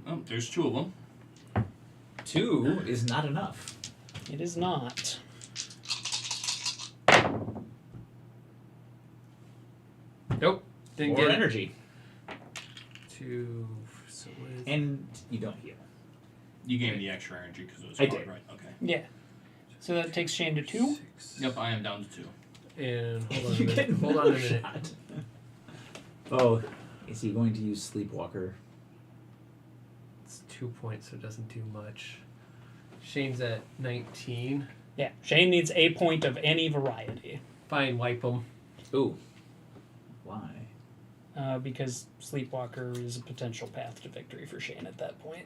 Oh, there's 2 of them. 2 is not enough. It is not. Nope. Didn't 4 get energy, 2. So what is and you don't heal. You gave me the extra energy because it was I hard, did. right? Okay. Yeah. So that takes Shane to 2. 6. Yep, I am down to 2. And hold on a You minute. get Hold on a another minute. shot. Oh, is he going to use Sleepwalker? It's 2 points, so it doesn't do much. Shane's at 19. Yeah, Shane needs a point of any variety. Fine, wipe them. Ooh. Why? Because Sleepwalker is a potential path to victory for Shane at that point.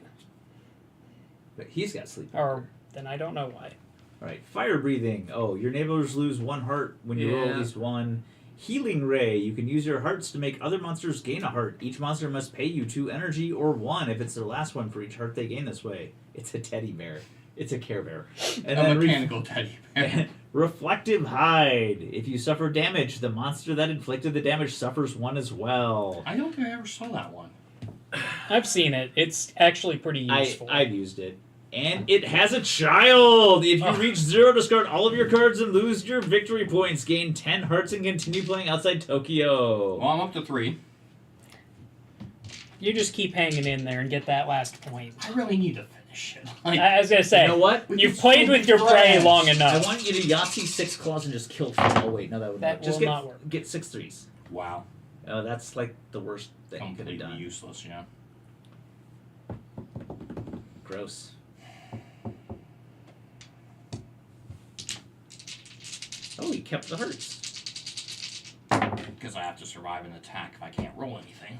But he's got Sleepwalker. Or then I don't know why. Alright, fire breathing. Oh, your neighbors lose 1 heart when you roll Yeah. at least 1. Healing ray. You can use your hearts to make other monsters gain a heart. Each monster must pay you 2 energy or 1 if it's their last one for each heart they gain this way. It's a teddy bear. It's a Care Bear. And A then mechanical teddy bear. reflective hide. If you suffer damage, the monster that inflicted the damage suffers 1 as well. I don't think I ever saw that one. I've seen it. It's actually pretty useful. I've used it. And it has a child! If you reach 0, discard all of your cards and lose your victory points. Gain 10 hearts and continue playing outside Tokyo. Well, I'm up to 3. You just keep hanging in there and get that last point. I really need to finish it. Like, I was going to say, You know what? you've played with your prey long I enough. want you to Yahtzee 6 claws and just kill 3. Oh wait, no, that would That not. Just will get, not work. Get 6 3s. wow. Oh, that's like the worst thing you could have Completely done. useless, yeah. Gross. Oh, he kept the hearts. Because I have to survive an attack if I can't roll anything.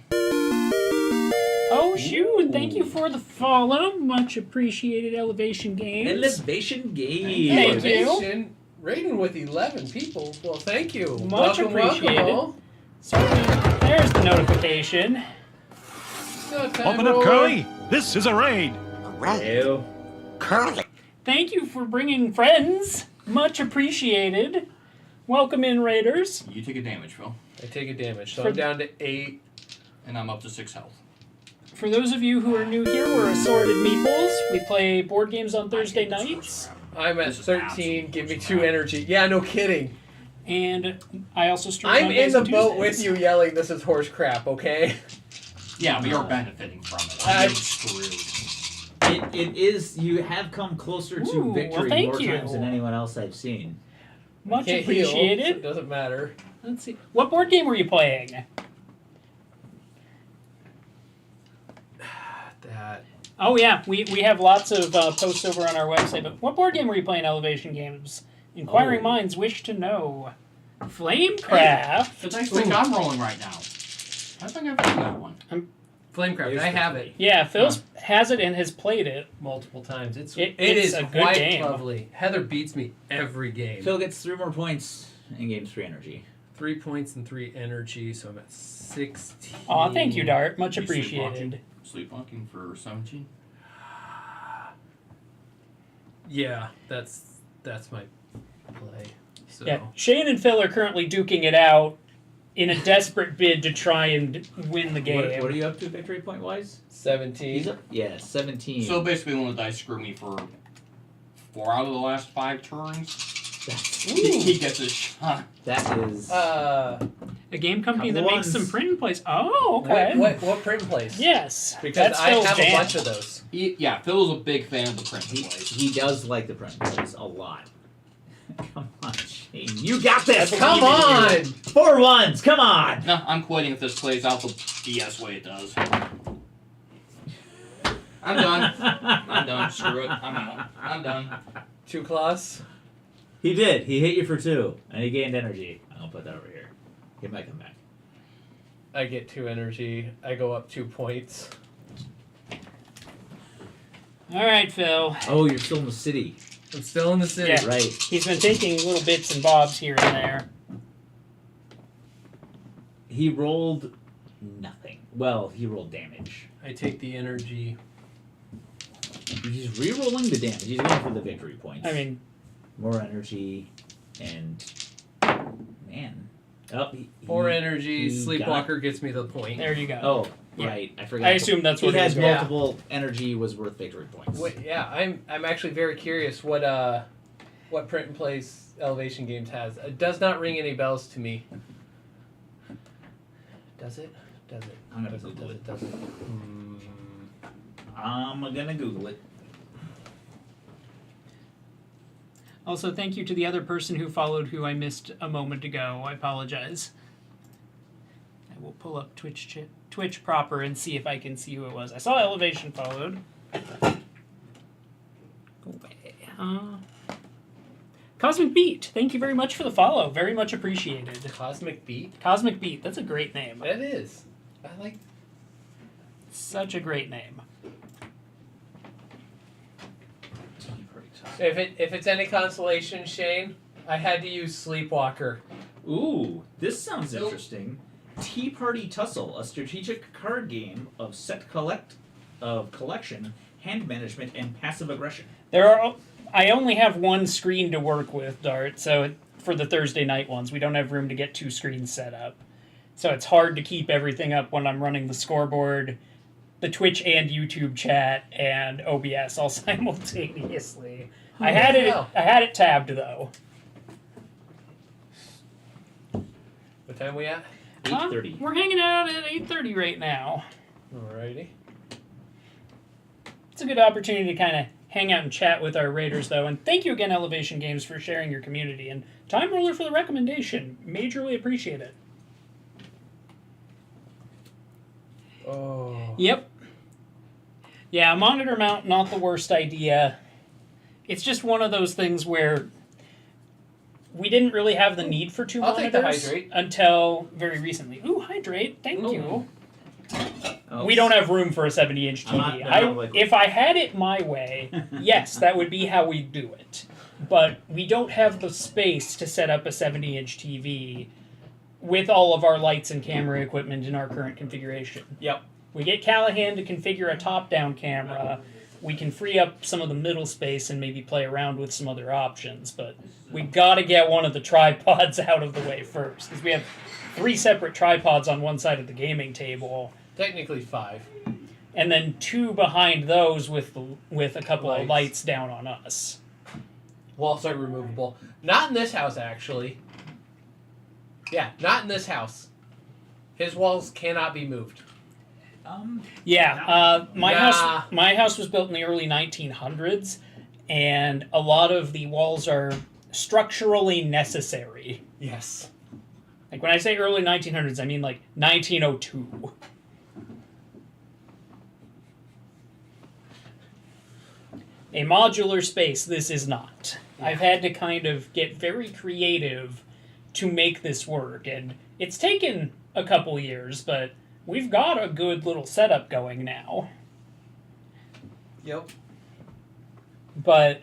Oh, shoot. Thank you for the follow. Much appreciated, Elevation Games. Elevation game. Thank you. Elevation. Rating with 11 people. Well, thank you. Much welcome, appreciated. Welcome all. So, there's the notification. No time Open up, roller. Curly. This is a raid. Ew. Curly. Thank you for bringing friends. Much appreciated. Welcome in, Raiders. You take a damage, Phil. I take a damage, so For- I'm down to 8. And I'm up to 6 health. For those of you who are new here, we're Assorted Meeples. We play board games on Thursday nights. I'm at This is 13. absolute Give me bullshit. 2 energy. Yeah, no kidding. And I also stream I'm Mondays in the and boat with Tuesdays. you yelling, this is horse crap, okay? Yeah, but you're benefiting from it. I- I'm getting screwed. It is. You have come closer to Ooh, well, victory thank more you. times than anyone else I've seen. Much Can't heal, so appreciated. it doesn't matter. Let's see. What board game were you playing? That. Oh yeah, we have lots of posts over on our website. But what board game were you playing? Elevation Games. Inquiring Oh. minds wish to know. Flamecraft. The dice thing I'm rolling right now. I think I've done that one. Flamecraft. Here's I the have three. it Yeah, Phil has it and has played it. multiple times. It's it is a good quite game. lovely. Heather beats me every game. Phil gets 3 more points and gains 3 energy. 3 points and 3 energy, so I'm at 16. Aw, thank you, Dart. Much You appreciated. Sleepwalking for 17. Yeah, that's my play. So Yeah, Shane and Phil are currently duking it out in a desperate bid to try and win the game. What are you up to victory point wise? 17. He's up. Yeah, 17. So basically, when the dice screw me for 4 out of the last 5 turns, he gets a shot. That is. A game company that Couple makes ones. some print and plays. Oh, okay. What print place? Yes, Because that's I Phil's have jam. a bunch of those. Yeah, Phil's a big fan of the print he, plays. he does like the print plays a lot. Come on, Shane. You got this! Come Believe in you. on! 4 ones! Come on! No, I'm quitting if this plays out the BS way it does. I'm done. I'm done. Screw it. I'm out. I'm done. 2 claws. He did. He hit you for 2, and he gained energy. I'm gonna put that over here. He might come back. I get 2 energy. I go up 2 points. All right, Phil. Oh, you're still in the city. I'm still in the city. Yeah. Right. He's been taking little bits and bobs here and there. He rolled nothing. Well, he rolled damage. I take the energy. He's re-rolling the damage. He's going for the victory points. I mean, more energy and man. Oh, 4 energy. he Sleepwalker gets me the point. there you go. Oh, Yeah. right. I forgot. I assume that's he what it has is. multiple energy was worth victory points. Wait, yeah, I'm actually very curious what Print and Play's Elevation Games has. It does not ring any bells to me. Does it? Does it? I'm gonna Does it? Google Does it. it? Does it? I'm gonna Google it. Also, thank you to the other person who followed who I missed a moment ago. I apologize. I will pull up Twitch proper and see if I can see who it was. I saw Elevation followed. Go away. Cosmic Beat, thank you very much for the follow. Very much appreciated. Cosmic Beat? Cosmic Beat, that's a great name. It is. I like. Such a great name. If it's any consolation, Shane, I had to use Sleepwalker. Ooh, this sounds interesting. Tea Party Tussle, a strategic card game of collection, hand management, and passive aggression. I only have one screen to work with, Dart, so for the Thursday night ones, we don't have room to get 2 screens set up. So it's hard to keep everything up when I'm running the scoreboard, the Twitch and YouTube chat, and OBS all simultaneously. I had it tabbed though. What time we at? 8:30. We're hanging out at 8:30 right now. Alrighty. It's a good opportunity to kind of hang out and chat with our raiders, though. And thank you again, Elevation Games, for sharing your community. And Time Roller for the recommendation. Majorly appreciate it. Oh. Yep. Yeah, monitor mount, not the worst idea. It's just one of those things where we didn't really have the need for 2 I'll take the monitors hydrate. until very recently. Ooh, hydrate. Thank you. Oh, We don't have room for a 70-inch I'm not- TV. I'm not like- If I had it my way, yes, that would be how we do it. But we don't have the space to set up a 70-inch TV with all of our lights and camera equipment in our current configuration. Yep. We get Callahan to configure a top-down camera. We can free up some of the middle space and maybe play around with some other options. But we got to get one of the tripods out of the way first, because we have 3 separate tripods on one side of the gaming table. Technically 5. And then 2 behind those with a couple of Lights. lights down on us. Walls are removable. Not in this house, actually. Yeah, not in this house. His walls cannot be moved. Yeah, my Nah. house was built in the early 1900s, and a lot of the walls are structurally necessary. Yes. Like when I say early 1900s, I mean like 1902. A modular space, this is not. I've had to kind of get very creative to make this work, and it's taken a couple years, but we've got a good little setup going now. Yep. But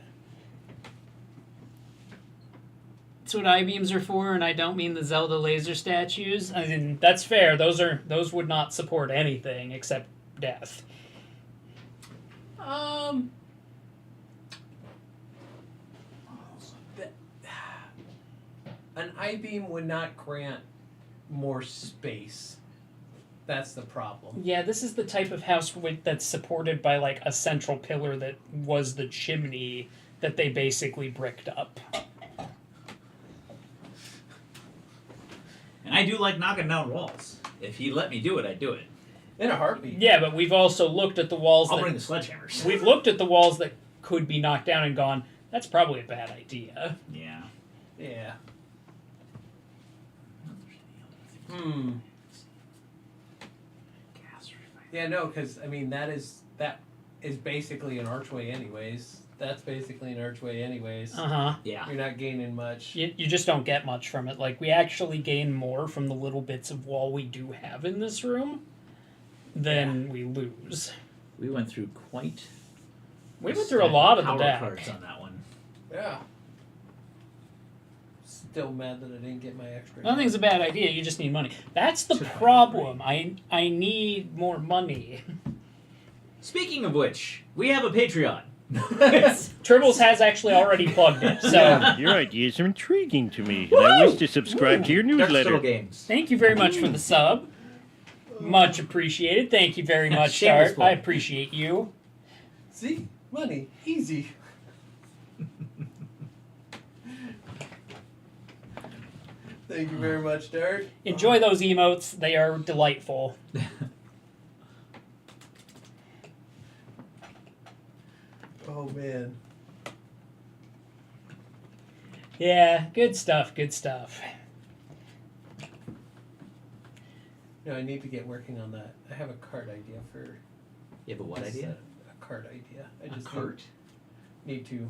that's what I-beams are for, and I don't mean the Zelda laser statues. I mean, that's fair. Those would not support anything except death. An I-beam would not grant more space. That's the problem. Yeah, this is the type of house that's supported by like a central pillar that was the chimney that they basically bricked up. And I do like knocking down walls. If he let me do it, I'd do it. In a heartbeat. Yeah, but we've also looked at the walls I'll that bring the sledgehammers. we've looked at the walls that could be knocked down and gone, that's probably a bad idea. Yeah. Yeah. Yeah, no, because I mean that is basically an archway, anyways. That's basically an archway, anyways. Uh-huh. Yeah. You're not gaining much. You just don't get much from it. Like, we actually gain more from the little bits of wall we do have in this room than we lose. We went through quite. We went through a lot of the power deck. cards on that one. Yeah. still mad that I didn't get my extra. Nothing's a bad idea. You just need money. That's the problem. I need more money. Speaking of which, we have a Patreon. Tribbles has actually already plugged it, so Your ideas are intriguing to me, and I wish to subscribe to your Dark newsletter. Turtle Games. thank you very much for the sub. Much appreciated. Thank you very much, Shameless Dart. plug. I appreciate you. See, money, easy. Thank you very much, Dart. Enjoy those emotes. They are delightful. Oh man. Yeah, good stuff. Good stuff. No, I need to get working on that. I have a card idea for. You have a what this, idea? A card idea. I A just cart? need to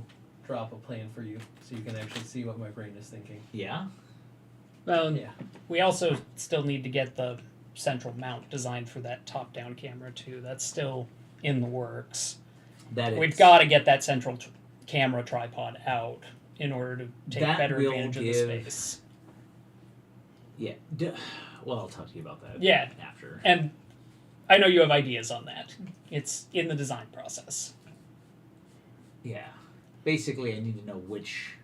drop a plan for you so you can actually see what my brain is thinking. Yeah? Well, Yeah. we also still need to get the central mount designed for that top-down camera too. That's still in the works. That is. We've got to get that central camera tripod out in order to take That better will advantage of the give- space. Yeah. Well, I'll talk to you about that Yeah. after. And I know you have ideas on that. It's in the design process. Yeah. Basically, I need to know which.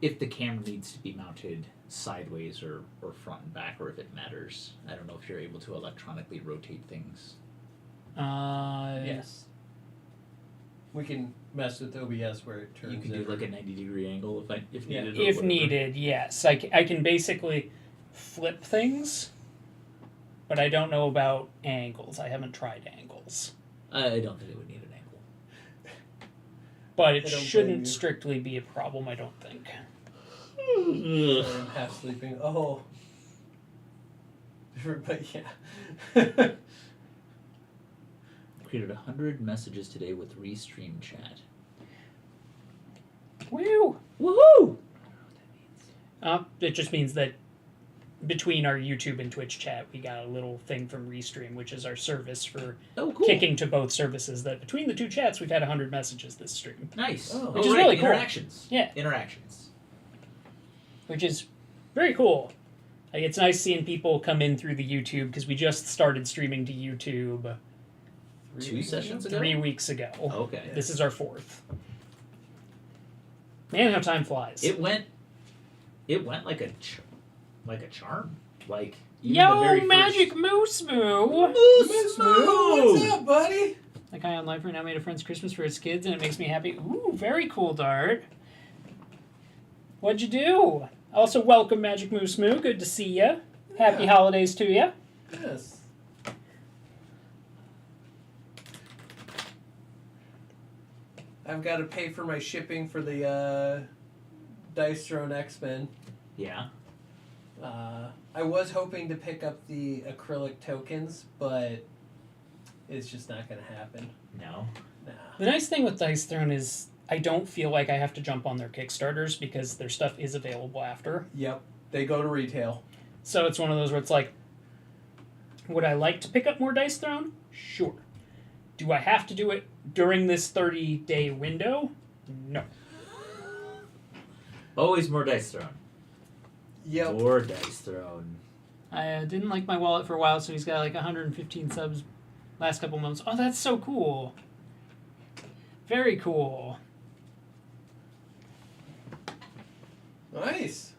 If the camera needs to be mounted sideways or front and back, or if it matters. I don't know if you're able to electronically rotate things. Yes. We can mess with OBS where it turns. You can do like a 90-degree angle if Yeah. needed. or If whatever. needed, yes. I can basically flip things, but I don't know about angles. I haven't tried angles. I don't think it would need an angle. But I it don't blame you. shouldn't strictly be a problem, I don't think. Sorry, I'm half sleeping. Oh. But yeah. Created 100 messages today with Restream chat. Woo! Woohoo! It just means that between our YouTube and Twitch chat, we got a little thing from Restream, which is our service for Oh, cool. kicking to both services. That between the two chats, we've had 100 messages this stream, Nice. Oh. Which is right, really cool. interactions. Yeah. Interactions. which is very cool. Like, it's nice seeing people come in through the YouTube because we just started streaming to YouTube 2 sessions ago? 3 weeks ago. Okay. This is our 4th. Man, how time flies. It went like a charm. Like even the Yo, very Magic first... Moose Moo! Moose What's up, buddy? That guy on Live right now made a friend's Christmas for his kids, and it makes me happy. Ooh, very cool, Dart. What'd you do? Also, welcome, Magic Moose Moo. Good to see ya. Happy Yeah. holidays to ya. Yes. I've got to pay for my shipping for the Dice Throne X-Men. Yeah. I was hoping to pick up the acrylic tokens, but it's just not going to happen. No. Nah. The nice thing with Dice Throne is I don't feel like I have to jump on their Kickstarters because their stuff is available after. Yep. They go to retail. So it's one of those where it's like, would I like to pick up more Dice Throne? Sure. Do I have to do it during this 30-day window? No. Always more dice thrown. Yep. More dice thrown. I didn't like my wallet for a while, so he's got like 115 subs last couple months. Oh, that's so cool. Very cool. Nice.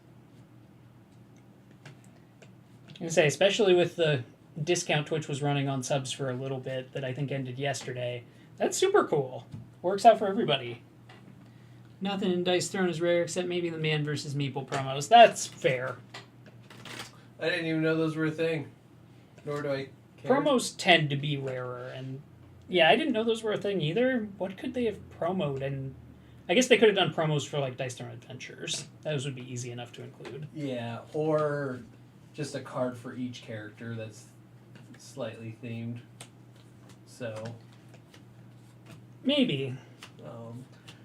I'm going to say, especially with the discount Twitch was running on subs for a little bit that I think ended yesterday, that's super cool. Works out for everybody. Nothing in Dice Throne is rare except maybe the Man vs. Meeple promos. That's fair. I didn't even know those were a thing. Nor do I care. Promos tend to be rarer, and yeah, I didn't know those were a thing either. What could they have promoted? And I guess they could have done promos for like Dice Throne Adventures. Those would be easy enough to include. Yeah, or just a card for each character that's slightly themed. So, Maybe.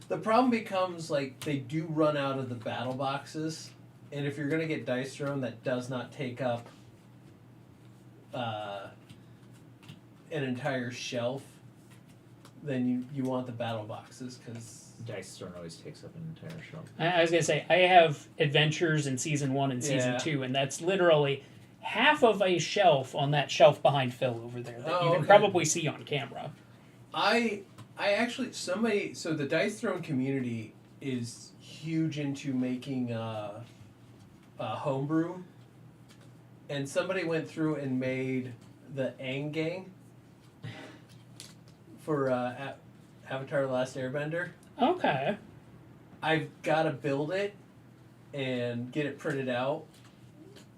the problem becomes, like, they do run out of the battle boxes, and if you're going to get Dice Throne that does not take up an entire shelf, then you want the battle boxes because Dice Throne always takes up an entire shelf. I was gonna say I have adventures in season 1 and season Yeah. 2, and that's literally half of a shelf on that shelf behind Phil over there that you can okay. probably see on camera. I actually so the Dice Throne community is huge into making homebrew, and somebody went through and made the Aang gang for Avatar: The Last Airbender. Okay. I've got to build it and get it printed out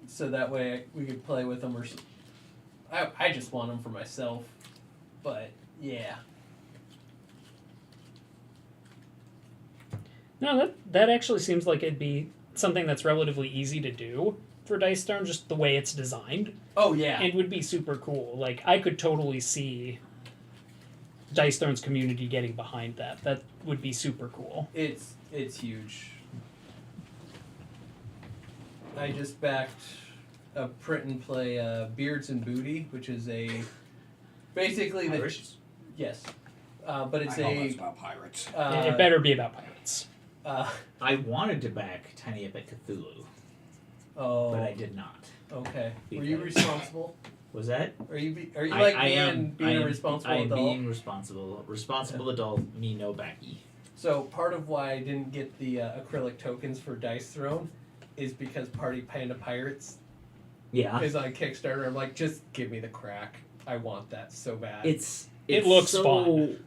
so that way we could play with them. I just want them for myself, but yeah. No, that actually seems like it'd be something that's relatively easy to do for Dice Throne, just the way it's designed. Oh yeah. It would be super cool. Like, I could totally see Dice Throne's community getting behind that. That would be super cool. It's huge. I just backed a print and play Beards and Booty, which is basically Pirates? yes, but it's I know that's about pirates. It better be about pirates. I wanted to back Tiny Epic Cthulhu, oh, but I did not. Okay. Were you Because- responsible? Was that? Are you I being am a responsible I am adult? being responsible adult. Me no backy. So part of why I didn't get the acrylic tokens for Dice Throne is because Party Panda Pirates Yeah. is on Kickstarter. I'm like, just give me the crack. I want that so bad. It It looks so fun.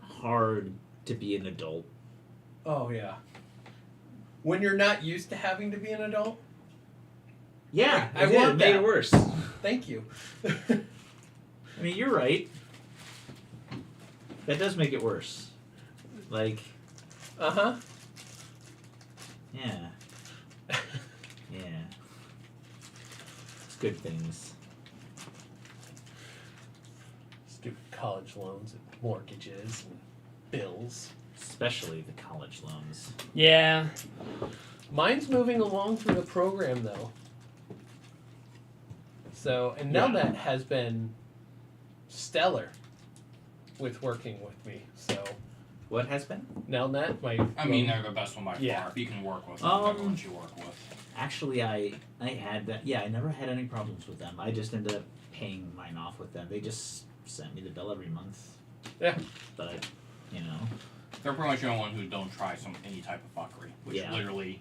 hard to be an adult. Oh yeah. When you're not used to having to be an adult. Yeah, I it want made that. it worse. Thank you. I mean, you're right. That does make it worse. Like, Uh-huh. yeah. Yeah. It's good things. Stupid college loans and mortgages and bills. Especially the college loans. Yeah. Mine's moving along through the program though. So, and Nelnet has been stellar with working with me. So, What has been? Nelnet, I mean, they're the best one by Yeah. far. If you can work with them, everyone you work with. Actually, I had that. Yeah, I never had any problems with them. I just ended up paying mine off with them. They just sent me the bill every month. Yeah. But, you know. They're pretty much the only one who don't try any type of fuckery, which Yeah. literally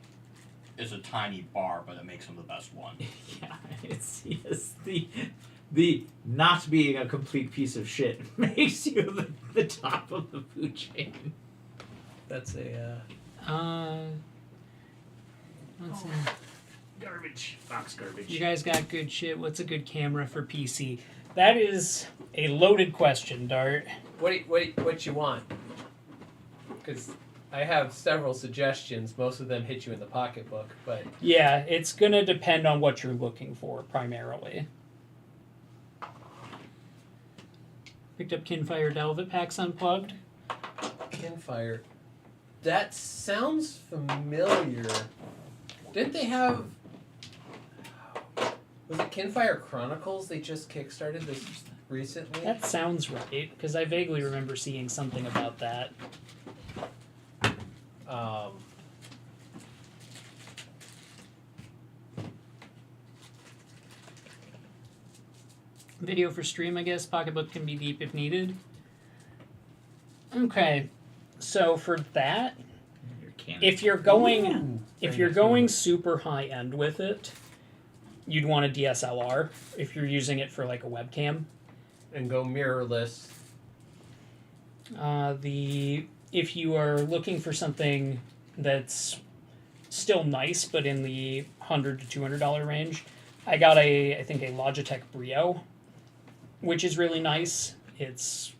is a tiny bar, but it makes them the best one. Yeah, it's yes, the not being a complete piece of shit makes you the top of the food chain. that's a Let's see. Garbage. Fox garbage. You guys got good shit. What's a good camera for PC? That is a loaded question, Dart. what you want? Because I have several suggestions. Most of them hit you in the pocketbook, but Yeah, it's gonna depend on what you're looking for primarily. Picked up Kinfire Velvet Packs Unplugged. Kinfire. That sounds familiar. Didn't they have? Was it Kinfire Chronicles? They just kickstarted this recently. That sounds right, because I vaguely remember seeing something about that. Video for stream, I guess. Pocketbook can be deep if needed. Okay, so for that, Your can. if you're going Ooh, if very you're nice going movie. super high end with it, you'd want a DSLR if you're using it for like a webcam. And go mirrorless. If you are looking for something that's still nice but in the $100 to $200 range, I got I think a Logitech Brio, which is really nice. It's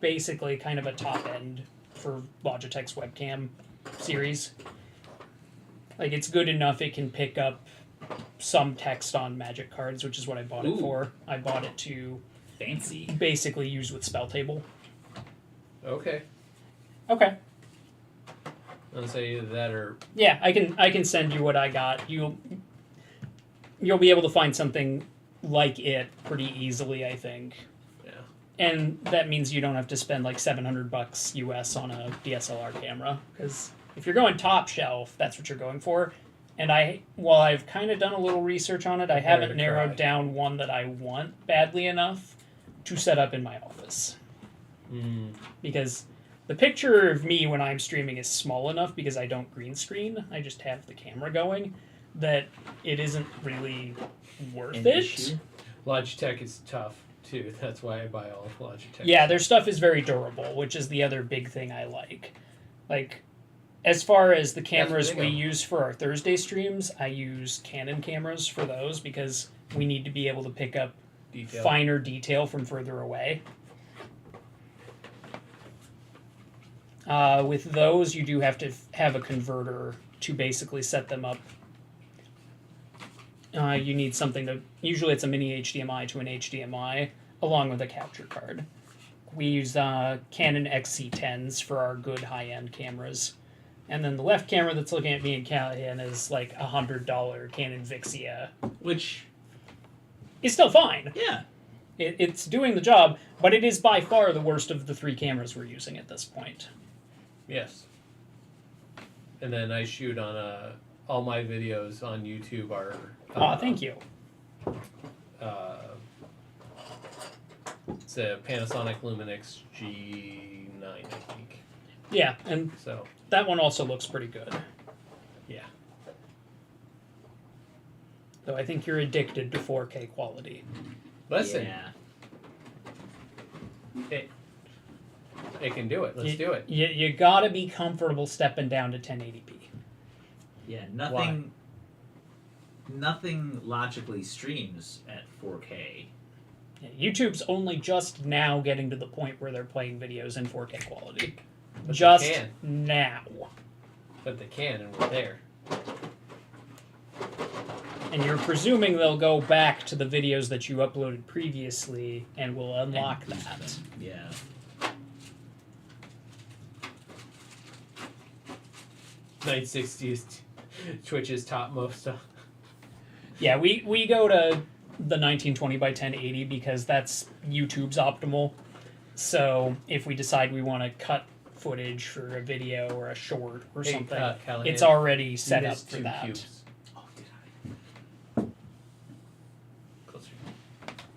basically kind of a top end for Logitech's webcam series. Like, it's good enough it can pick up some text on magic cards, which is what I bought it Ooh. for. I bought it to Fancy. basically use with Spell Table. Okay. Okay. I'll say either that or Yeah, I can send you what I got. You'll be able to find something like it pretty easily, I think. yeah. And that means you don't have to spend like $700 US on a DSLR camera, because if you're going top shelf, that's what you're going for. And while I've kind of done a little research on it, I haven't narrowed down one that I want badly enough to set up in my office. Because the picture of me when I'm streaming is small enough, because I don't green screen, I just have the camera going, that it isn't really worth it. Logitech is tough too. That's why I buy all of Logitech. Yeah, their stuff is very durable, which is the other big thing I like. Like, as far as the cameras we use for our Thursday streams, I use Canon cameras for those because we need to be able to pick up finer detail from further away. With those, you do have to have a converter to basically set them up. You need something to... Usually it's a mini HDMI to an HDMI, along with a capture card. We use Canon XC10s for our good high-end cameras. And then the left camera that's looking at me and Callahan is like $100 Canon Vixia, which is still fine. Yeah. It's doing the job, but it is by far the worst of the three cameras we're using at this point. Yes. And then I shoot on all my videos on YouTube are... thank you. It's a Panasonic Luminix G9, I think. Yeah, and so that one also looks pretty good. Yeah. Though I think you're addicted to 4K quality. Listen. Yeah. It can do it. Let's do it. You gotta be comfortable stepping down to 1080p. Yeah, nothing logically streams at 4K. Yeah, YouTube's only just now getting to the point where they're playing videos in 4K quality. But just they can. now. But they can, and we're there. And you're presuming they'll go back to the videos that you uploaded previously and will unlock that. Yeah. $960 is Twitch's topmost stuff. Yeah, we go to the 1920 by 1080 because that's YouTube's optimal. So if we decide we want to cut footage for a video or a short or something, it's already set up for that. Cubes. Oh, did I? Closer.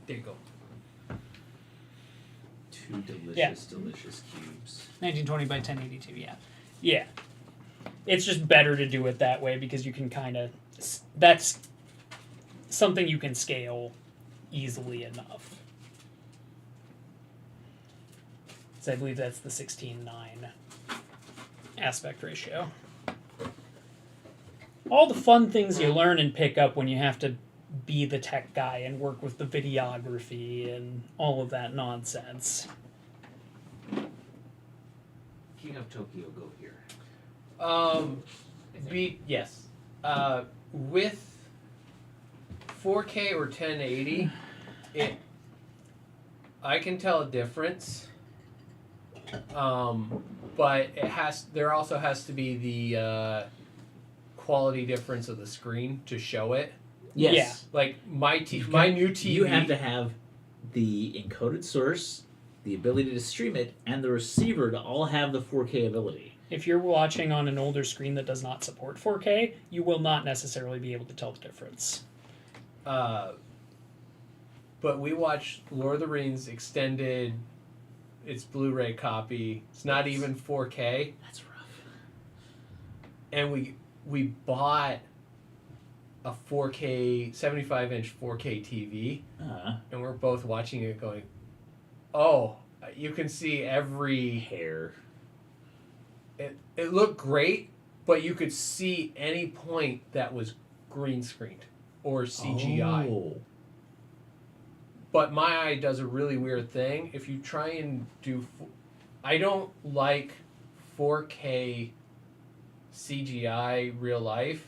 There you go. Two delicious cubes. 1920 by 1082, yeah. Yeah. It's just better to do it that way because you can kind of... That's something you can scale easily enough. So I believe that's the 16:9 aspect ratio. All the fun things you learn and pick up when you have to be the tech guy and work with the videography and all of that nonsense. King of Tokyo, go here. Yes. With 4K or 1080, I can tell a difference. But there also has to be the quality difference of the screen to show it. Yes. Yeah. Like my new TV. You have to have the encoded source, the ability to stream it, and the receiver to all have the 4K ability. If you're watching on an older screen that does not support 4K, you will not necessarily be able to tell the difference. But we watched Lord of the Rings extended. Its Blu-ray copy. It's not even 4K. That's rough. And we bought a 4K 75-inch 4K TV, and we're both watching it, going, "Oh, you can see every hair." It looked great, but you could see any point that was green screened or CGI. Oh. But my eye does a really weird thing. If you try and do... I don't like 4K CGI real life,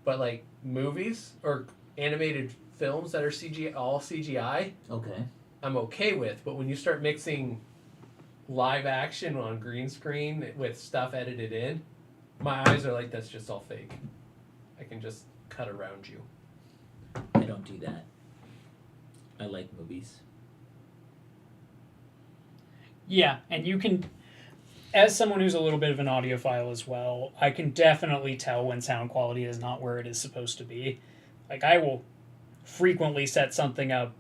but like movies or animated films that are all CGI, Okay. I'm okay with. But when you start mixing live action on green screen with stuff edited in, my eyes are like, that's just all fake. I can just cut around you. I don't do that. I like movies. Yeah, and you can, as someone who's a little bit of an audiophile as well, I can definitely tell when sound quality is not where it is supposed to be. Like, I will frequently set something up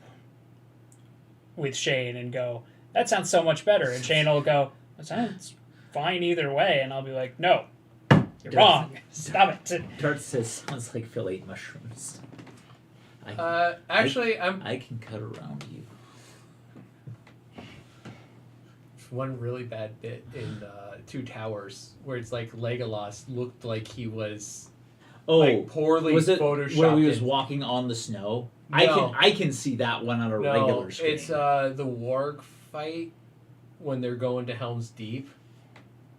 with Shane and go, that sounds so much better. And Shane will go, that sounds fine either way. And I'll be like, no, you're wrong. Stop it. Dart says, sounds like Phil ate mushrooms. Actually, I can cut around you. one really bad bit in Two Towers where it's like Legolas looked like he was poorly was it photoshopped. where he was walking on the snow? No. I can see that one on a regular screen. It's the warg fight when they're going to Helm's Deep.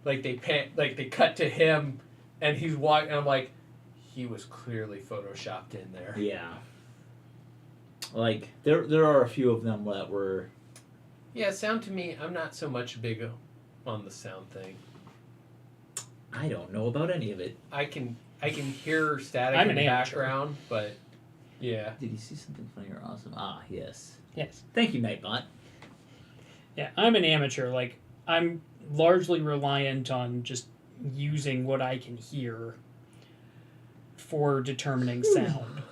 Like they cut to him and he's walking. And I'm like, he was clearly photoshopped in there. Yeah. Like there are a few of them that were. Yeah, sound to me, I'm not so much big on the sound thing. I don't know about any of it. I can hear static I'm in an the amateur. background, but yeah. Did you see something funny or awesome? Ah, yes. Yes. Thank you, Nightbot. Yeah, I'm an amateur. Like, I'm largely reliant on just using what I can hear for determining sound.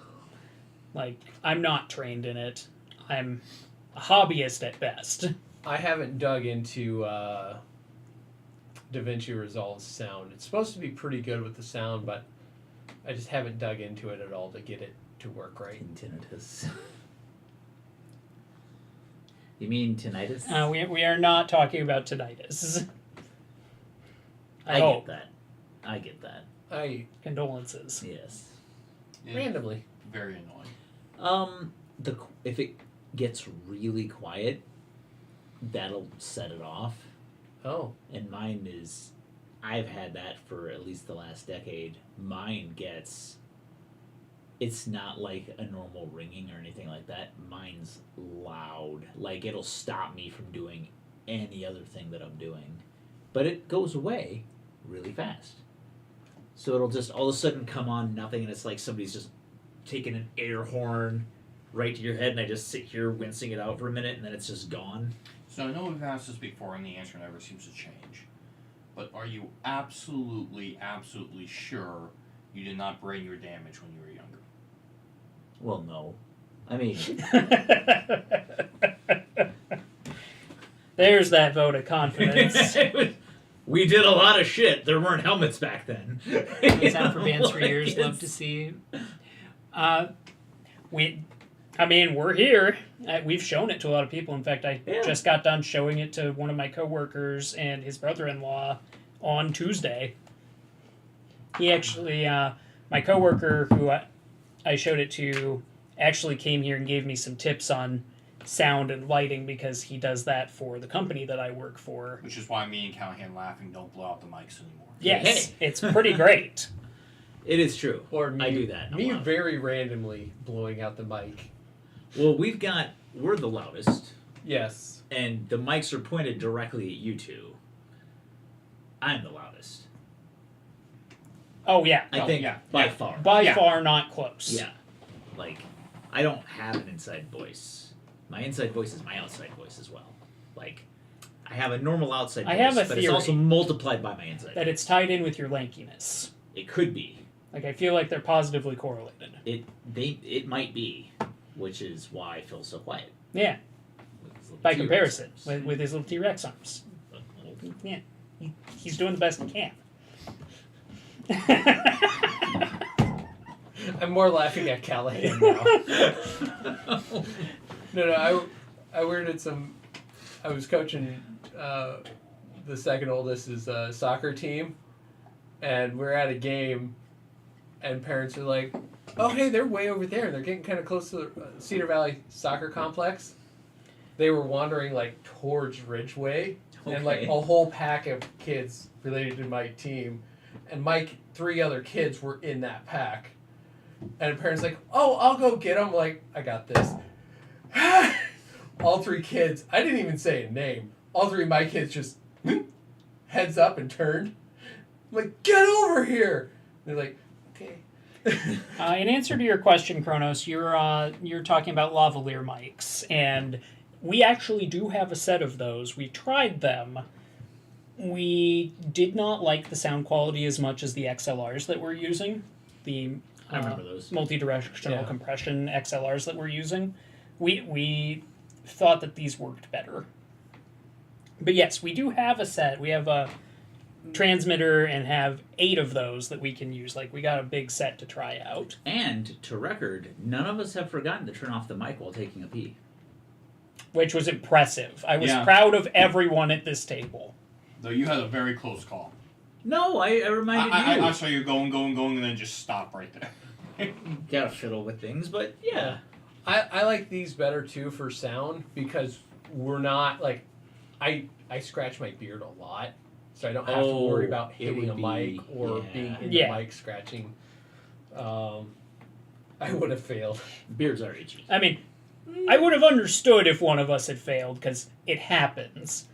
Like, I'm not trained in it. I'm a hobbyist at best. I haven't dug into DaVinci Resolve's sound. It's supposed to be pretty good with the sound, but I just haven't dug into it at all to get it to work right. Tinnitus. You mean tinnitus? We are not talking about tinnitus. I hope. get that. Condolences. Yes. Randomly. Very annoying. If it gets really quiet, that'll set it off. Oh. And mine is, I've had that for at least the last decade. Mine gets, it's not like a normal ringing or anything like that. Mine's loud. Like it'll stop me from doing any other thing that I'm doing. But it goes away really fast. So it'll just all of a sudden come on nothing and it's like somebody's just taking an air horn right to your head and I just sit here wincing it out for a minute and then it's just gone. So I know we've asked this before and the answer never seems to change. But are you absolutely, absolutely sure you did not brain your damage when you were younger? Well, no. I mean... There's that vote of confidence. We did a lot of shit. There weren't helmets back then. It's out for bands for years. Love to see. We're here. We've shown it to a lot of people. In fact, I just got done showing it to one of my coworkers and his brother-in-law on Tuesday. He actually, my coworker who I showed it to, actually came here and gave me some tips on sound and lighting because he does that for the company that I work for. Which is why me and Callahan laughing don't blow out the mics anymore. Yes, it's pretty great. It is true. Or me, I do that. Me very randomly blowing out the mic. Well, we're the loudest. Yes. And the mics are pointed directly at you two. I'm the loudest. Oh, yeah. I think by far. By far not close. Yeah. Like, I don't have an inside voice. My inside voice is my outside voice as well. Like, I have a normal outside voice, I have a but it's theory also multiplied by my inside that voice. it's tied in with your lankiness. It could be. Like, I feel like they're positively correlated. It might be, which is why I feel so quiet. Yeah. With his little By T-Rex comparison, arms. with his little T-Rex arms. Yeah. He's doing the best he can. I'm more laughing at Callahan now. No, I weirded some. I was coaching the second oldest is soccer team, and we're at a game, and parents are like, "Oh, hey, they're way over there. They're getting kind of close to the Cedar Valley soccer complex." They were wandering like towards Ridgeway, and like a whole pack of kids related to my team, and my 3 other kids were in that pack. And the parents like, "Oh, I'll go get them." Like, I got this. All 3 kids. I didn't even say a name. All 3 of my kids just heads up and turned. I'm like, "Get over here!" And they're like, "Okay." In answer to your question, Kronos, you're talking about lavalier mics, and we actually do have a set of those. We tried them. We did not like the sound quality as much as the XLRs that we're using. The I remember those. multi-directional compression XLRs that we're using. We thought that these worked better. But yes, we do have a set. We have a transmitter and have 8 of those that we can use. Like, we got a big set to try out. And, to record, none of us have forgotten to turn off the mic while taking a pee. Which was impressive. I was Yeah. proud of everyone at this table. Though you had a very close call. No, I reminded you. I saw you going, and then just stop right there. Gotta fiddle with things, but yeah. I like these better too for sound because we're not like I scratch my beard a lot, so I don't have to worry about it hitting a would mic be- or yeah. being in Yeah. the mic scratching. I would have failed. Beards are itchy. I mean, I would have understood if one of us had failed, because it happens.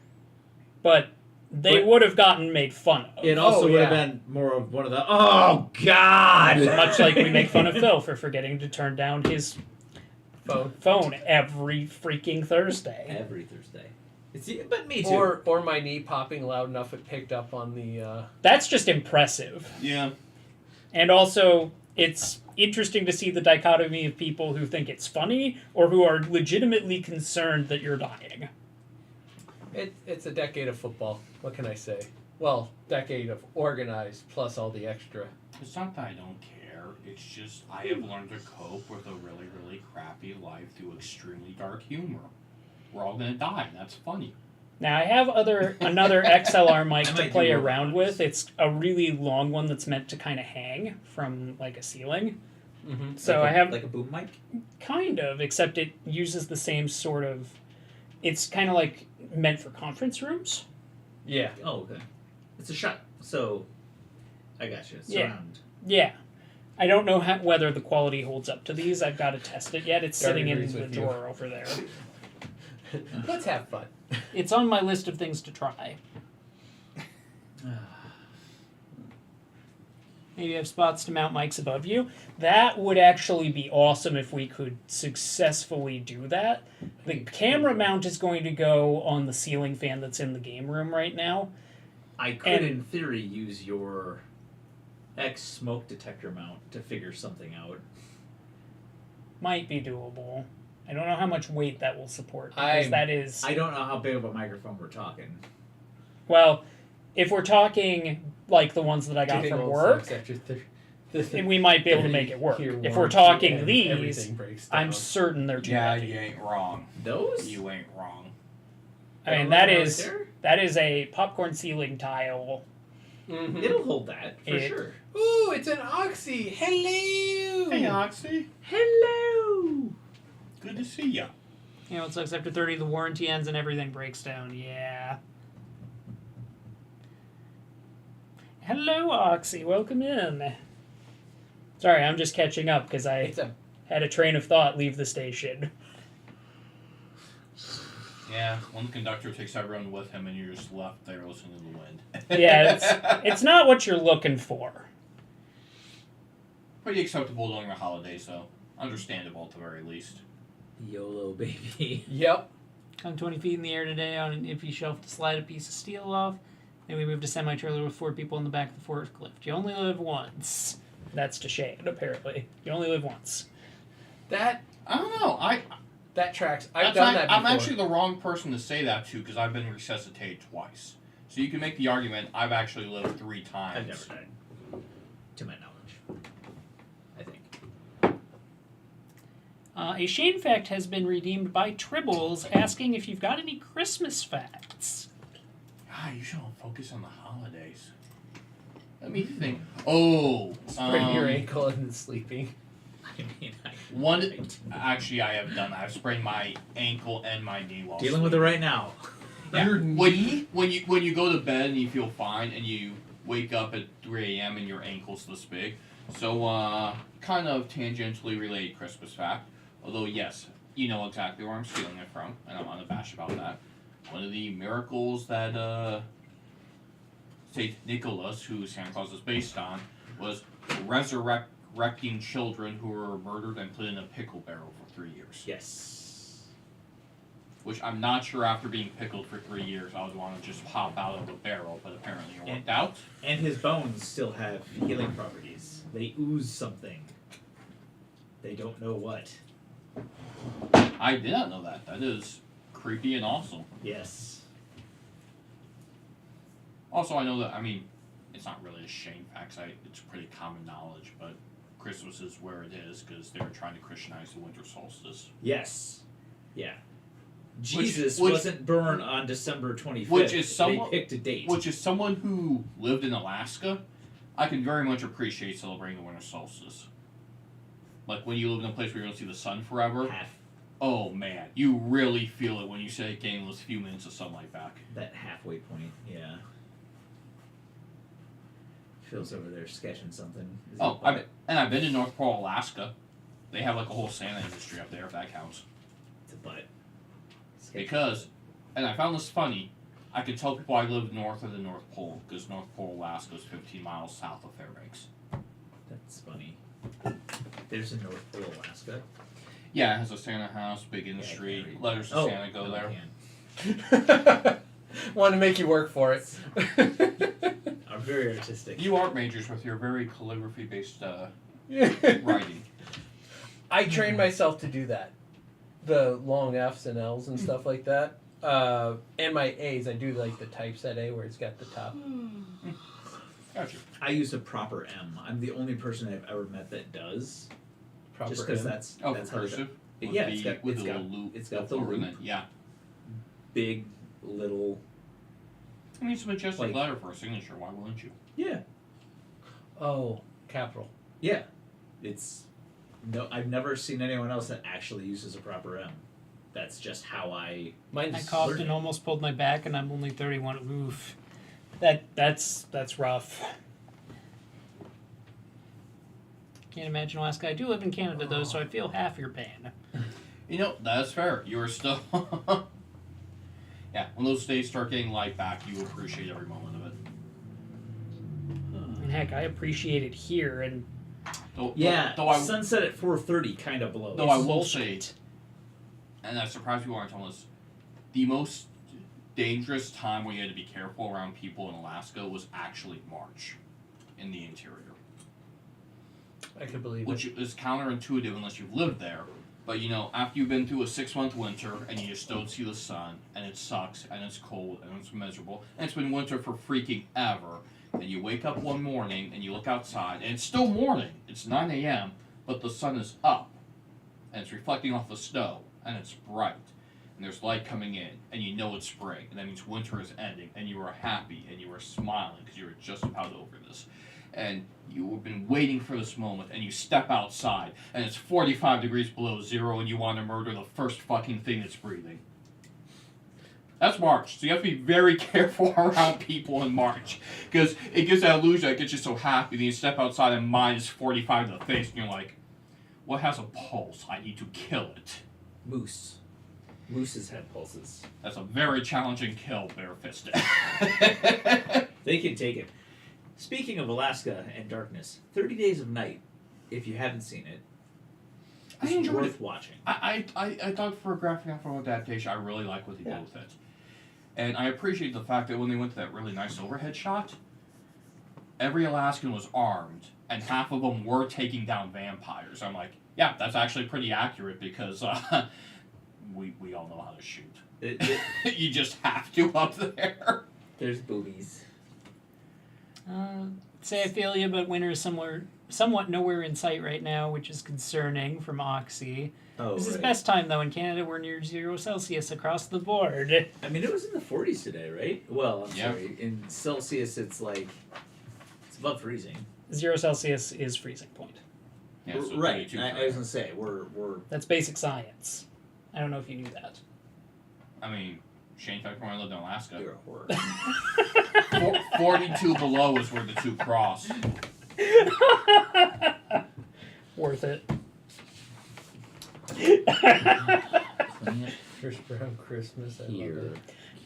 But they But- would have gotten made fun of. It also would have yeah. been more of one of the, oh, God! Much like we make fun of Phil for forgetting to turn down his phone every freaking Thursday. Every Thursday. But me too. Or my knee popping loud enough it picked up on the. That's just impressive. Yeah. And also, it's interesting to see the dichotomy of people who think it's funny or who are legitimately concerned that you're dying. It's a decade of football. What can I say? Well, decade of organized plus all the extra. It's not that I don't care. It's just I have learned to cope with a really, really crappy life through extremely dark humor. We're all gonna die, and that's funny. Now, I have another XLR mic I to might play do around one. with. It's a really long one that's meant to kind of hang from, like, a ceiling. Mm-hmm. So like I have... like a boom mic? Kind of, except it uses the same sort of... It's kind of like meant for conference rooms. Yeah. Oh, okay. It's a shot. So, I gotcha. Yeah. Surround. Yeah. I don't know whether the quality holds up to these. I've got to test it yet. It's Dark sitting in agrees the with you. drawer over there. Let's have fun. It's on my list of things to try. Maybe you have spots to mount mics above you. That would actually be awesome if we could successfully do that. The camera mount is going to go on the ceiling fan that's in the game room right now. I could, And- in theory, use your X smoke detector mount to figure something out. Might be doable. I don't know how much weight that will support, because I'm- that is... I don't know how big of a microphone we're talking. Well, if we're talking like the ones that I got Getting from old work, sucks after we might be able to make it work. Hear If we're warranty talking and these, everything breaks down. I'm certain they're too Yeah, heavy. you ain't wrong. Those? You ain't wrong. I mean, Right that there? is a popcorn ceiling tile. Mhm. It'll hold that, for It- sure. Ooh, it's an Oxy. Hello. Hey, Oxy. Hello! Good to see ya. You know, it sucks after 30, the warranty ends and everything breaks down. Yeah. Hello, Oxy. Welcome in. Sorry, I'm just catching up because I It's a had a train of thought leave the station. Yeah, one conductor takes everyone with him, and you're just left there listening to the wind. Yeah, it's not what you're looking for. Pretty acceptable during the holidays, though. Understandable at the very least. YOLO, baby. yep. Hung 20 feet in the air today on an iffy shelf to slide a piece of steel off. Then we moved a semi-trailer with 4 people in the back of the forklift. You only live once. That's to Shane, apparently. You only live once. That I don't know. that tracks. I've done that before. I'm actually the wrong person to say that to because I've been resuscitated twice. So you can make the argument I've actually lived 3 times. I've never died. To my knowledge. I think. A Shane fact has been redeemed by Tribbles, asking if you've got any Christmas facts. God, you should focus on the holidays. Let me think. Oh, Sprain your ankle and then sleeping. I mean, one. Actually, I have done that. I've sprained my ankle and my knee while dealing with it sleeping. right now. Yeah. Your knee? When you go to bed and you feel fine and you wake up at 3 a.m. and your ankle's this big. So kind of tangentially related Christmas fact. Although yes, you know exactly where I'm stealing it from, and I'm unabashed about that. One of the miracles that Saint Nicholas, who Santa Claus is based on, was resurrecting children who were murdered and put in a pickle barrel for 3 years. Yes. which I'm not sure after being pickled for 3 years I would want to just pop out of a barrel, but apparently it worked out. And his bones still have healing properties. They ooze something. They don't know what. I did not know that. That is creepy and awesome. Yes. Also, I know that, I mean, it's not really a shame fact, it's pretty common knowledge, but Christmas is where it is because they were trying to Christianize the winter solstice. Yes. Yeah. Jesus wasn't born on December 25th. Which is somewhat, they picked a date. Which is someone who lived in Alaska, I can very much appreciate celebrating the winter solstice. Like when you live in a place where you don't see the sun forever. Oh man, you really feel it when you say getting those few minutes of sunlight back. That halfway point, yeah. Phil's over there sketching something. I've been to North Pole, Alaska. They have like a whole Santa industry up there, if that counts. It's a butt. Because, and I found this funny, I could tell people I live north of the North Pole, because North Pole, Alaska is 15 miles south of Fairbanks. That's funny. There's a North Pole, Alaska. Yeah, it has a Santa house, big industry, letters to Santa go there. Want to make you work for it. I'm very artistic. You art majors with your very calligraphy-based writing. I trained myself to do that. The long F's and L's and stuff like that. And my A's, I do like the typeset A where it's got the top. Gotcha. I use a proper M. I'm the only person I've ever met that does. Proper just because M. that's Oh, that's for how cursive? Yeah, it's got the it's little got loop. it's got the loop. Yeah. Big little. I mean, it's a majestic Like- letter for a signature. Why wouldn't you? Yeah. Oh, capital. Yeah. It's no. I've never seen anyone else that actually uses a proper M. That's just how I. Mine's I coughed learning. and almost pulled my back, and I'm only 31. Oof. That's rough. Can't imagine Alaska. I do live in Canada though, so I feel half your pain. You know, that's fair. You are still... Yeah, when those days start getting light back, you appreciate every moment of it. And heck, I appreciate it here, and Though I sunset at 4:30 kind of blows. Though I will bullshit. say, and that surprised people aren't telling us, the most dangerous time where you had to be careful around people in Alaska was actually March in the interior. I could believe Which it. is counterintuitive unless you've lived there. But you know, after you've been through a 6-month winter and you just don't see the sun, and it sucks, and it's cold, and it's miserable, and it's been winter for freaking ever, and you wake up one morning and you look outside, and it's still morning, it's 9 a.m., but the sun is up, and it's reflecting off the snow, and it's bright, and there's light coming in, and you know it's spring, and that means winter is ending, and you are happy, and you are smiling, because you are just about over this. And you have been waiting for this moment, and you step outside, and it's 45 degrees below zero, and you want to murder the first fucking thing that's breathing. That's March, so you have to be very careful around people in March, because it gives that illusion that gets you so happy, then you step outside and minus 45 to the face, and you're like, what has a pulse? I need to kill it. Moose. Mooses have pulses. That's a very challenging kill, bare-fisted. They can take it. Speaking of Alaska and darkness, 30 Days of Night, if you haven't seen it, I it's enjoyed worth it. watching. I thought for a graphic novel adaptation, I really like what they did with it. And I appreciate the fact that when they went to that really nice overhead shot, every Alaskan was armed, and half of them were taking down vampires. I'm like, yeah, that's actually pretty accurate because we all know how to shoot. You just have to up there. There's boobies. Say I feel you, but winter is somewhat nowhere in sight right now, which is concerning from Oxy. Oh, This is right. best time, though. In Canada, we're near 0 Celsius across the board. I mean, it was in the 40s today, right? Well, I'm Yeah. sorry. In Celsius, it's like, it's above freezing. 0 Celsius is freezing point. Yeah, so Right. 22 I for- was going to say, we're That's basic science. I don't know if you knew that. I mean, Shane fact when I lived in Alaska. you're a horror. 42 below is where the two cross. Worth it. Chris Brown Christmas. I love Here, it.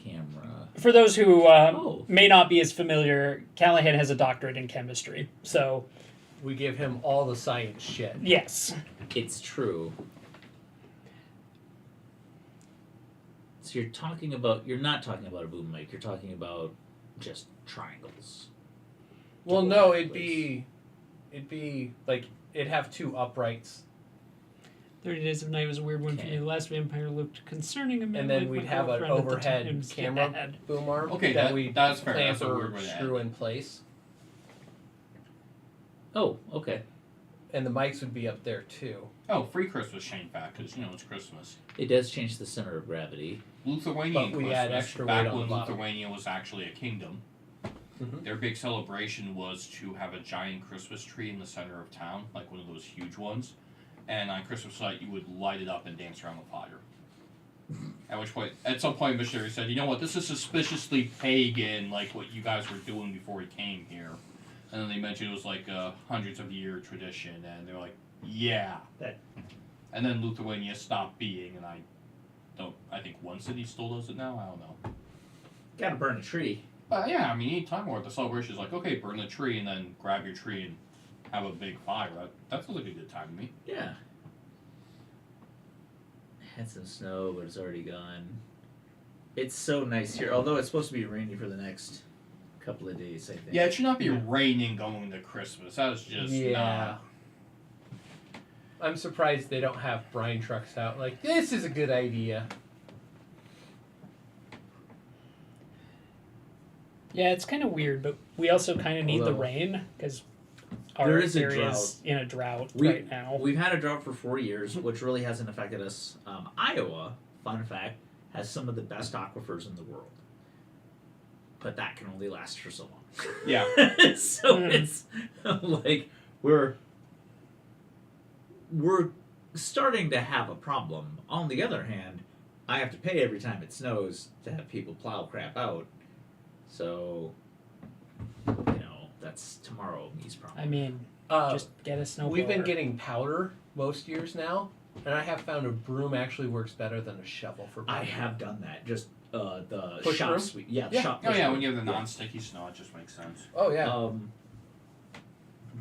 camera. For those who Oh. may not be as familiar, Callahan has a doctorate in chemistry. So, We give him all the science shit. yes. It's true. So you're not talking about a boom mic. You're talking about just triangles. Well, To no, hold it'd in be like it'd have two uprights, 30 Days of Night was a weird one for Okay. me. The Last Vampire looked concerning a bit. and then like we'd my have an girlfriend at the overhead time's camera dad. boom arm Okay, that that- we that's fair. clamp That's a or weird way to screw end. in place, Oh, okay. and the mics would be up there too. Oh, free Christmas Shane back because it's Christmas. It does change the center of gravity. Lithuanian But we Christmas, had extra back weight on when the bottom. Lithuania was actually a kingdom. Mhm. Their big celebration was to have a giant Christmas tree in the center of town, like one of those huge ones. And on Christmas night, you would light it up and dance around the fire. At some point, missionary said, "You know what? This is suspiciously pagan, like what you guys were doing before he came here." And then they mentioned it was like a hundreds of year tradition, and they're like, "Yeah." And then Lithuania stopped being, and I think one city still does it now. I don't know. Gotta burn a tree. Yeah, I mean, anytime where the celebration is like, okay, burn the tree and then grab your tree and have a big fire. That sounds like a good time to me. Yeah. Had some snow, but it's already gone. It's so nice here, although it's supposed to be rainy for the next couple of days, I think. Yeah, it should not be raining going to Christmas. That is just not. I'm surprised they don't have brine trucks out. Like, this is a good idea. Yeah, it's kind of weird, but we also kind of need the Although- rain because our There is a area's in a drought We- right now. We've had a drought for 4 years, which really hasn't affected us. Iowa, fun fact, has some of the best aquifers in the world. But that can only last for so long. Yeah. So Mhm. it's like we're starting to have a problem. On the other hand, I have to pay every time it snows to have people plow crap out. So, that's tomorrow me's problem. I mean, just get a snowblower. We've been getting powder most years now, and I have found a broom actually works better than a shovel for powder. I have done that. Just the Push shop broom? sweep. Yeah, Yeah. shop. Oh push yeah, broom. when you have the non-sticky snow, it just makes sense. Oh yeah,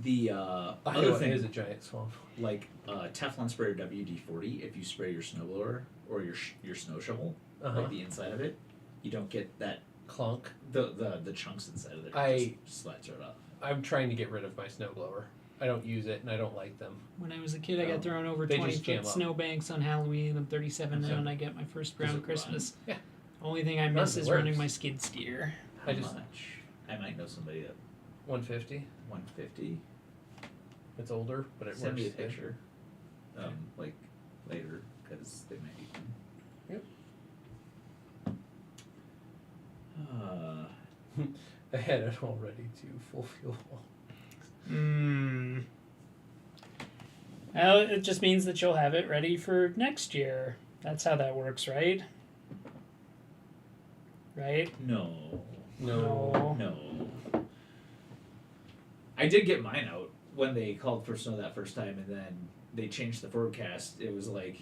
The other Iowa thing, is a giant swamp. like Teflon sprayer WD-40, if you spray your snowblower or your snow shovel, like the inside of it, you don't get that Clunk. the chunks inside of it. Just slides right off. I'm trying to get rid of my snowblower. I don't use it, and I don't like them. When I was a kid, I No. got thrown over They 20 just jam foot up. snowbanks on Halloween. I'm 37 now, So- and I get my first Does brown it Christmas. run? Yeah. Only thing I miss Runs, it is running works. my skid steer. How I just- much? I might know somebody at 150. 150. It's older, but it Send me a works. good. picture. Like later, because they might be fun. Yep. I had it all ready to full fuel. Well, it just means that you'll have it ready for next year. That's how that works, right? Right? No. No. I did get mine out when they called for snow that first time, and then they changed the forecast. It was like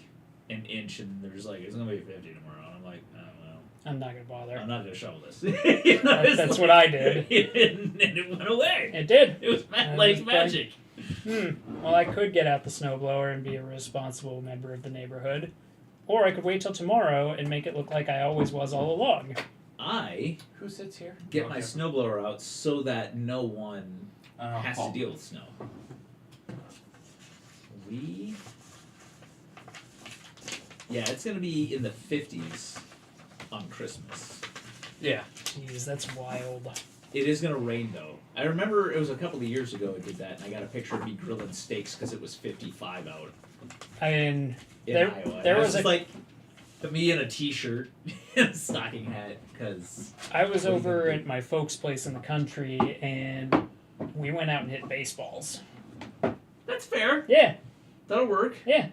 an inch, and there's like it's gonna be 50 tomorrow. And I'm like, I don't know. I'm not gonna bother. I'm not gonna shovel this. That's what I did. and it went away. It did. It was And like it's magic. Well, I could get out the snowblower and be a responsible member of the neighborhood, or I could wait till tomorrow and make it look like I always was all along. I Who sits here? get my snowblower out so that no one has Paul. to deal with snow. Yeah, it's gonna be in the 50s on Christmas. Yeah. Jeez, that's wild. It is gonna rain though. I remember it was a couple of years ago I did that, and I got a picture of me grilling steaks because it was 55 out I mean, in There- Iowa. there And I was just a- like me in a t-shirt and a stocking hat because I was What are you over gonna do? at my folks' place in the country, and we went out and hit baseballs. that's fair. Yeah, That'll work. yeah.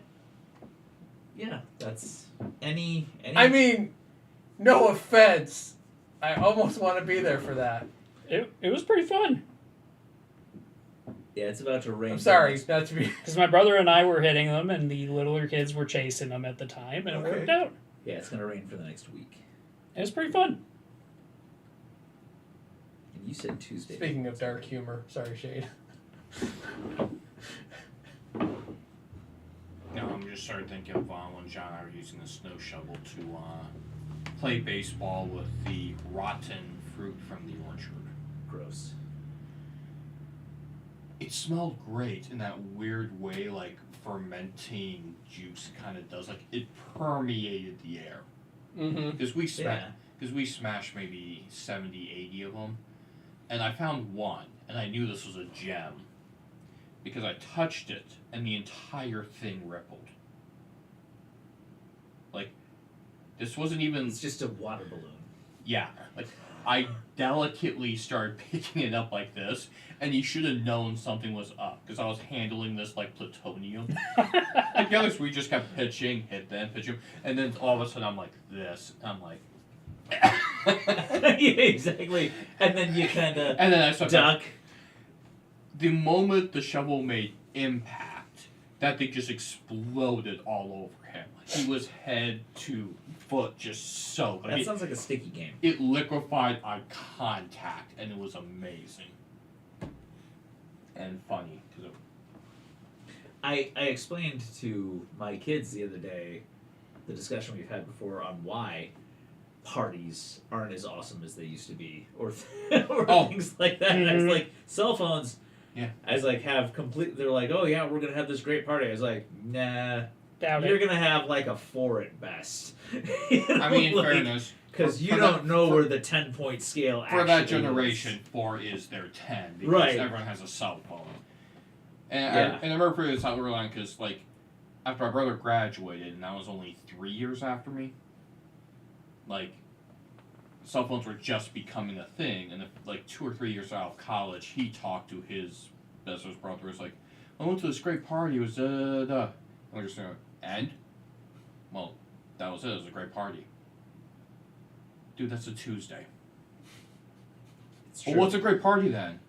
Yeah, that's any. I mean, no offense. I almost want to be there for that. It was pretty fun. Yeah, it's about to rain. I'm sorry, not to be. Because my brother and I were hitting them, and the littler kids were chasing them at the time, and it Okay. worked out. Yeah, it's gonna rain for the next week. It was pretty fun. And you said Tuesday. Speaking of dark humor, sorry, Shade. No, I'm just starting thinking of when John and I were using the snow shovel to play baseball with the rotten fruit from the orchard. Gross. It smelled great in that weird way, like fermenting juice kind of does. Like it permeated the air. Mm-hmm. Because we smashed maybe 70, 80 of them, and I found one, and I knew this was a gem because I touched it, and the entire thing rippled. Like, this wasn't even... It's just a water balloon. Yeah, like, I delicately started picking it up like this, and you should have known something was up, because I was handling this like plutonium. Like, the others, we just kept pitching, hit them, pitch them, and then all of a sudden I'm like this, and I'm like... Yeah, exactly. And then you kind of and then I started duck. The moment the shovel made impact, that thing just exploded all over him. He was head to foot just soaked. That sounds like a sticky game. It liquefied on contact, and it was amazing and funny. Cause I explained to my kids the other day the discussion we've had before on why parties aren't as awesome as they used to be, or things like that. And I was like, cell phones. Yeah. I was like, they're like, oh yeah, we're gonna have this great party. I was like, nah. Doubt You're it. gonna have like a 4 at best. I mean, like, fairness. because you don't know where the 10-point scale actually For that generation, 4 is their 10 because Right. everyone has a cell phone. And Yeah. I remember for this how we were on because like after my brother graduated, and that was only 3 years after me. Like, cell phones were just becoming a thing, and like 2 or 3 years out of college, he talked to his business brother. It was like, I went to this great party. It was And we're just like, and? Well, that was it. It was a great party. Dude, that's a Tuesday. It's Well, true. what's a great party then?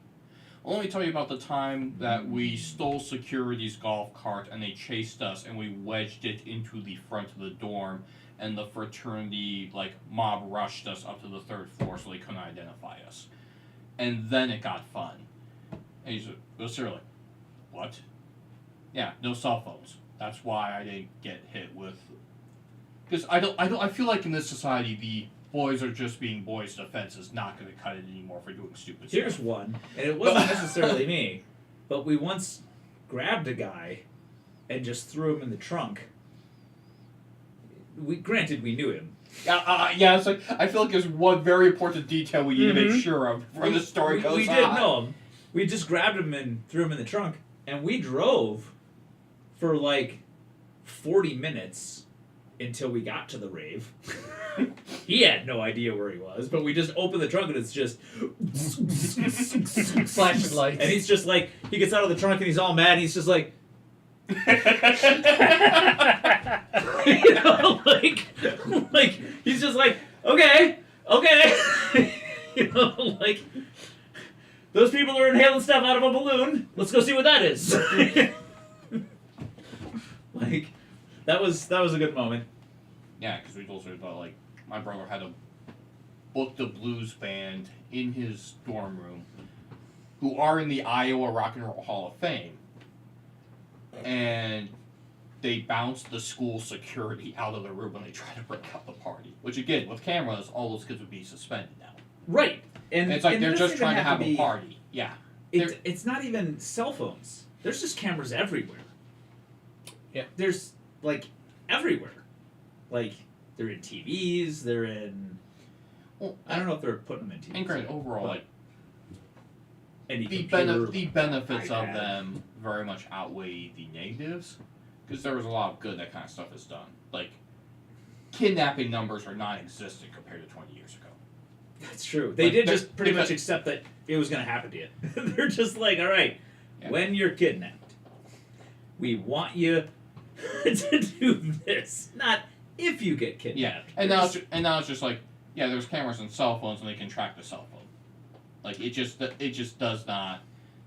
Well, let me tell you about the time that we stole security's golf cart and they chased us and we wedged it into the front of the dorm and the fraternity, like, mob rushed us up to the 3rd floor so they couldn't identify us. And then it got fun. And he's like, what? Yeah, no cell phones. That's why I didn't get hit with... Because I feel like in this society, the boys are just being boys defense is not going to cut it anymore for doing stupid Here's stuff. one, and it wasn't necessarily me, but we once grabbed a guy and just threw him in the trunk. Granted, we knew him. Yeah, it's like, I feel like there's one very important detail we need to make sure of before the story goes on. We did know him. We just grabbed him and threw him in the trunk, and we drove for like 40 minutes until we got to the rave. He had no idea where he was, but we just opened the trunk and it's just Flashing lights. and he's just like, he gets out of the trunk and he's all mad and he's just like, you know, like he's just like, okay, you know, like, those people are inhaling stuff out of a balloon. Let's go see what that is. Like, that was a good moment. Yeah, because we told her about, like, my brother had booked a blues band in his dorm room who are in the Iowa Rock and Roll Hall of Fame. And they bounced the school security out of the room when they tried to break up the party. Which, again, with cameras, all those kids would be suspended now. Right. And it's like and they're it just doesn't trying to even have to a be- party. Yeah. It's not even cell phones. There's just cameras everywhere. Yeah. There's, like, everywhere. Like, they're in TVs, they're in... Well, I don't know if they're putting them in TVs. and granted, overall, like, Any the computer, benefits of iPad. them very much outweigh the negatives, because there was a lot of good that kind of stuff is done. Like, kidnapping numbers are non-existent compared to 20 years ago. That's true. They Like, did they're- just pretty much because- accept that it was going to happen to you. They're just like, all right, Yeah. when you're kidnapped, we want you to do this, not if you get kidnapped. Yeah, and now it's just like, yeah, there's cameras and cell phones, and they can track the cell phone. Like, it just does not,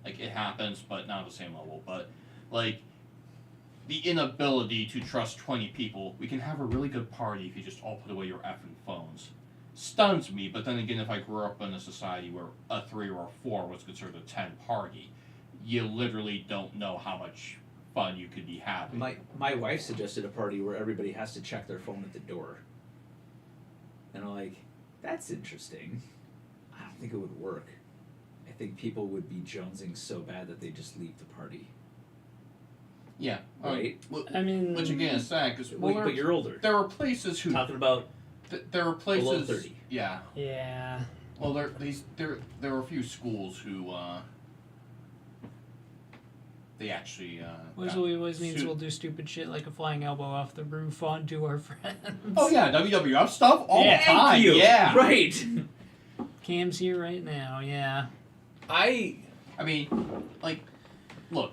like, it happens, but not at the same level. But, like, the inability to trust 20 people, we can have a really good party if you just all put away your effing phones. Stuns me, but then again, if I grew up in a society where a 3 or a 4 was considered a 10 party, you literally don't know how much fun you could be having. My wife suggested a party where everybody has to check their phone at the door. And I'm like, that's interesting. I don't think it would work. I think people would be jonesing so bad that they just leave the party. Yeah. Right? I mean, Which again is sad because But you're older. there are places who Talking about there are places below 30. Yeah. yeah. Well, there are a few schools who they actually Which got always means sued. we'll do stupid shit like a flying elbow off the roof onto our friends. Oh yeah, WWF stuff all Yeah. the time. Thank you. Yeah. Right. Cam's here right now. Yeah. I mean, like, look,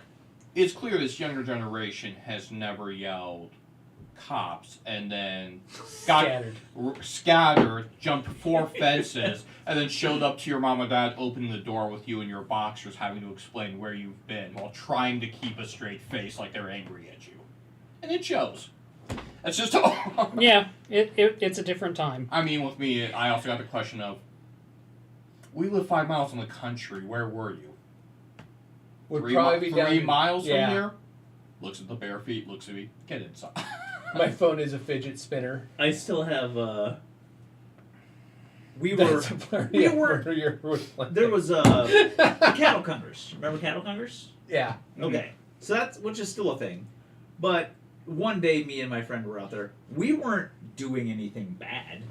it's clear this younger generation has never yelled cops and then got scattered, jumped 4 fences, and then showed up to your mom and dad opening the door with you in your boxers having to explain where you've been while trying to keep a straight face like they're angry at you. And it shows. It's just Yeah. It's a different time. I mean, with me, I also got the question of, we live 5 miles in the country, where were you? Would Three probably be down 3 miles yeah. from here? Looks at the bare feet, looks at me, get inside. My phone is a fidget spinner. I still have. We That's were. a blur- we yeah, were- blur your- There was cattle congers. Remember cattle congers? Yeah. Okay, so that's which is still a thing, but one day me and my friend were out there. We weren't doing anything bad.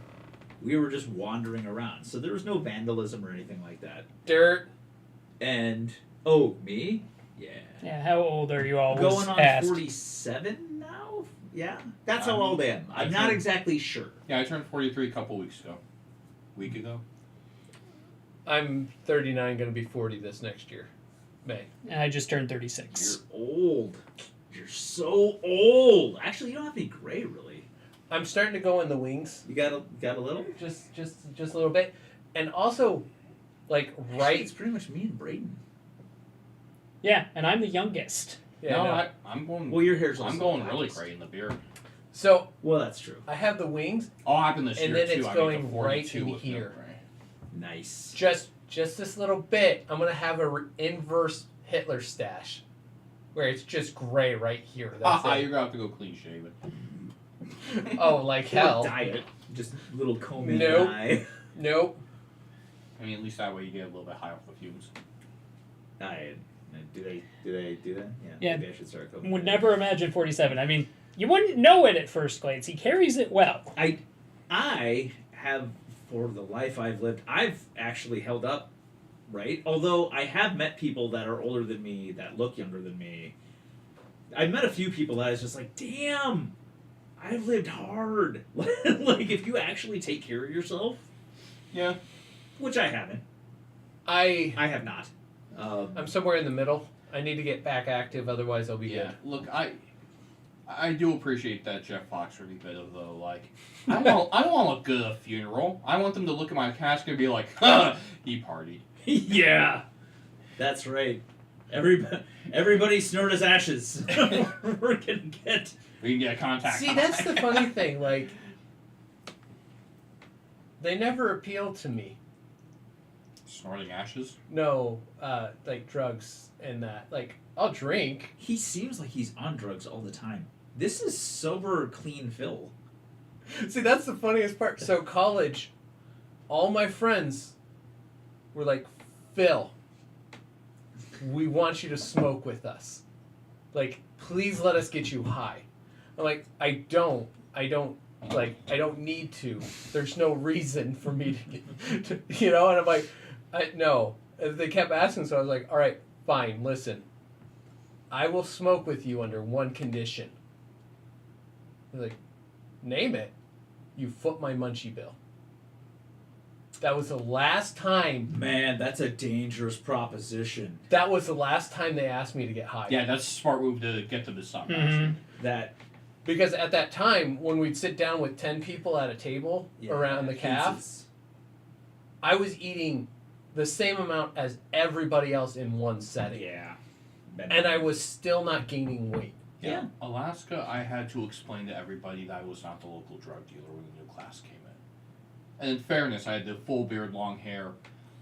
We were just wandering around, so there was no vandalism or anything like that. Dirt. And me? Yeah. Yeah. How old are you all? Going on asked. 47 now? Yeah. That's how old I am. I'm not exactly sure. Yeah, I turned 43 a couple weeks ago. Week ago. I'm 39, going to be 40 this next year, May. And I just turned 36. You're old. You're so old. Actually, you don't have to be gray, really. I'm starting to go in the wings, You got a little? just a little bit, and also, like Actually, it's pretty much me and Braden. Yeah, and I'm the youngest. Yeah, no, no. I'm going. Well, your hair's also I'm going the really highest. gray in the beard. So Well, that's true. I have the wings, All happened this and year then too. it's I made going the right 42 in with no here. gray. Nice. just this little bit. I'm gonna have a inverse Hitler stash, where it's just gray right here. That's You're it. gonna have to go clean shaven. Oh, like Or hell. dye it. Just little comb in Nope. the eye. Nope. I mean, at least that way you get a little bit high off the fumes. Do they do that? Yeah. Maybe I should start combing. Would never imagine 47. I mean, you wouldn't know it at first glance. He carries it well. I have, for the life I've lived, I've actually held up, right? Although I have met people that are older than me, that look younger than me. I've met a few people that I was just like, damn, I've lived hard. Like, if you actually take care of yourself, Yeah. which I haven't. I I have not. I'm somewhere in the middle. I need to get back active, otherwise I'll be Yeah. good. Look, I do appreciate that Jeff Foxworthy bit of though. Like, I don't want to look good at a funeral. I want them to look at my casket and be like, "Ha, he partied." Yeah, that's right. Everybody snort his ashes. We're gonna get. We can get a contact. See, that's the funny thing. Like, they never appeal to me. Snorting ashes. No, like drugs and that. Like, I'll drink. He seems like he's on drugs all the time. This is sober, clean Phil. See, that's the funniest part. So college, all my friends were like, Phil, we want you to smoke with us. Like, please let us get you high. I'm like, I don't need to. There's no reason for me to get, and I'm like, no. And they kept asking, so I was like, all right, fine, listen. I will smoke with you under one condition. They're like, name it. You foot my munchie bill. That was the last time. Man, that's a dangerous proposition. That was the last time they asked me to get high. Yeah, that's a smart move to get them to stop. Mhm. That Because at that time, when we'd sit down with 10 people at a table around the calf, pizzas. I was eating the same amount as everybody else in one setting. Yeah. And I was still not gaining weight. Yeah. Alaska, I had to explain to everybody that I was not the local drug dealer when the new class came in. And in fairness, I had the full beard, long hair.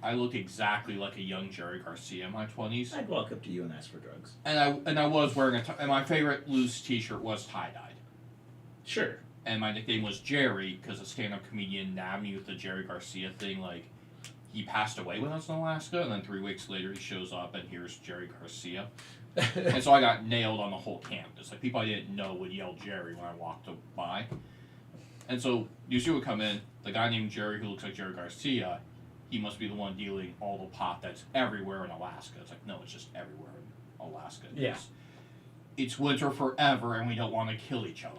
I looked exactly like a young Jerry Garcia in my 20s. I'd walk up to you and ask for drugs. And I was wearing and my favorite loose T-shirt was tie-dyed. Sure. and my nickname was Jerry because a stand-up comedian nabbed me with the Jerry Garcia thing. Like, he passed away when I was in Alaska, and then 3 weeks later he shows up, and here's Jerry Garcia. And so I got nailed on the whole campus. Like, people I didn't know would yell Jerry when I walked by. And so UC would come in, the guy named Jerry who looks like Jerry Garcia, he must be the one dealing all the pot that's everywhere in Alaska. It's like, no, it's just everywhere in Alaska. Yeah. It's winter forever, and we don't want to kill each other.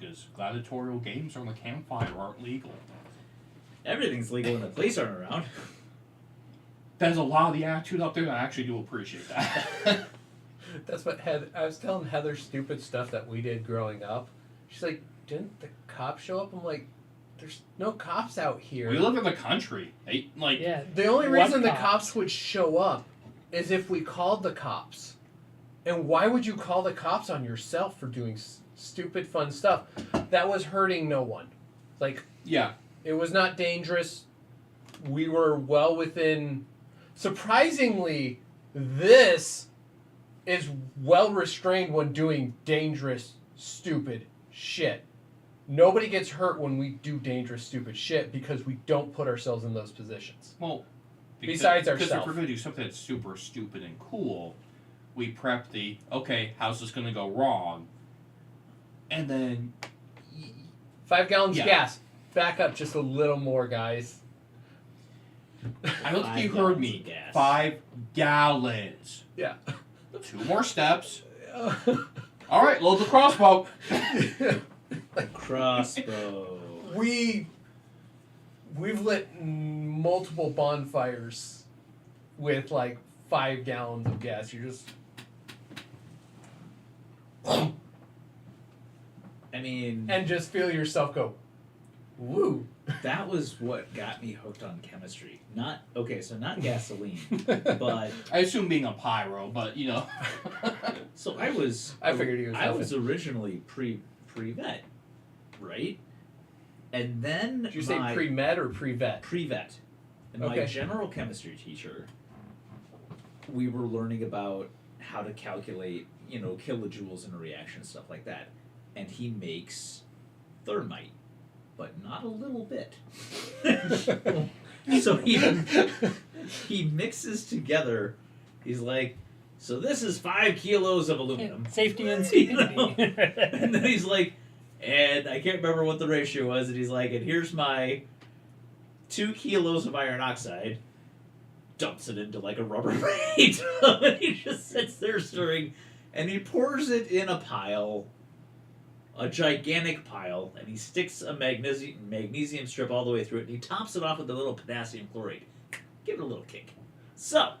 Because gladiatorial games on the campfire aren't legal. Everything's legal when the police aren't around. There's a lot of the attitude up there, and I actually do appreciate that. That's what I was telling Heather stupid stuff that we did growing up. She's like, didn't the cops show up? I'm like, there's no cops out here. We live in the country. They, like, Yeah. The only What reason the cops? cops would show up is if we called the cops. And why would you call the cops on yourself for doing stupid fun stuff that was hurting no one? Like, yeah. it was not dangerous. We were well within. Surprisingly, this is well restrained when doing dangerous, stupid shit. Nobody gets hurt when we do dangerous, stupid shit because we don't put ourselves in those positions. Well, Besides because if ourselves. we're going to do something that's super stupid and cool, we prep the, okay, how's this going to go wrong? And then... 5 gallons Yeah. of gas. Back up just a little more, guys. I don't think you 5 heard gallons me. of gas. 5 gallons. Yeah. 2 more steps. All right, load the crossbow. Crossbow. We've lit multiple bonfires with like 5 gallons of gas. You're just I mean, and just feel yourself go, woo. that was what got me hooked on chemistry. Not gasoline, but I assume being a pyro, but, you know. so I was. I figured he was. I was originally pre-vet, right? And then Did you say pre-med or pre-vet? Pre-vet. And my Okay. general chemistry teacher, we were learning about how to calculate, kilojoules in a reaction, stuff like that. And he makes thermite, but not a little bit. So he mixes together. He's like, so this is 5 kilos of aluminum. Safety and You know? stupidity. And then he's like, and I can't remember what the ratio was, and he's like, and here's my 2 kilos of iron oxide, dumps it into like a Rubbermaid, and he just sits there stirring, and he pours it in a pile, a gigantic pile, and he sticks a magnesium strip all the way through it, and he tops it off with a little potassium chloride. Give it a little kick. So,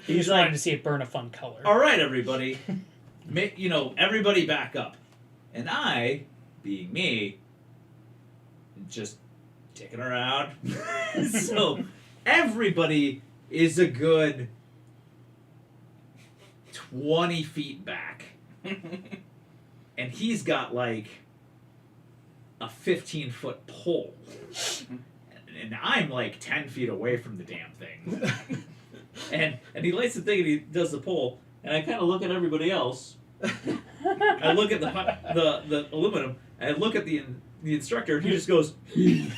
You just wanted to see it burn a fun color. all right, everybody, everybody back up. And I, being me, just ticking around. So everybody is a good 20 feet back. And he's got like a 15-foot pole. And I'm like 10 feet away from the damn thing. And he lights the thing and he does the pole. And I kind of look at everybody else. I look at the aluminum, and I look at the instructor, and he just goes, he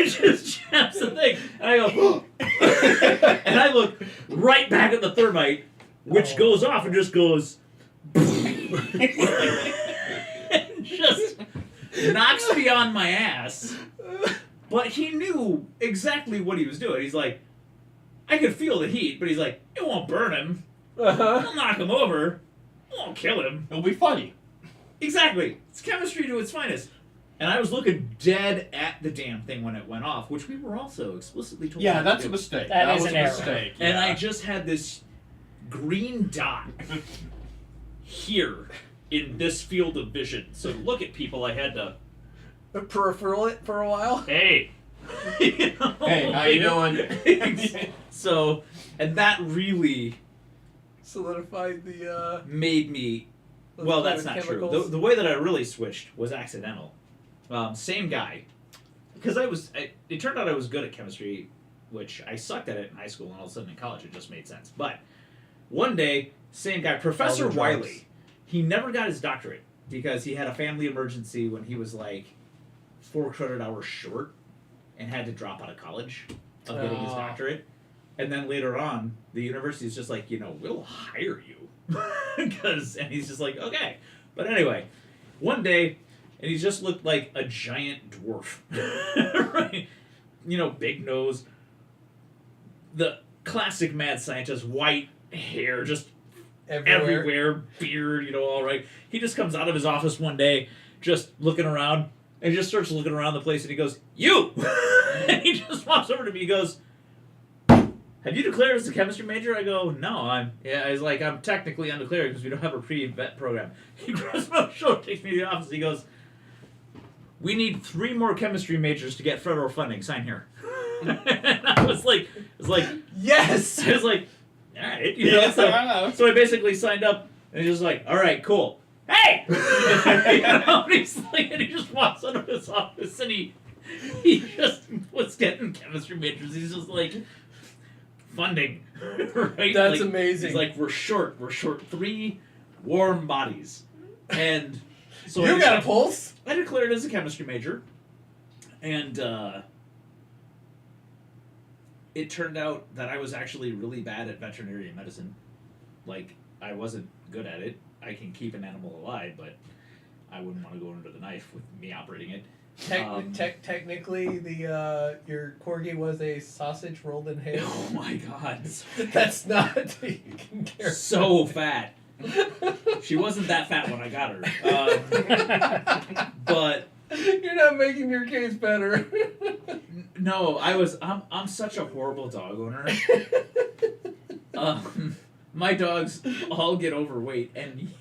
just jabs the thing, and I go, and I look right back at the thermite, which goes off and just goes, and just knocks me on my ass. But he knew exactly what he was doing. He's like, I could feel the heat, but he's like, it won't burn him. I'll knock him over. I won't kill him. It'll be funny. Exactly. It's chemistry to its finest. And I was looking dead at the damn thing when it went off, which we were also explicitly told. Yeah, not to that's a do. mistake. That is was an a error. mistake. And yeah. I just had this green dot here in this field of vision. So to look at people, I had to. Peripheral it for a while. Hey. Hey, how you doing? So, and that really Solidified the. made me. those Well, kind that's of not true. chemicals. The way that I really switched was accidental. Same guy. Because it turned out I was good at chemistry, which I sucked at it in high school, and all of a sudden in college it just made sense. But one day, same guy, Professor All the drugs. Wiley, he never got his doctorate because he had a family emergency when he was like 4 credit hours short and had to drop out of college of getting his doctorate. And then later on, the university is just like, we'll hire you. And he's just like, okay. But anyway, one day, and he just looked like a giant dwarf. Right? Big nose. The classic mad scientist, white hair, just everywhere, beard, all right. He just comes out of his office one day, just looking around, and he just starts looking around the place, and he goes, "You!" And he just walks over to me, he goes, "Have you declared as a chemistry major?" I go, "No, he's like, I'm technically undeclared because we don't have a pre-vet program." He grabs my shoulder, takes me to the office, he goes, "We need 3 more chemistry majors to get federal funding. Sign here." And I was like, yes! I was like, all right. So I basically signed up, and he's just like, all right, cool. Hey! And he just walks out of his office, and he just was getting chemistry majors. He's just like, funding, right? That's amazing. He's like, we're short 3 warm bodies. And so you got a pulse? I declared as a chemistry major, and it turned out that I was actually really bad at veterinary medicine. Like, I wasn't good at it. I can keep an animal alive, but I wouldn't want to go under the knife with me operating it. Technically, your corgi was a sausage rolled in ham. Oh my god. That's not taken care of. So fat. She wasn't that fat when I got her. But you're not making your case better. No, I'm such a horrible dog owner. My dogs all get overweight, and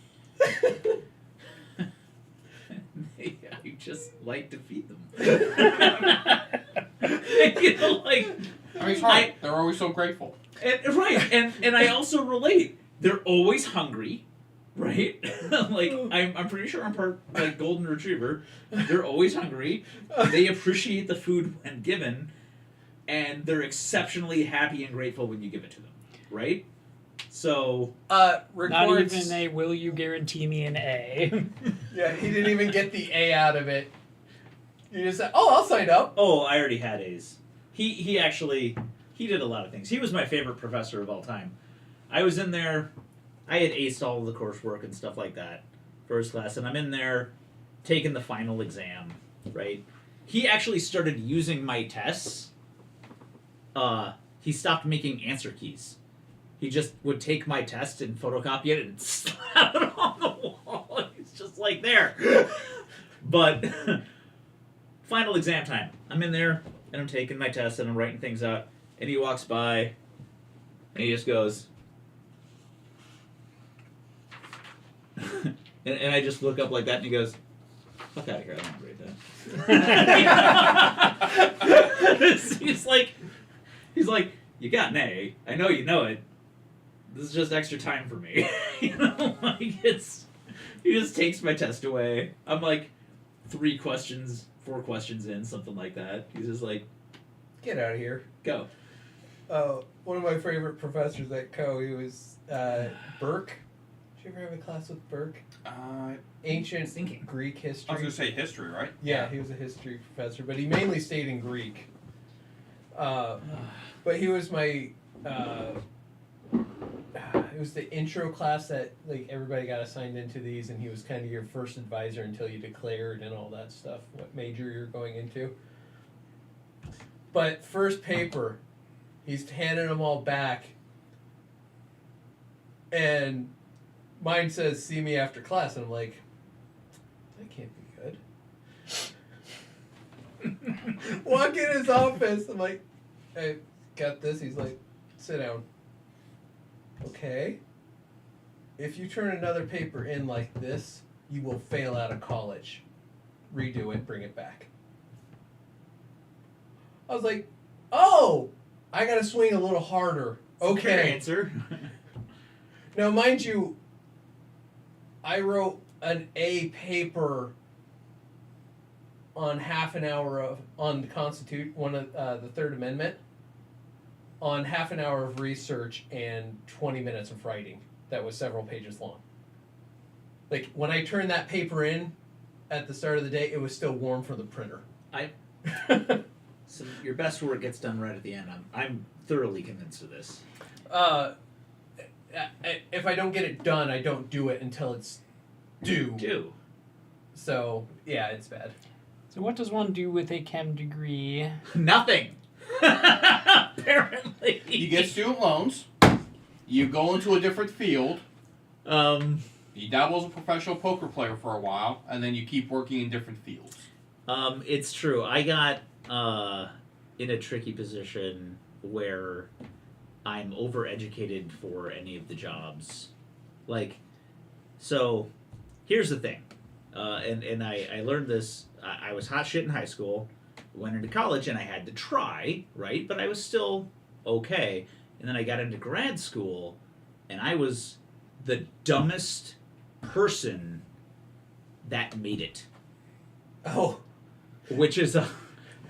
I just like to feed them. They're always so grateful. And I also relate. They're always hungry, right? Like, I'm pretty sure I'm part like golden retriever. They're always hungry. They appreciate the food when given, and they're exceptionally happy and grateful when you give it to them, right? So not even a will you guarantee me an A. Yeah, he didn't even get the A out of it. You just said, "Oh, I'll sign up." Oh, I already had A's. He did a lot of things. He was my favorite professor of all time. I was in there. I had aced all of the coursework and stuff like that, first class, and I'm in there taking the final exam, right? He actually started using my tests. He stopped making answer keys. He just would take my test and photocopy it and slap it on the wall. He's just like, there. But final exam time. I'm in there, and I'm taking my test, and I'm writing things out, and he walks by, and he just goes... and I just look up like that, and he goes, "Fuck out of here, I don't read that." He's like, "You got an A. I know you know it. This is just extra time for me." He just takes my test away. I'm like 4 questions in, something like that. He's just like, "Get out of here. Go." One of my favorite professors at Co, he was Burke. Did you ever have a class with Burke? Ancient Greek history. I was going to say history, right? Yeah, he was a history professor, but he mainly stayed in Greek. But he was my... it was the intro class that like everybody got assigned into these, and he was kind of your first advisor until you declared and all that stuff, what major you're going into. But first paper, he's handing them all back, and mine says, "See me after class," and I'm like, that can't be good. Walk in his office, I'm like, "Hey, got this?" He's like, "Sit down." "Okay. If you turn another paper in like this, you will fail out of college. Redo it, bring it back." I was like, "Oh, I gotta swing a little harder." Okay. Fair answer. Now, mind you, I wrote an A paper on half an hour on the Third Amendment, on half an hour of research and 20 minutes of writing that was several pages long. Like when I turned that paper in at the start of the day, it was still warm from the printer. So your best work gets done right at the end. I'm thoroughly convinced of this. If I don't get it done, I don't do it until it's due. So yeah, it's bad. So what does one do with a chem degree? Nothing. Apparently. You get student loans. You go into a different field. You dabble as a professional poker player for a while, and then you keep working in different fields. It's true. I got in a tricky position where I'm overeducated for any of the jobs. Like, so here's the thing. And I learned this. I was hot shit in high school, went into college, and I had to try, right? But I was still okay. And then I got into grad school, and I was the dumbest person that made it. Oh. Which is a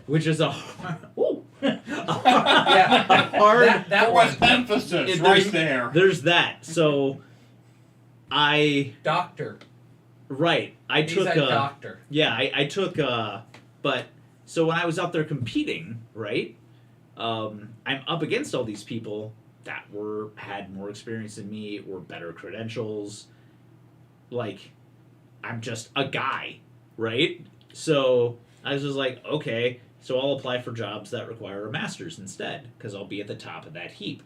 ooh, Yeah. hard. That was was emphasis There's- right there. There's that. So, I doctor. I He's took a doctor. Yeah, I took but so when I was out there competing, right? I'm up against all these people that had more experience than me or better credentials. Like, I'm just a guy, right? So I was just like, okay, so I'll apply for jobs that require a master's instead, because I'll be at the top of that heap.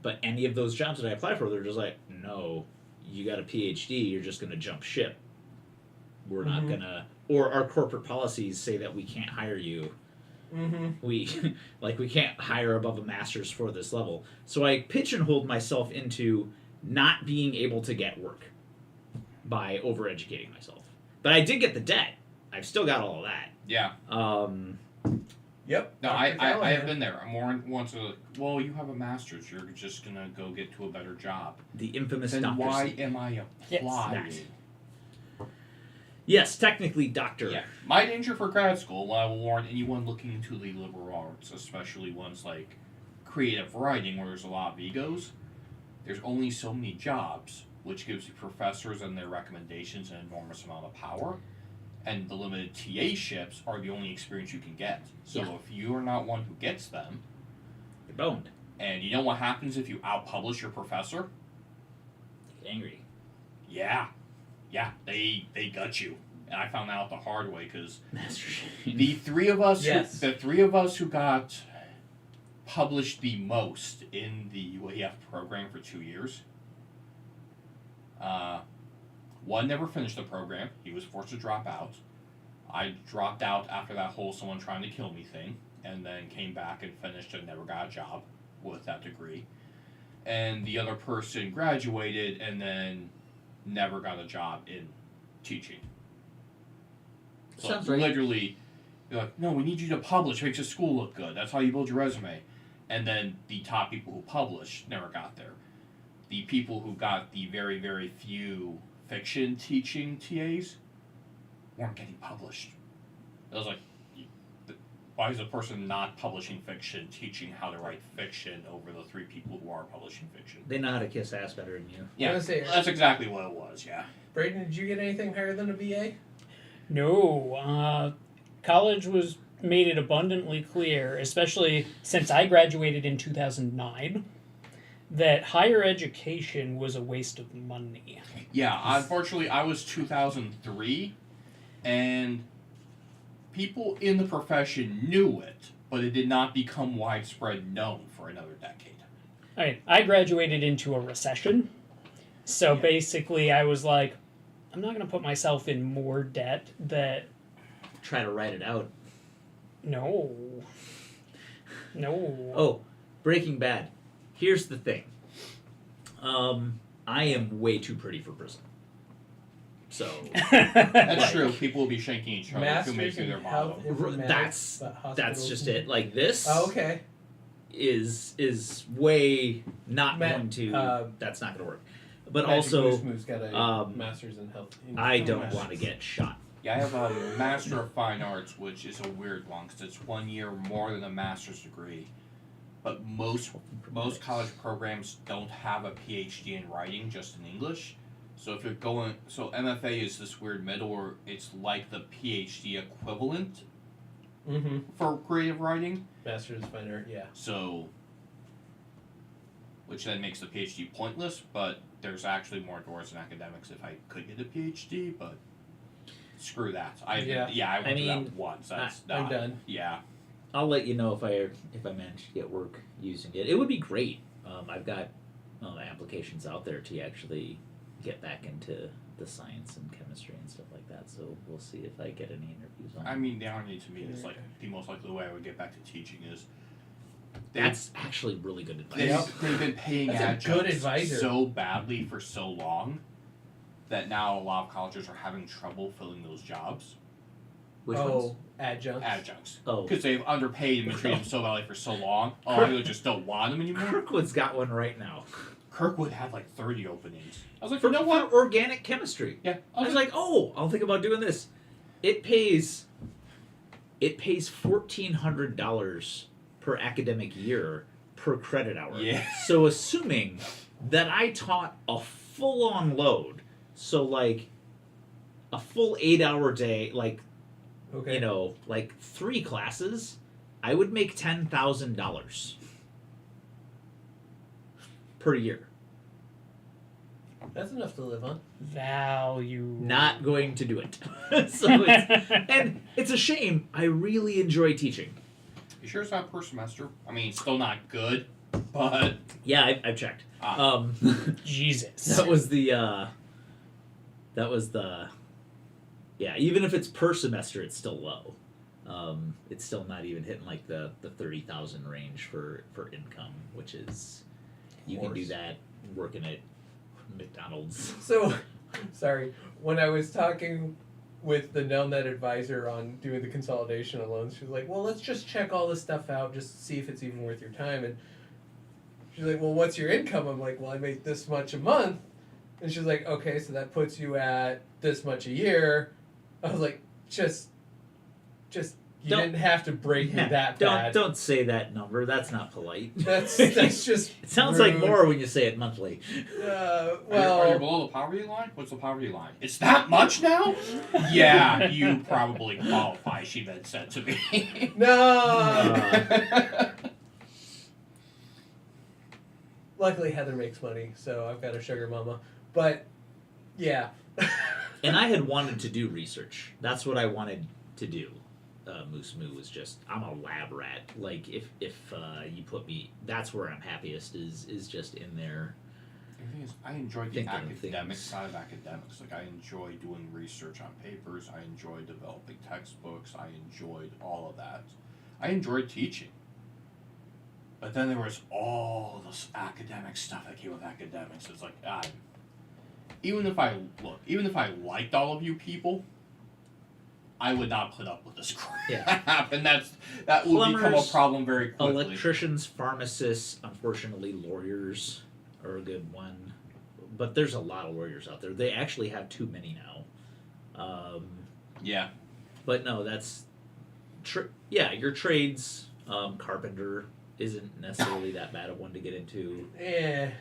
But any of those jobs that I apply for, they're just like, no, you got a PhD, you're just going to jump ship. We're not going to, or our corporate policies say that we can't hire you. We can't hire above a master's for this level. So I pigeonholed myself into not being able to get work by overeducating myself. But I did get the debt. I've still got all of that. Yeah. Yep. No, I have been there. I'm more once well, you have a master's. You're just gonna go get to a better job. The infamous Then doctor. why am I applying? Yes, yes, technically doctor. Yeah. My danger for grad school, I will warn anyone looking into the liberal arts, especially ones like creative writing where there's a lot of egos, there's only so many jobs, which gives the professors and their recommendations an enormous amount of power. And the limited TA-ships are the only experience you can get. So if you are not one who gets them, You're boned. and you know what happens if you outpublish your professor? Get angry. Yeah, they gut you. And I found that out the hard way because Master the three of us, Yes. the three of us who got published the most in the UAF program for 2 years. One never finished the program. He was forced to drop out. I dropped out after that whole someone trying to kill me thing, and then came back and finished and never got a job with that degree. And the other person graduated and then never got a job in teaching. So Sounds right. literally, they're like, no, we need you to publish. Makes the school look good. That's how you build your resume. And then the top people who published never got there. The people who got the very, very few fiction teaching TAs weren't getting published. I was like, why is a person not publishing fiction teaching how to write fiction over the three people who are publishing fiction? They know how to kiss ass better than you. Yeah, that's exactly what it was, yeah. Braden, did you get anything higher than a BA? No. College made it abundantly clear, especially since I graduated in 2009, that higher education was a waste of money. Yeah, unfortunately, I was 2003, and people in the profession knew it, but it did not become widespread known for another decade. I graduated into a recession, so basically I was like, I'm not going to put myself in more debt that... Try to write it out. No. Oh, Breaking Bad. Here's the thing. I am way too pretty for prison. So That's true. People will be shanking each other to make Masters through in their health bottom. informatics, that's but that's just hospitals- it. Like this Oh, okay. is way not Matt, going to. That's not going to work. But Magic also, Moose Moo's got a master's in health. I don't want to get shot. Yeah, I have a Master of Fine Arts, which is a weird one because it's 1 year more than a master's degree. But most college programs don't have a PhD in writing, just in English. So if you're going, so MFA is this weird middle where it's like the PhD equivalent Mm-hmm. for creative writing. Master's of Fine Art, yeah. So, which then makes the PhD pointless, but there's actually more doors in academics if I could get a PhD, but screw that. I went through that once. That's I'm not, done. Yeah. I'll let you know if I manage to get work using it. It would be great. I've got applications out there to actually get back into the science and chemistry and stuff like that. So we'll see if I get any interviews on. I mean, the irony to me is like the most likely way I would get back to teaching is That's actually really good advice. they've been paying That's a adjuncts good advisor. so badly for so long that now a lot of colleges are having trouble filling those jobs. Which ones? Adjuncts. Oh, Because they've underpaid and been treating them so badly for so long. A lot of people just don't want them anymore. Kirkwood's got one right now. Kirkwood had like 30 openings. I was like, For, you know what? for organic chemistry. Yeah. I was like, oh, I'll think about doing this. It pays $1,400 per academic year per credit hour. Yeah. So assuming that I taught a full-on load, so like a full 8-hour day, like Okay. like 3 classes, I would make $10,000 per year. That's enough to live on. Value. Not going to do it. And it's a shame. I really enjoy teaching. You sure it's not per semester? I mean, it's still not good, but Yeah, I've checked. Jesus. That was the yeah, even if it's per semester, it's still low. It's still not even hitting like the 30,000 range for income, which is you can do that working at McDonald's. So, sorry. When I was talking with the Nelnet advisor on doing the consolidation of loans, she was like, well, let's just check all this stuff out just to see if it's even worth your time. And she's like, well, what's your income? I'm like, well, I make this much a month. And she's like, okay, so that puts you at this much a year. I was like, just you didn't have to break me that bad. Don't say that number. That's not polite. That's just It sounds rude. like more when you say it monthly. are you Well, below the poverty line? What's the poverty line? It's that much now? Yeah, you probably qualify, she then said to me. no. Luckily, Heather makes money, so I've got a sugar mama. But yeah. And I had wanted to do research. That's what I wanted to do. Moose Moo was just, I'm a lab rat. Like if you put me, that's where I'm happiest is just in there. The thing is, I enjoy the Thinking of academic things. side of academics. Like, I enjoy doing research on papers. I enjoy developing textbooks. I enjoyed all of that. I enjoyed teaching. But then there was all this academic stuff that came with academics. It's like, even if I liked all of you people, I would not put up with this crap. Yeah. And that would become a Plumbers, problem very quickly. Electricians, pharmacists, unfortunately lawyers are a good one. But there's a lot of lawyers out there. They actually have too many now. Yeah. But no, that's your trades, carpenter isn't necessarily that bad of one to get into. Yeah.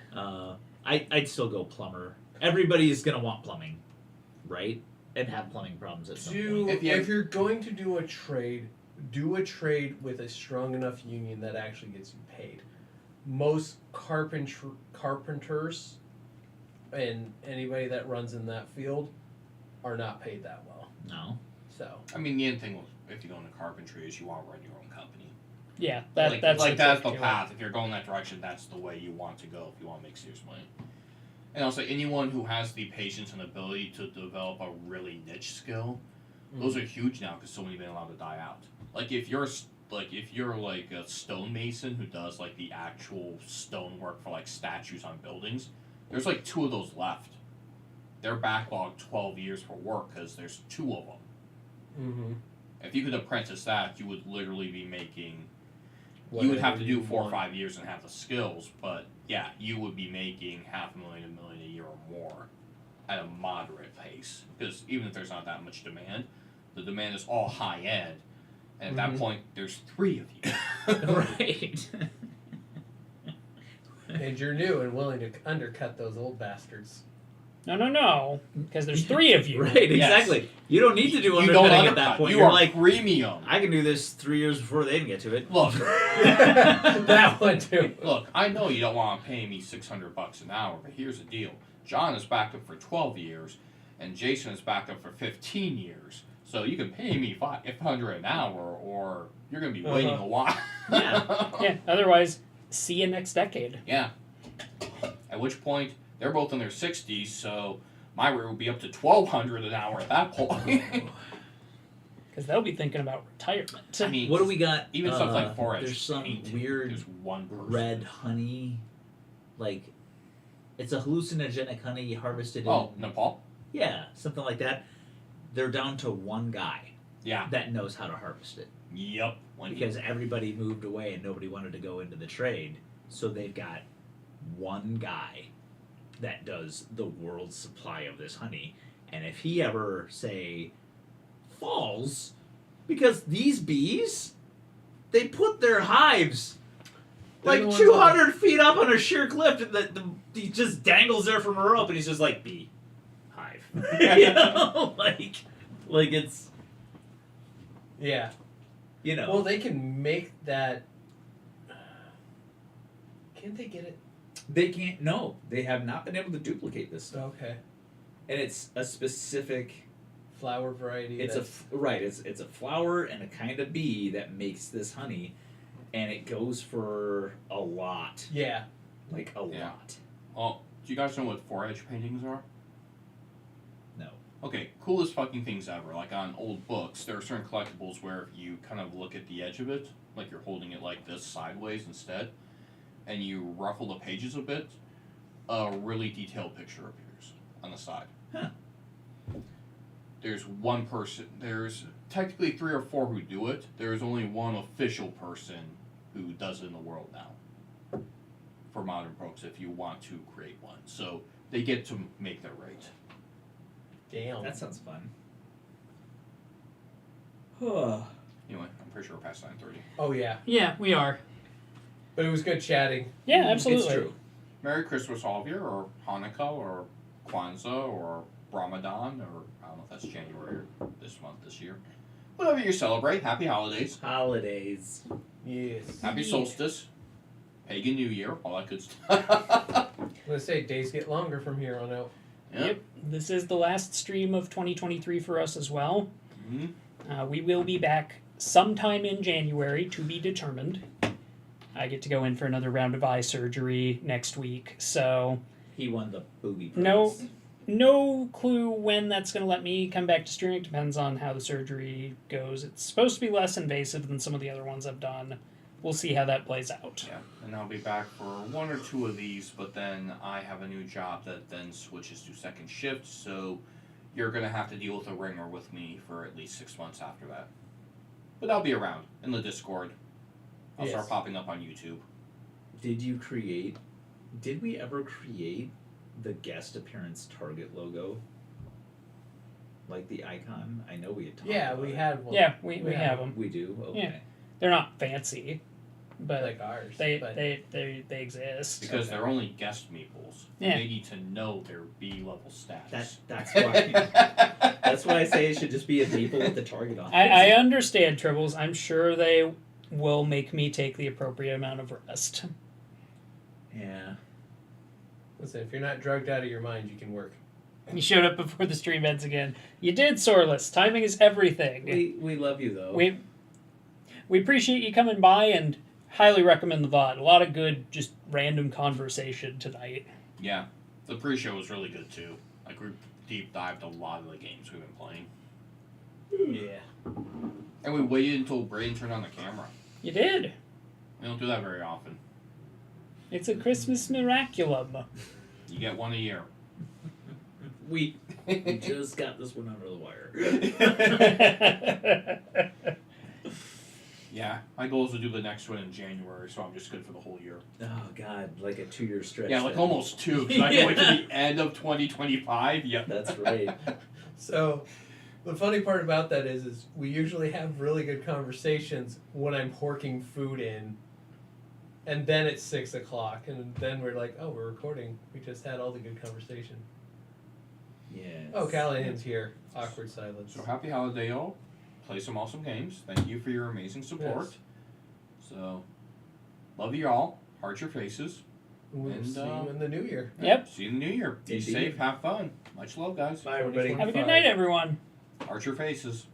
I'd still go plumber. Everybody's gonna want plumbing, right? And have plumbing problems at some point. If you're going to do a trade with a strong enough union that actually gets you paid. Most carpenters and anybody that runs in that field are not paid that well. No. So I mean, the end thing if you go into carpentry is you want to run your own company. Yeah, That's the typical. path. If you're going that direction, that's the way you want to go if you want to make serious money. And also, anyone who has the patience and ability to develop a really niche skill, those are huge now because so many have been allowed to die out. Like if you're like a stonemason who does like the actual stonework for like statues on buildings, there's like 2 of those left. They're backlogged 12 years for work because there's 2 of them. Mm-hmm. If you could apprentice that, you would literally be making. You Whatever would have to do you 4 or want. 5 years and have the skills, but yeah, you would be making $500,000 to $1 million a year or more at a moderate pace. Because even if there's not that much demand, the demand is all high end, and at that point, there's 3 of you. Right. And you're new and willing to undercut those old bastards. No, because there's 3 of you. Right, exactly. You don't need to do You don't undercutting at that undercut. point. You You're are like, premium. I can do this 3 years before they even get to it. Look, That one too. look. I know you don't want to pay me $600 an hour, but here's the deal: John is backed up for 12 years, and Jason is backed up for 15 years. So you can pay me $500 an hour, or you're gonna be waiting a while. Yeah. Yeah, otherwise, see you next decade. Yeah. At which point they're both in their 60s, so my rate will be up to $1,200 an hour at that point. Because they'll be thinking about retirement. I mean, What do we got? even stuff like forage. There's some paint, weird there's one person. red honey, like it's a hallucinogenic honey harvested Oh, in Nepal. yeah, something like that. They're down to one guy Yeah. that knows how to harvest it Yep. When he- because everybody moved away and nobody wanted to go into the trade, so they've got one guy that does the world's supply of this honey. And if he ever say falls, because these bees, they put their hives They're like the ones 200 feet up on a sheer cliff, and he just dangles there from a rope, and he's just like, bee, hive. You know, like it's, Yeah. you know. Well, they can make that. Can't they get it? They can't. No, they have not been able to duplicate this stuff, Okay. and it's a specific. Flower variety. It's It's a flower and a kind of bee that makes this honey, and it goes for a lot, Yeah. like a Yeah. lot. Oh, do you guys know what forage paintings are? No. Okay, coolest fucking things ever. Like on old books, there are certain collectibles where if you kind of look at the edge of it, like you're holding it like this sideways instead, and you ruffle the pages a bit, a really detailed picture appears on the side. Huh. There's one person, there's technically 3 or 4 who do it. There's only one official person who does it in the world now. For modern folks, if you want to create one. So they get to make their rate. Damn. That sounds fun. Anyway, I'm pretty sure we're past 9:30. Oh yeah. Yeah, we are. But it was good chatting. Yeah, absolutely. It's true. Merry Christmas, all of you, or Hanukkah, or Kwanzaa, or Ramadan, or I don't know if that's January or this month, this year. Whatever you celebrate, happy holidays, Holidays. Yes. happy solstice, pagan New Year, all that good stuff. I'm gonna say days get longer from here on out. Yep. This is the last stream of 2023 for us as well. Mhm. We will be back sometime in January, to be determined. I get to go in for another round of eye surgery next week, so He won the booby prize. no clue when that's going to let me come back to streaming. Depends on how the surgery goes. It's supposed to be less invasive than some of the other ones I've done. We'll see how that plays out. Yeah, and I'll be back for 1 or 2 of these, but then I have a new job that then switches to second shift, so you're going to have to deal with a ringer with me for at least 6 months after that. But I'll be around in the Discord. I'll start Yes. popping up on YouTube. Did we ever create the guest appearance target logo? Like the icon? I know we had talked Yeah, about we it. had one. Yeah, we Yeah. have them. We do? Okay. Yeah. They're not fancy, but Like ours. they but exist. Because they're only guest meeples. Yeah. They need to know their B-level stats. That's why that's why I say it should just be a people with the target on. I understand, Tribbles. I'm sure they will make me take the appropriate amount of rest. Yeah. Listen, if you're not drugged out of your mind, you can work. You showed up before the stream ends again. You did, Soreless. Timing is everything. We love you though. We appreciate you coming by and highly recommend the VOD. A lot of good, just random conversation tonight. Yeah. The pre-show was really good, too. Like, we deep dived a lot of the games we've been playing. Yeah. And we waited until Braden turned on the camera. You did. We don't do that very often. It's a Christmas miraculum. You get one a year. we just got this one under the wire. Yeah, my goal is to do the next one in January, so I'm just good for the whole year. Oh God, like a 2-year stretch. Yeah, like then. almost 2, because I can wait to the end of 2025. Yep. That's right. So, the funny part about that is we usually have really good conversations when I'm horking food in, and then it's 6 o'clock, and then we're like, oh, we're recording. We just had all the good conversation. Yes. Oh, Callahan's here. Awkward silence. So happy holiday, y'all. Play some awesome games. Thank you for your amazing support. Yes. So, love you all. Heart your faces. We'll And, see you in the new year. Yep. See you in the new year. Be Indeed. safe. Have fun. Much love, guys. Bye, everybody. Have a good night, everyone. Heart your faces.